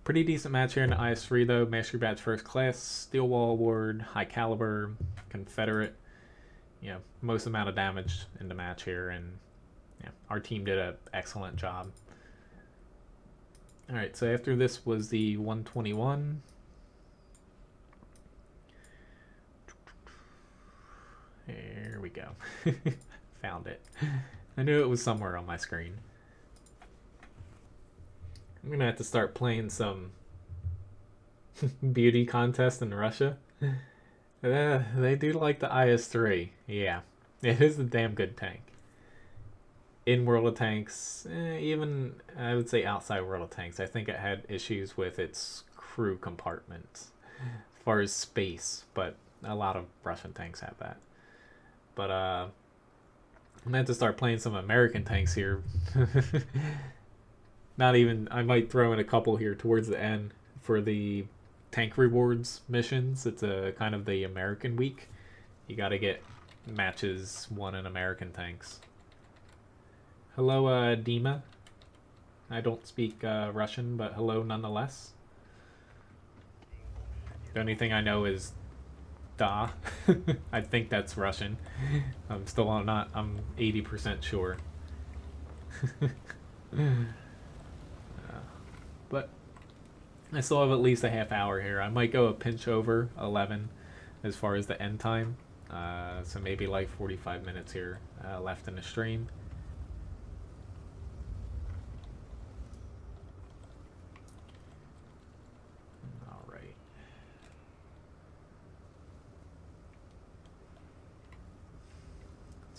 Pretty decent match here in the IS-3 though. Mastery Badge First Class, Steel Wall Award, High Caliber, Confederate. You know, most amount of damage in the match here, and yeah, our team did an excellent job. Alright, so after this was the 121. Here we go. Found it. I knew it was somewhere on my screen. I'm gonna have to start playing some beauty contest in Russia. They do like the IS-3. Yeah, it is a damn good tank. In World of Tanks, even I would say outside World of Tanks, I think it had issues with its crew compartments as far as space, but a lot of Russian tanks have that. But I'm gonna have to start playing some American tanks here. Not even, I might throw in a couple here towards the end for the tank rewards missions. It's a kind of the American week. You gotta get matches won in American tanks. Hello, Dima. I don't speak Russian, but hello nonetheless. The only thing I know is da. I think that's Russian. I'm still not, I'm 80% sure. But I still have at least a half hour here. I might go a pinch over 11 as far as the end time. So maybe like 45 minutes here left in the stream.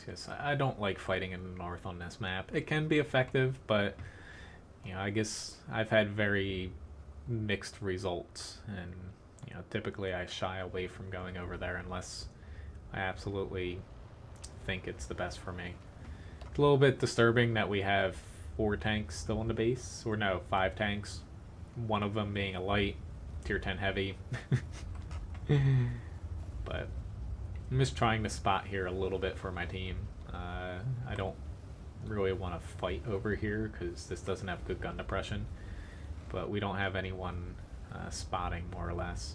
Because I don't like fighting in the north on this map. It can be effective, but you know, I guess I've had very mixed results, and you know, typically I shy away from going over there unless I absolutely think it's the best for me. It's a little bit disturbing that we have 4 tanks still in the base, or no, 5 tanks. One of them being a light, tier 10 heavy. But I'm just trying to spot here a little bit for my team. I don't really want to fight over here because this doesn't have good gun depression, but we don't have anyone spotting, more or less.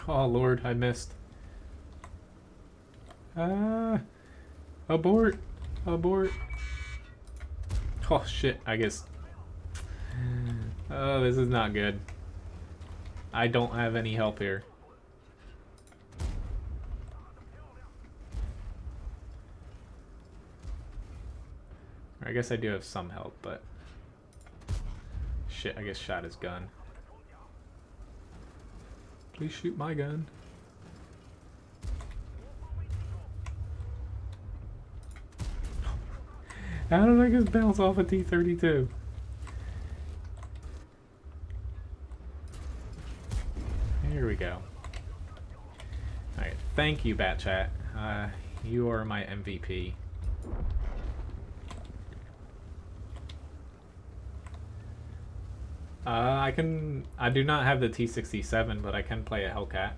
Oh lord, I missed. Abort! Abort! Oh shit, I guess. Oh, this is not good. I don't have any help here. I guess I do have some help, but shit, I guess shot his gun. Please shoot my gun. How did I just bounce off a T-32? Here we go. Alright, thank you, Bat Chat. You are my MVP. I do not have the T57, but I can play a Hellcat.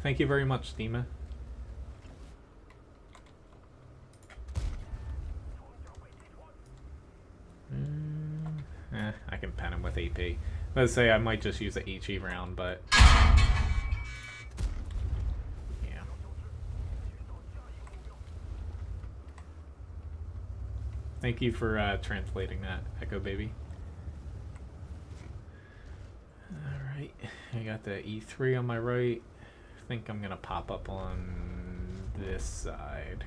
Thank you very much, Steema. I can pen him with AP. Let's say I might just use the HE round, but yeah. Thank you for translating that, Echo Baby. Alright, I got the E3 on my right. I think I'm gonna pop up on this side,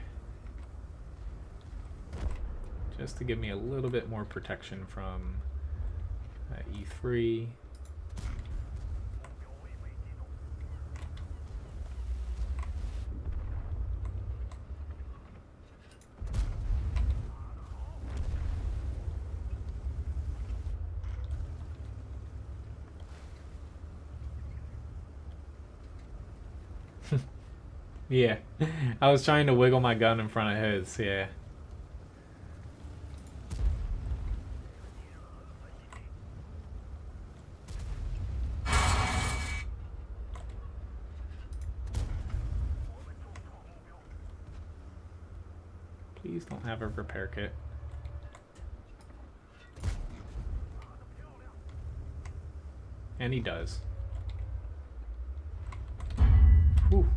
just to give me a little bit more protection from E3. Yeah, I was trying to wiggle my gun in front of his, yeah. Please don't have a repair kit. And he does. Whew.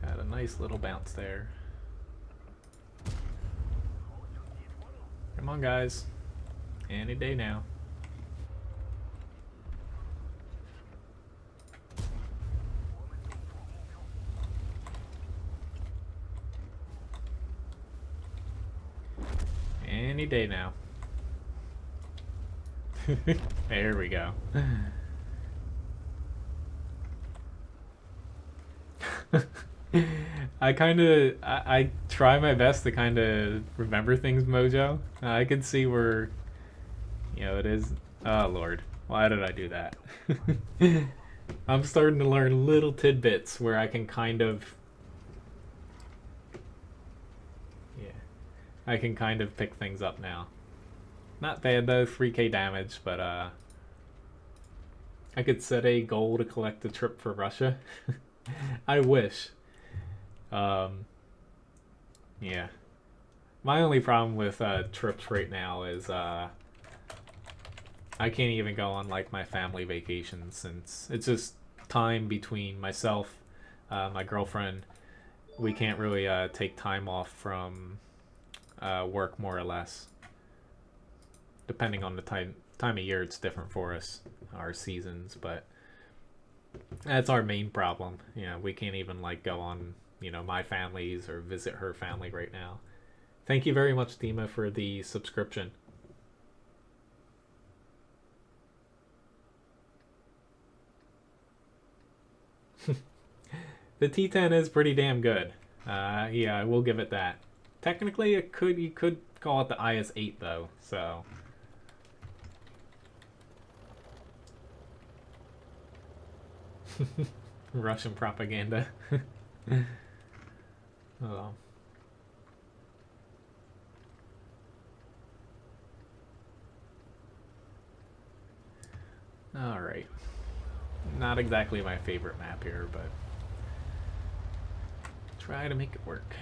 Got a nice little bounce there. Come on, guys. Any day now. any day now. There we go. I try my best to kind of remember things, Mojo. I can see where, it is. Oh Lord, why did I do that? I'm starting to learn little tidbits where I can kind of, I can kind of pick things up now. Not bad though, 3k damage, but I could set a goal to collect a trip for Russia. I wish. Yeah. My only problem with trips right now is I can't even go on like my family vacations since it's just time between myself, my girlfriend. We can't really take time off from work more or less. Depending on the time of year, it's different for us, our seasons, but that's our main problem. We can't even like go on, my family's or visit her family right now. Thank you very much, Dima, for the subscription. The T10 is pretty damn good. Yeah, I will give it that. Technically, you could call it the IS-8 though, so. Russian propaganda. Oh. Alright. Not exactly my favorite map here, but try to make it work.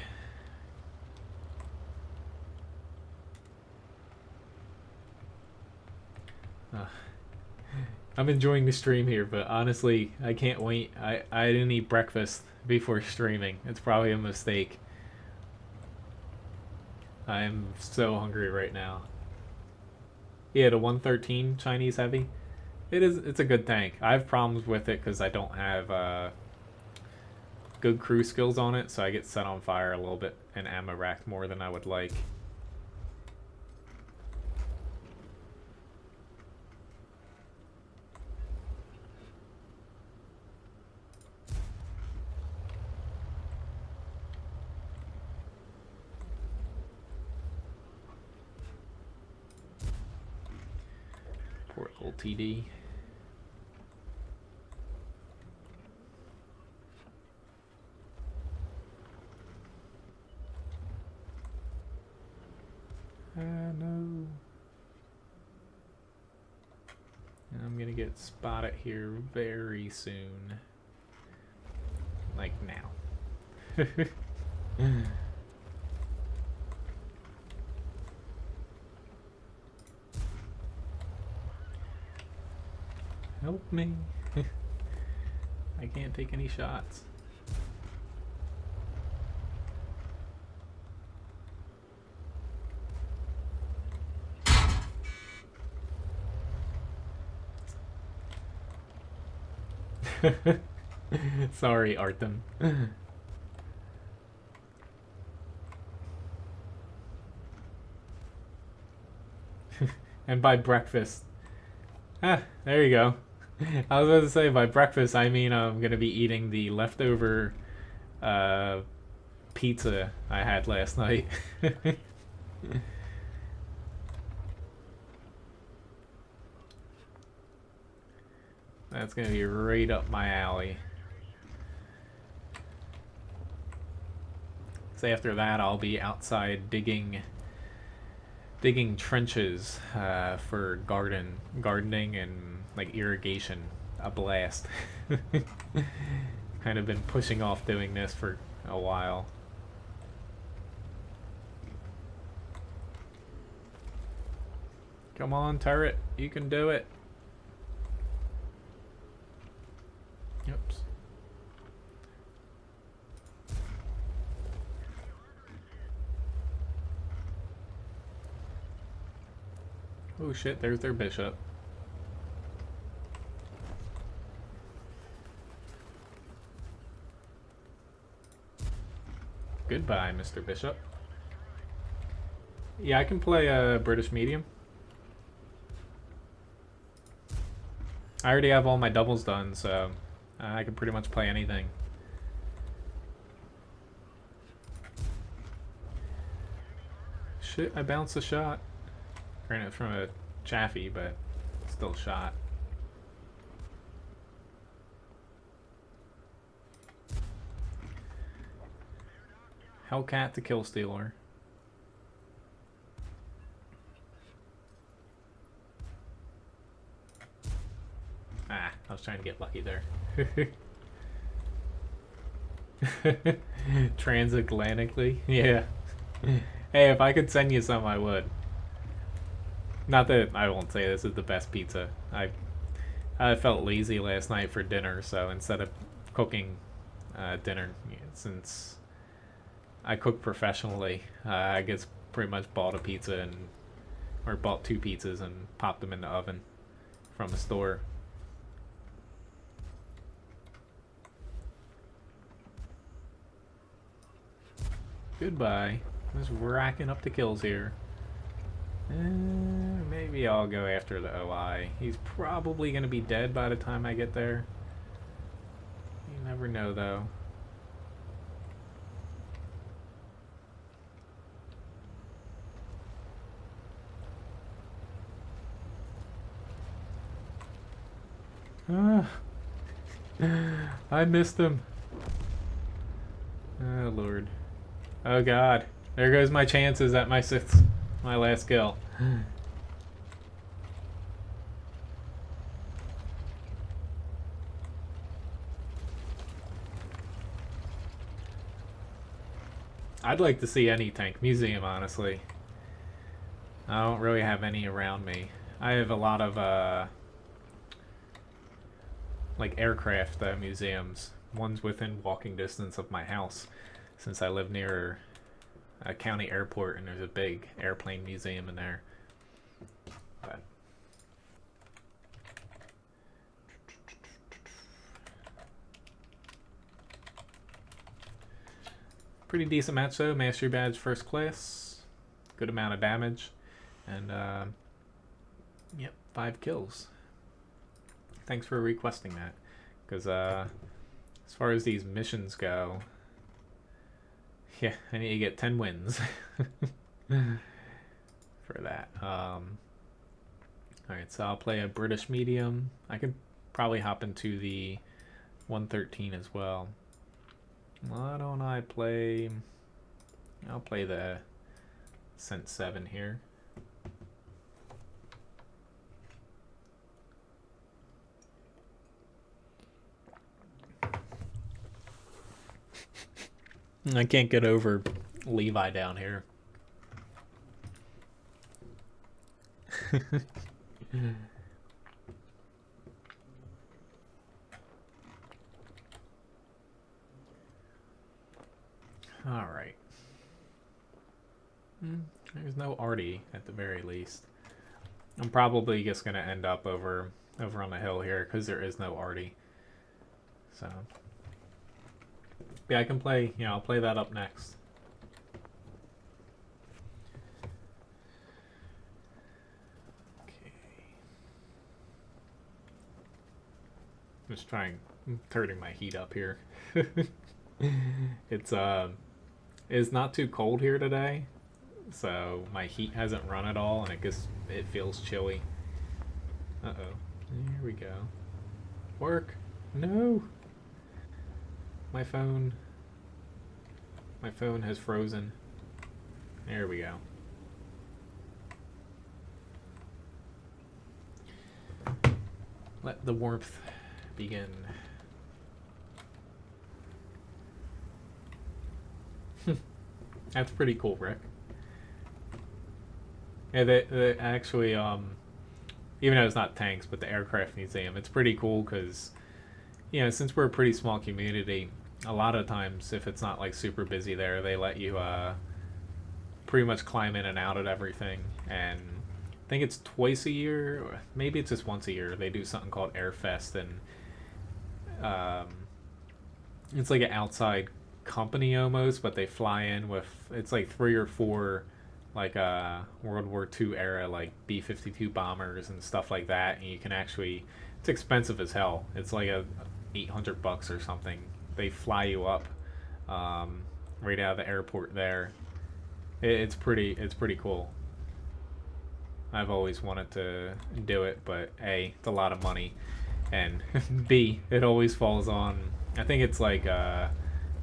I'm enjoying the stream here, but honestly, I can't wait. I didn't eat breakfast before streaming. It's probably a mistake. I'm so hungry right now. Yeah, the 113 Chinese Heavy. It's a good tank. I have problems with it because I don't have good crew skills on it, so I get set on fire a little bit and ammo racked more than I would like. Poor old TD. No. I'm gonna get spotted here very soon. Like now. Help me. I can't take any shots. Sorry, Artem. And by breakfast. Ah, there you go. I was about to say by breakfast I mean I'm gonna be eating the leftover pizza I had last night. That's gonna be right up my alley. So after that I'll be outside digging trenches for gardening and like irrigation. A blast. Kind of been pushing off doing this for a while. Come on, turret, you can do it. Oops. Oh shit, there's their bishop. Goodbye, Mr. Bishop. Yeah, I can play a British medium. I already have all my doubles done, so I can pretty much play anything. Shit, I bounced a shot. Granted, from a Chaffee, but still a shot. Hellcat to Kill Stealer. Ah, I was trying to get lucky there. Transatlantically? Yeah. Hey, if I could send you some, I would. Not that I won't say this is the best pizza. I felt lazy last night for dinner, so instead of cooking dinner, since I cook professionally, I guess pretty much bought a pizza or bought 2 pizzas and popped them in the oven from the store. Goodbye. Just racking up the kills here. Maybe I'll go after the OI. He's probably going to be dead by the time I get there. You never know, though. I missed him. Oh, Lord. Oh, God. There goes my chances at my last kill. I'd like to see any tank museum, honestly. I don't really have any around me. I have a lot of like aircraft museums. One's within walking distance of my house, since I live near a county airport and there's a big airplane museum in there. But pretty decent match though. Mastery badge first class, good amount of damage, and yep, 5 kills. Thanks for requesting that, because as far as these missions go, yeah, I need to get 10 wins for that. Alright, so I'll play a British medium. I could probably hop into the 113 as well. Why don't I play... I'll play the Cent 7 here. I can't get over Levi down here. Alright. There's no Artie at the very least. I'm probably just going to end up over on the hill here because there is no Artie. So... yeah, I can play, I'll play that up next. Okay. Just turning my heat up here. It's not too cold here today, so my heat hasn't run at all, and it feels chilly. Uh-oh. Here we go. Work. No. My phone has frozen. There we go. Let the warmth begin. That's pretty cool, Rick. Yeah, they actually, even though it's not tanks, but the aircraft museum, it's pretty cool because, since we're a pretty small community, a lot of times, if it's not like super busy there, they let you pretty much climb in and out of everything. And I think it's twice a year, or maybe it's just once a year, they do something called Airfest, and it's like an outside company almost, but they fly in with, it's like 3 or 4 like World War II era, like B-52 bombers and stuff like that. And you can actually, it's expensive as hell. It's like a $800 or something. They fly you up right out of the airport there. It's pretty cool. I've always wanted to do it, but A, it's a lot of money, and B, it always falls on, I think it's like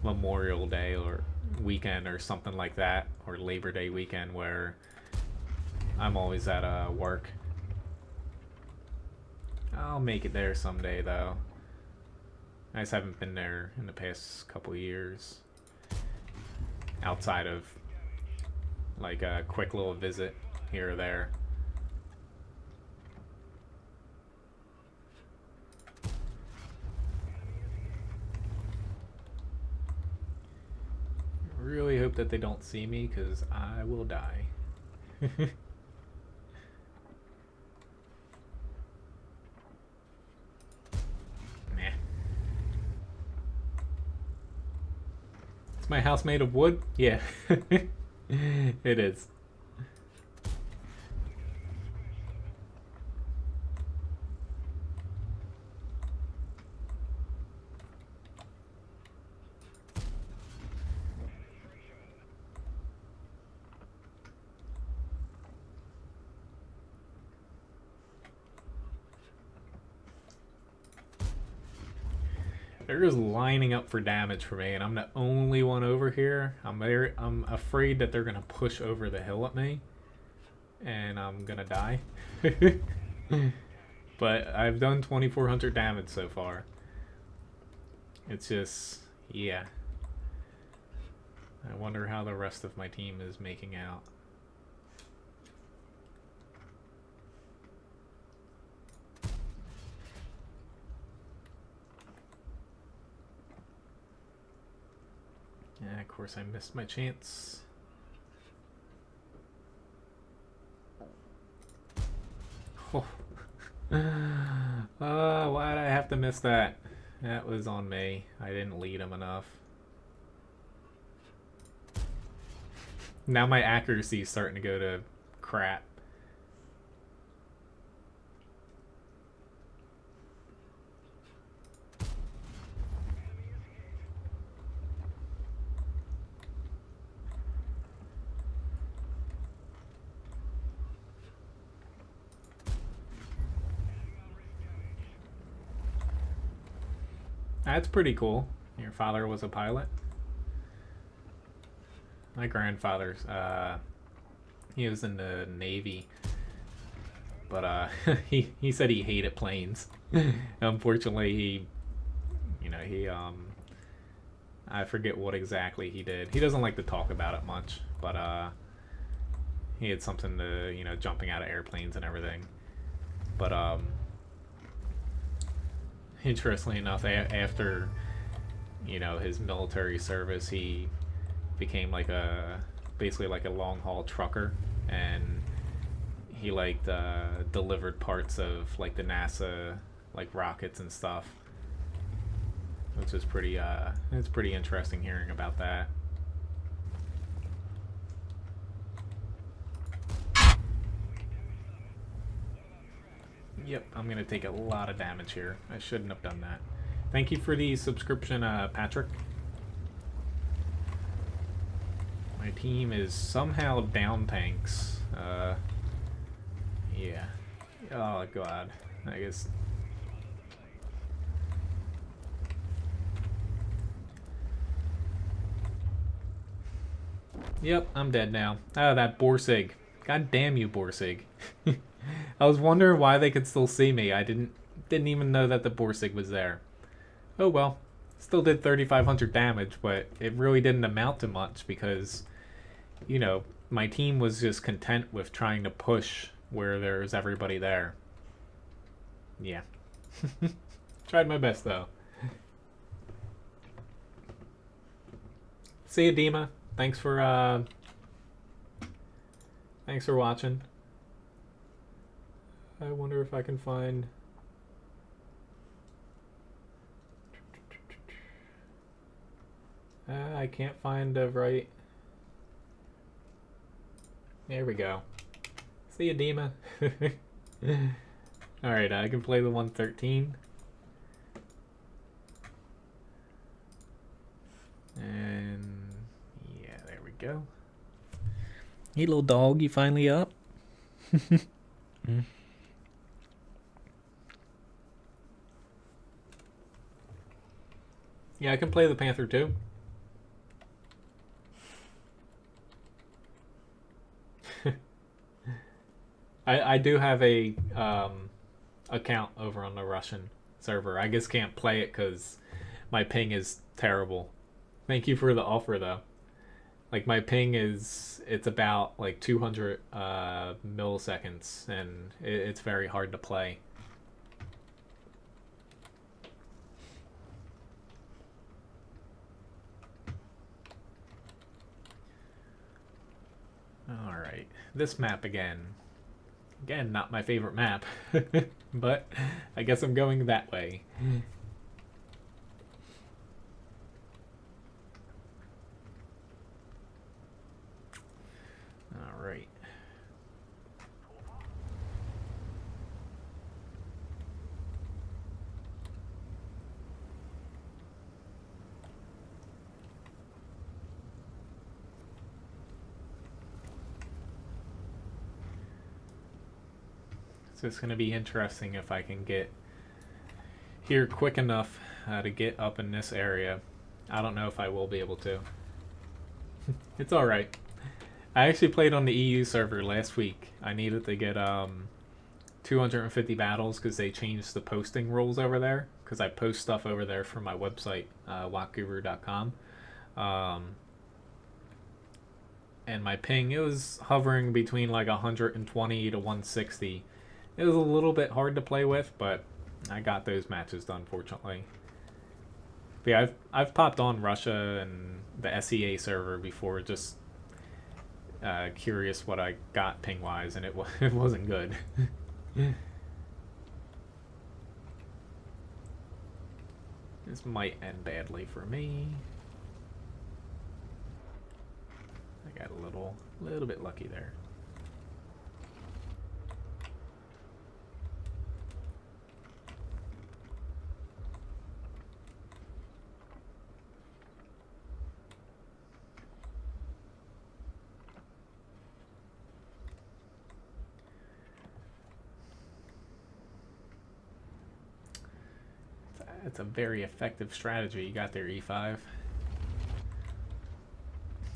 Memorial Day or weekend or something like that, or Labor Day weekend, where I'm always at work. I'll make it there someday, though. I just haven't been there in the past couple of years, outside of like a quick little visit here or there. Really hope that they don't see me, because I will die. Nah. Is my house made of wood? Yeah. It is. They're just lining up for damage for me, and I'm the only one over here. I'm afraid that they're gonna push over the hill at me, and I'm gonna die. But I've done 2,400 damage so far. It's just, yeah. I wonder how the rest of my team is making out. Yeah, of course I missed my chance. Oh. Why'd I have to miss that? That was on me. I didn't lead him enough. Now my accuracy is starting to go to crap. That's pretty cool. Your father was a pilot? My grandfather's, he was in the Navy. But, he said he hated planes. Unfortunately, I forget what exactly he did. He doesn't like to talk about it much, but, he had something to, jumping out of airplanes and everything. But, interestingly enough, after his military service, he became basically like a long haul trucker, and he delivered parts of like the NASA rockets and stuff, which is pretty it's pretty interesting hearing about that. Yep, I'm gonna take a lot of damage here. I shouldn't have done that. Thank you for the subscription, Patrick. My team is somehow down tanks. Yeah. Oh god. I guess. Yep, I'm dead now. Oh, that Borsig. God damn you, Borsig. I was wondering why they could still see me. I didn't even know that the Borsig was there. Oh well. Still did 3,500 damage, but it really didn't amount to much because, my team was just content with trying to push where there's everybody there. Yeah. Tried my best, though. See you, Dima. Thanks for watching. I wonder if I can find... I can't find the right... There we go. See ya, Dima. Alright, I can play the 113. And yeah, there we go. Hey, little dog, you finally up? Yeah, I can play the Panther II. I do have a account over on the Russian server. I just can't play it because my ping is terrible. Thank you for the offer, though. Like, my ping it's about like 200 milliseconds, and it's very hard to play. Alright, this map again. Again, not my favorite map, but I guess I'm going that way. Alright. So it's going to be interesting if I can get here quick enough to get up in this area. I don't know if I will be able to. It's alright. I actually played on the EU server last week. I needed to get 250 battles because they changed the posting rules over there. Because I post stuff over there from my website, wotguru.com. And my ping, it was hovering between like 120 to 160. It was a little bit hard to play with, but I got those matches done, fortunately. But yeah, I've popped on Russia and the SEA server before, just curious what I got ping-wise, and it wasn't good. This might end badly for me. I got a little bit lucky there. It's a very effective strategy you got there, E5.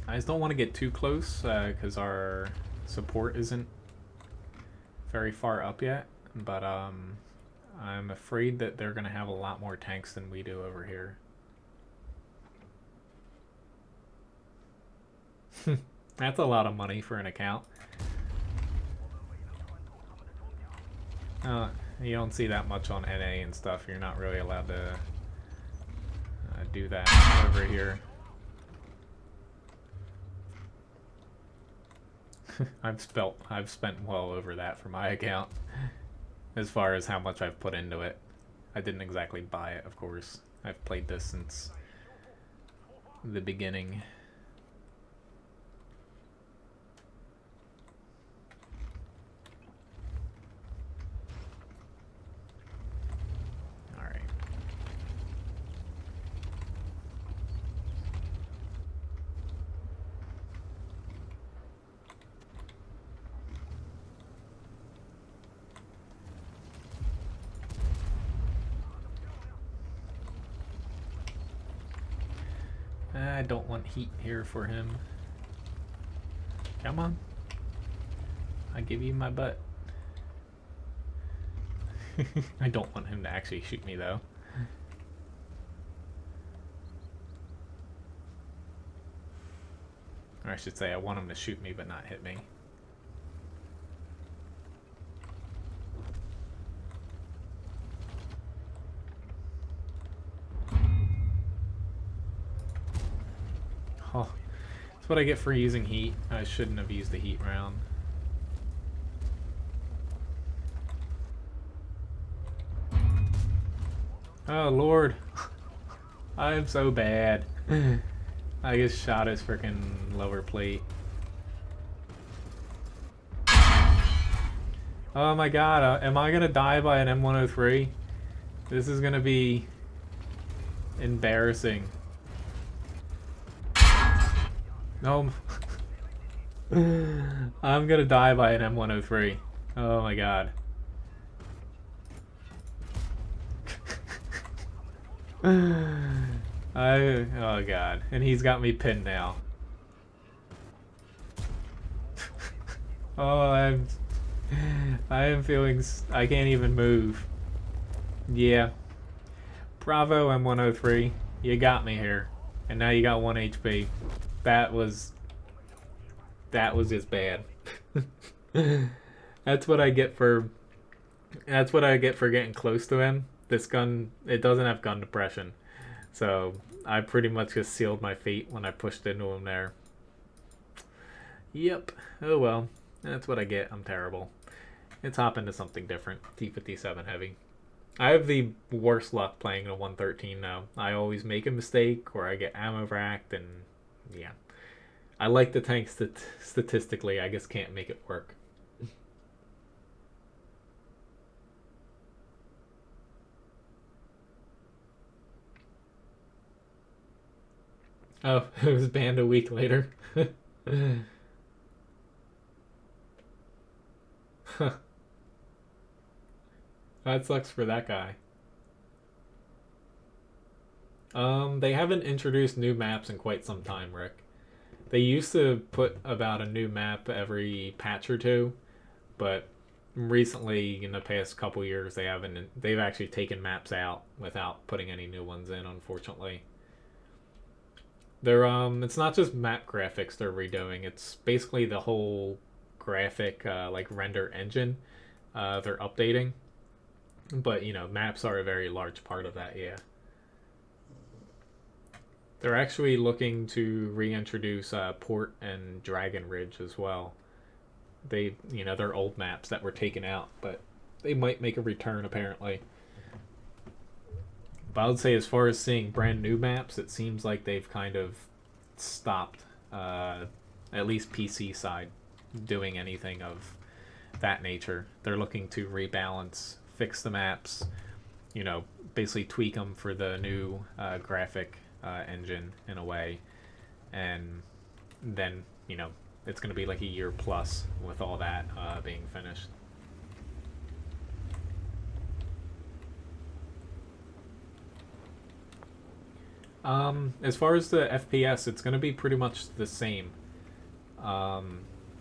I just don't want to get too close because our support isn't very far up yet, but I'm afraid that they're going to have a lot more tanks than we do over here. That's a lot of money for an account. You don't see that much on NA and stuff. You're not really allowed to do that over here. I've spent well over that for my account as far as how much I've put into it. I didn't exactly buy it, of course. I've played this since the beginning. I don't want heat here for him. Come on. I give you my butt. I don't want him to actually shoot me though. Or I should say I want him to shoot me but not hit me. Oh, that's what I get for using heat. I shouldn't have used the heat round. Oh lord. I'm so bad. I just shot his freaking lower plate. Oh my god, am I gonna die by an M103? This is gonna be embarrassing. No. I'm gonna die by an M103. Oh my god. Oh god. And he's got me pinned now. Oh, I am feeling... I can't even move. Yeah. Bravo, M103. You got me here. And now you got 1 HP. That was just bad. That's what I get for getting close to him. This gun, it doesn't have gun depression. So I pretty much just sealed my fate when I pushed into him there. Yep. Oh well. That's what I get. I'm terrible. Let's hop into something different. T57 Heavy. I have the worst luck playing a 113 now. I always make a mistake or I get ammo racked, and yeah. I like the tank statistically. I just can't make it work. Oh, it was banned a week later. That sucks for that guy. They haven't introduced new maps in quite some time, Rick. They used to put about a new map every patch or two, but recently, in the past couple years, they've actually taken maps out without putting any new ones in, unfortunately. It's not just map graphics they're redoing, it's basically the whole graphic, like render engine, they're updating. But, you know, maps are a very large part of that, yeah. They're actually looking to reintroduce Port and Dragon Ridge as well. They're old maps that were taken out, but they might make a return apparently. But I would say as far as seeing brand new maps, it seems like they've kind of stopped, at least PC side, doing anything of that nature. They're looking to rebalance, fix the maps, basically tweak them for the new graphic engine in a way, and then it's going to be like a year plus with all that being finished. As far as the FPS, it's going to be pretty much the same.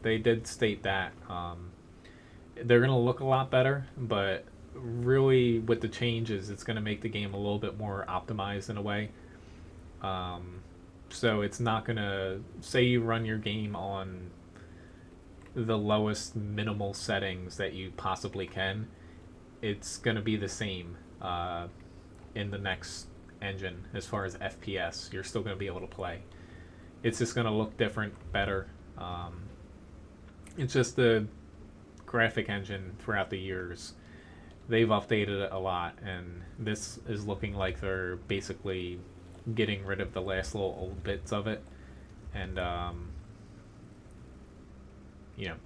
They did state that they're going to look a lot better, but really with the changes, it's going to make the game a little bit more optimized in a way. So it's not going to... Say you run your game on the lowest minimal settings that you possibly can, it's going to be the same in the next engine as far as FPS. You're still going to be able to play. It's just going to look different, better. It's just the graphic engine throughout the years. They've updated it a lot, and this is looking like they're basically getting rid of the last little old bits of it, and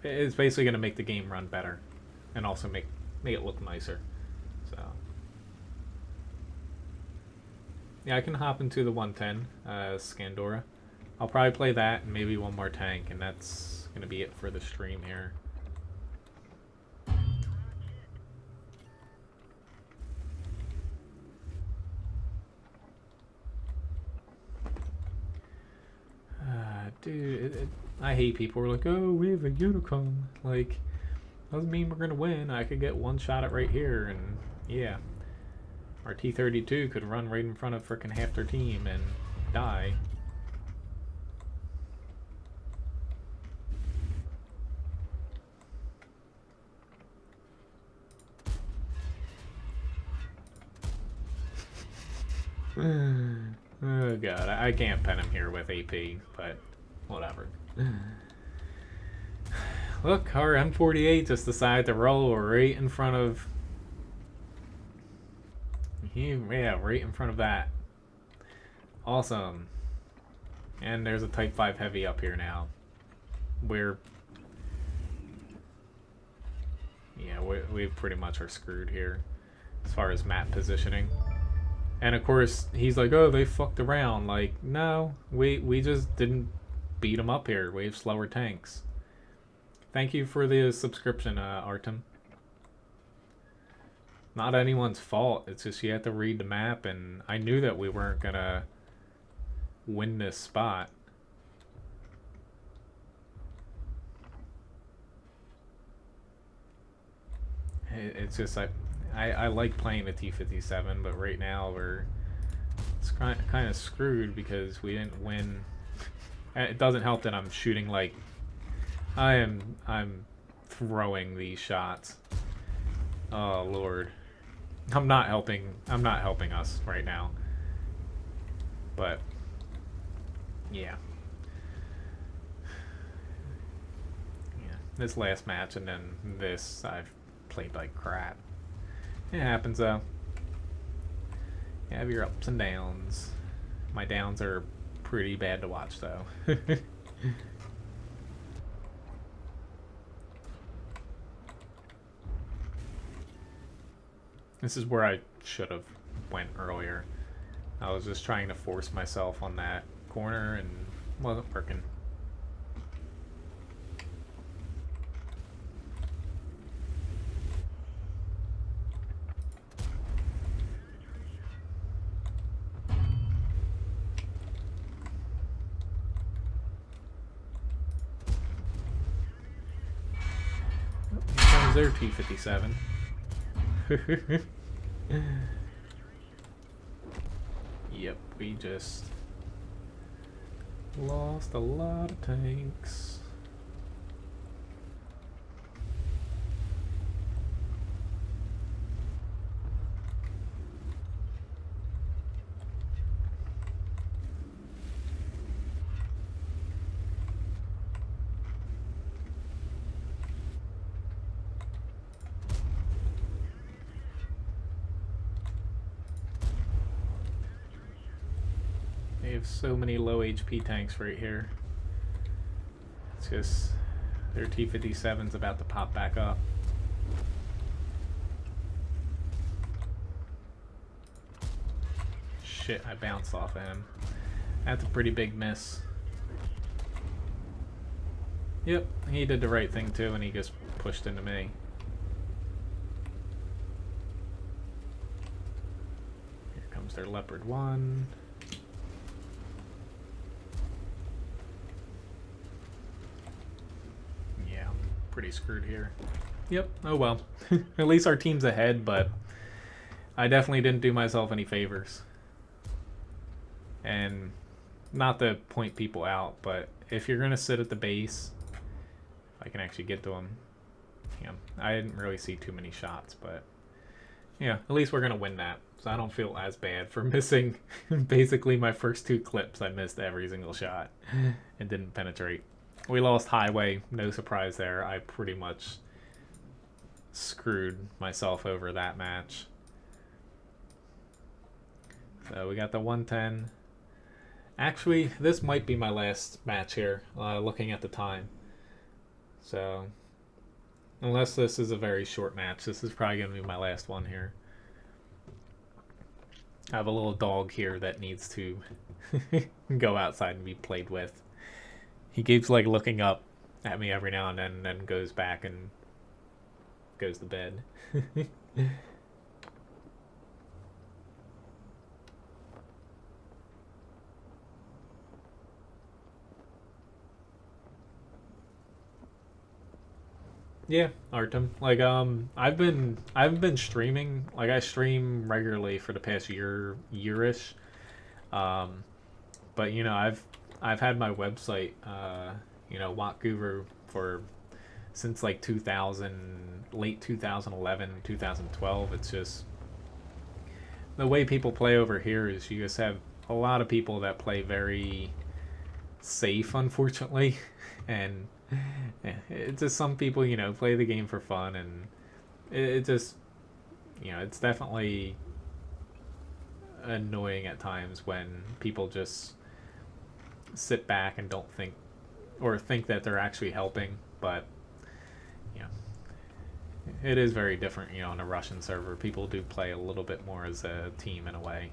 it's basically going to make the game run better and also make it look nicer. So yeah, I can hop into the 110 Scandora. I'll probably play that and maybe one more tank, and that's going to be it for the stream here. Dude, I hate people who are like, oh, we have a Unicum. Like, doesn't mean we're going to win. I could get one shot at right here, and yeah. Our T-32 could run right in front of frickin' half their team and die. Oh god, I can't pen him here with AP, but whatever. Look, our M48 just decided to roll right in front of... Yeah, right in front of that. Awesome. And there's a Type 5 Heavy up here now. Yeah, we pretty much are screwed here as far as map positioning. And of course, he's like, "Oh, they fucked around." Like, no, we just didn't beat them up here. We have slower tanks. Thank you for the subscription, Artem. Not anyone's fault. It's just you have to read the map, and I knew that we weren't gonna win this spot. It's just I like playing the T57, but right now it's kind of screwed because we didn't win. It doesn't help that I'm shooting like I'm throwing these shots. Oh Lord, I'm not helping us right now. But yeah, this last match and then this I've played like crap. It happens though. You have your ups and downs. My downs are pretty bad to watch though. This is where I should have went earlier. I was just trying to force myself on that corner and wasn't working. Their T57. Yep, we just lost a lot of tanks. They have so many low HP tanks right here. It's just their T57's about to pop back up. Shit, I bounced off of him. That's a pretty big miss. Yep, he did the right thing too, and he just pushed into me. Here comes their Leopard 1. Pretty screwed here. Yep, oh well. At least our team's ahead, but I definitely didn't do myself any favors. And not to point people out, but if you're going to sit at the base, I can actually get to them. Yeah, I didn't really see too many shots, but yeah, at least we're going to win that. So I don't feel as bad for missing basically my first 2 clips. I missed every single shot and didn't penetrate. We lost highway, no surprise there. I pretty much screwed myself over that match. So we got the 110. Actually, this might be my last match here, looking at the time. So, unless this is a very short match, this is probably going to be my last one here. I have a little dog here that needs to go outside and be played with. He keeps like looking up at me every now and then goes back and goes to bed. Yeah, Artem. Like I've been streaming. Like I stream regularly for the past yearish. But you know, I've had my website, WoT Guru since like 2000, late 2011, 2012. It's just the way people play over here is you just have a lot of people that play very safe, unfortunately, and it's just some people, play the game for fun, and it just, it's definitely annoying at times when people just sit back and don't think, or think that they're actually helping, but it is very different, you know, on a Russian server. People do play a little bit more as a team in a way.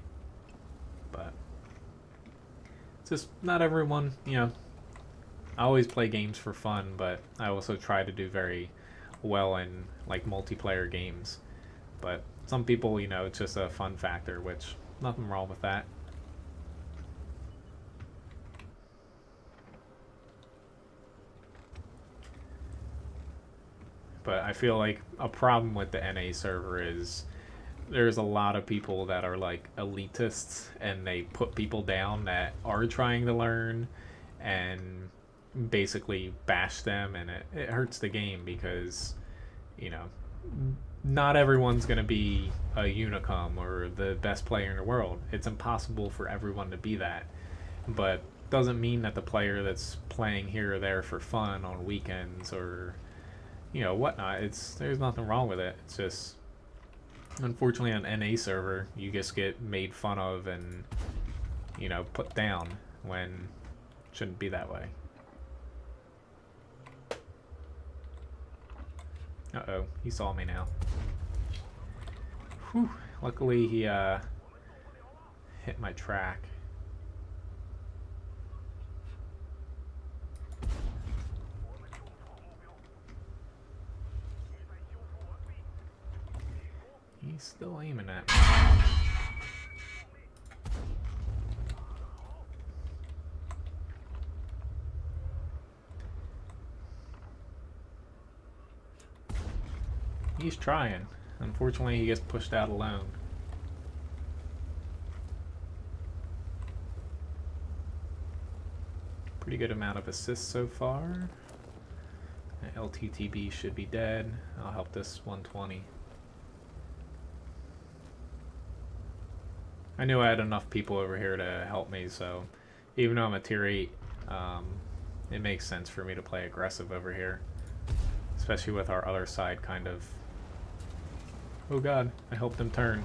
But it's just not everyone, you know. I always play games for fun, but I also try to do very well in like multiplayer games. But some people, you know, it's just a fun factor, which nothing wrong with that. But I feel like a problem with the NA server is there's a lot of people that are like elitists and they put people down that are trying to learn and basically bash them, and it hurts the game because, you know, not everyone's going to be a unicum or the best player in the world. It's impossible for everyone to be that. But doesn't mean that the player that's playing here or there for fun on weekends or, you know, whatnot, there's nothing wrong with it. It's just, unfortunately, on NA server, you just get made fun of and, you know, put down when it shouldn't be that way. Uh-oh, he saw me now. Whew, luckily he hit my track. He's still aiming at me. He's trying. Unfortunately, he gets pushed out alone. Pretty good amount of assists so far. LTTB should be dead. I'll help this 120. I knew I had enough people over here to help me, so even though I'm a tier 8, it makes sense for me to play aggressive over here. Especially with our other side kind of... Oh god, I helped him turn.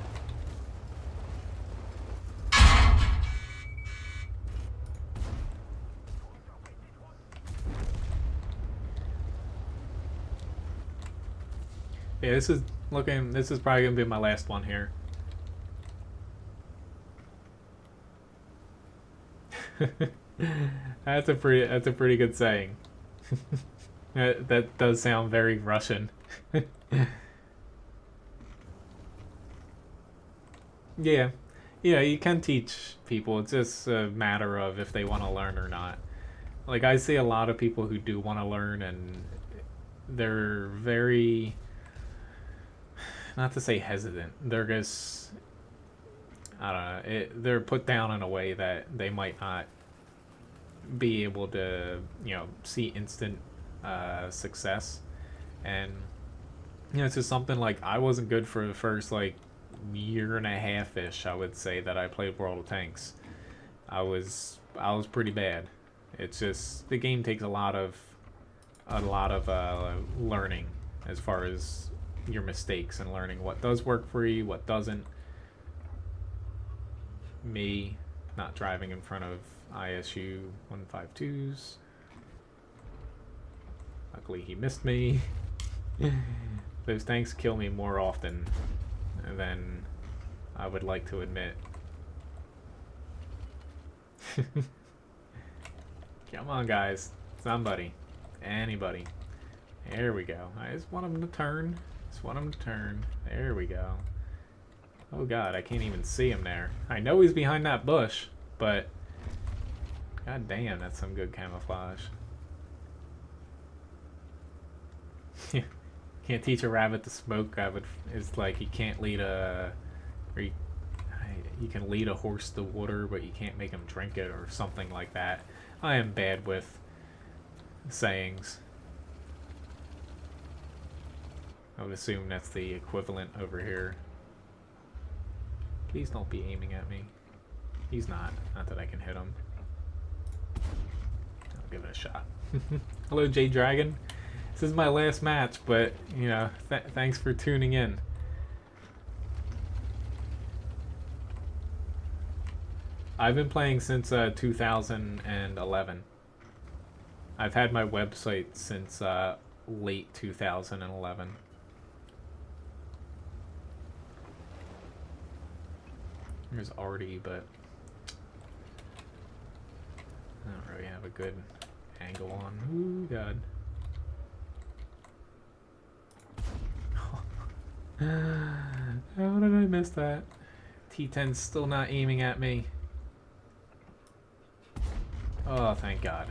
Yeah, this is probably gonna be my last one here. That's a pretty good saying. That does sound very Russian. Yeah, you can teach people. It's just a matter of if they want to learn or not. Like, I see a lot of people who do want to learn, and they're very, not to say hesitant, they're just, I don't know, they're put down in a way that they might not be able to, you know, see instant success. And, you know, it's just something like, I wasn't good for the first, like, year and a half-ish, I would say, that I played World of Tanks. I was pretty bad. It's just, the game takes a lot of learning as far as your mistakes and learning what does work for you, what doesn't. Me not driving in front of ISU 152s. Luckily he missed me. Those tanks kill me more often than I would like to admit. Come on, guys. Somebody. Anybody. There we go. I just want him to turn. There we go. Oh god, I can't even see him there. I know he's behind that bush, but god damn, that's some good camouflage. Can't teach a rabbit to smoke. It's like you can't lead a, or you can lead a horse to water, but you can't make him drink it, or something like that. I am bad with sayings. I would assume that's the equivalent over here. Please don't be aiming at me. He's not. Not that I can hit him. I'll give it a shot. Hello, J Dragon. This is my last match, but, you know, thanks for tuning in. I've been playing since 2011. I've had my website since late 2011. There's Artie, but I don't really have a good angle on. Ooh, God. How did I miss that? T10's still not aiming at me. Oh, thank God.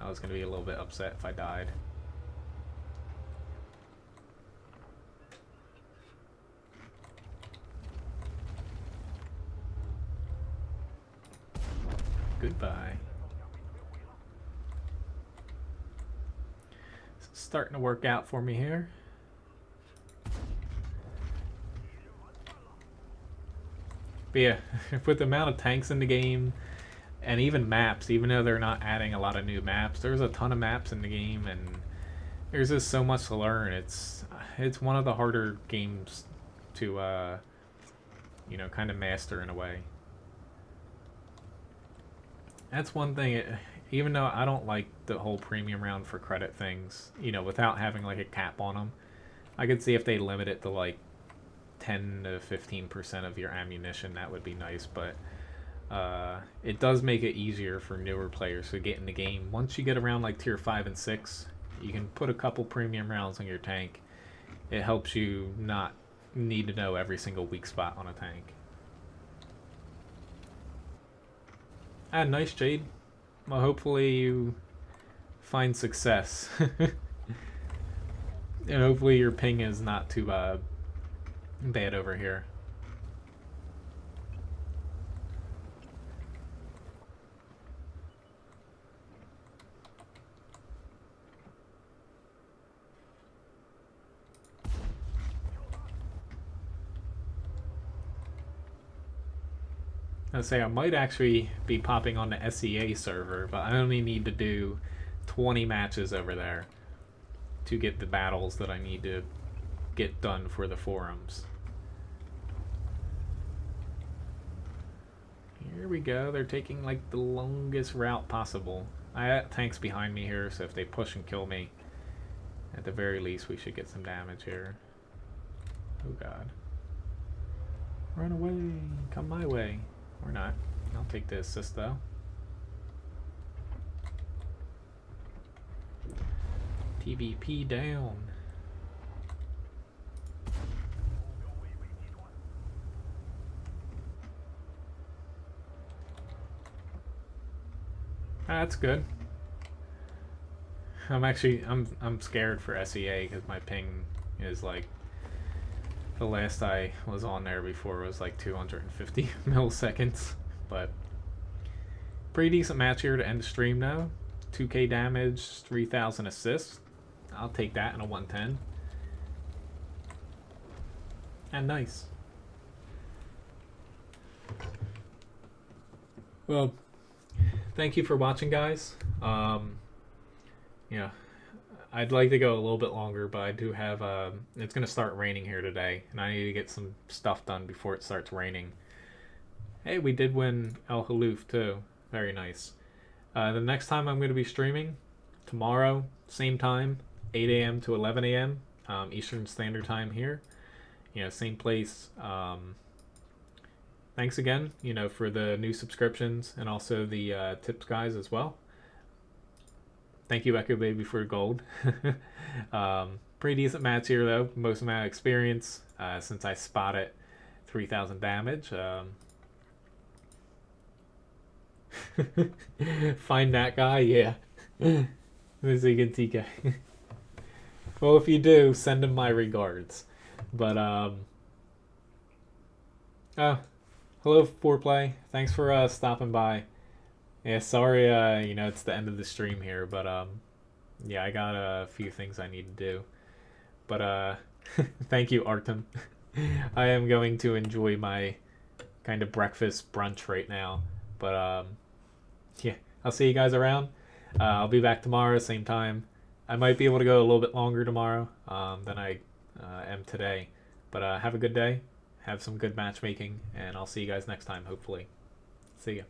I was going to be a little bit upset if I died. Goodbye. It's starting to work out for me here. But yeah, with the amount of tanks in the game, and even maps, even though they're not adding a lot of new maps, there's a ton of maps in the game, and there's just so much to learn. It's one of the harder games to, you know, kind of master in a way. That's one thing, even though I don't like the whole premium round for credit things, you know, without having like a cap on them, I could see if they limit it to like 10 to 15% of your ammunition, that would be nice, but it does make it easier for newer players to get in the game. Once you get around like tier 5 and 6, you can put a couple premium rounds on your tank. It helps you not need to know every single weak spot on a tank. Ah, nice, Jade. Well, hopefully you find success. And hopefully your ping is not too bad over here. I say I might actually be popping on the SEA server, but I only need to do 20 matches over there to get the battles that I need to get done for the forums. Here we go. They're taking like the longest route possible. I got tanks behind me here, so if they push and kill me, at the very least we should get some damage here. Oh God. Run away. Come my way. Or not. I'll take the assist though. TVP down. That's good. I'm scared for SEA because my ping is like, the last I was on there before was like 250 milliseconds, but pretty decent match here to end the stream now. 2k damage, 3,000 assists. I'll take that in a 110. And nice. Well, thank you for watching, guys. Yeah, I'd like to go a little bit longer, but I do have it's gonna start raining here today, and I need to get some stuff done before it starts raining. Hey, we did win El Haloof too. Very nice. The next time I'm gonna be streaming tomorrow, same time, 8 a.m. to 11 a.m. Eastern Standard Time here. You know, same place. Thanks again, you know, for the new subscriptions and also the tips guys as well. Thank you, Echo Baby, for gold. Pretty decent match here, though. Most of my experience since I spotted 3,000 damage. Find that guy? Yeah. This is a good TK. Well, if you do, send him my regards. But, oh, hello, Foreplay. Thanks for stopping by. Yeah, sorry, you know, it's the end of the stream here, but, yeah, I got a few things I need to do. But, thank you, Artem. I am going to enjoy my kind of breakfast brunch right now. But, yeah, I'll see you guys around. I'll be back tomorrow, same time. I might be able to go a little bit longer tomorrow than I am today. But have a good day. Have some good matchmaking, and I'll see you guys next time, hopefully. See ya.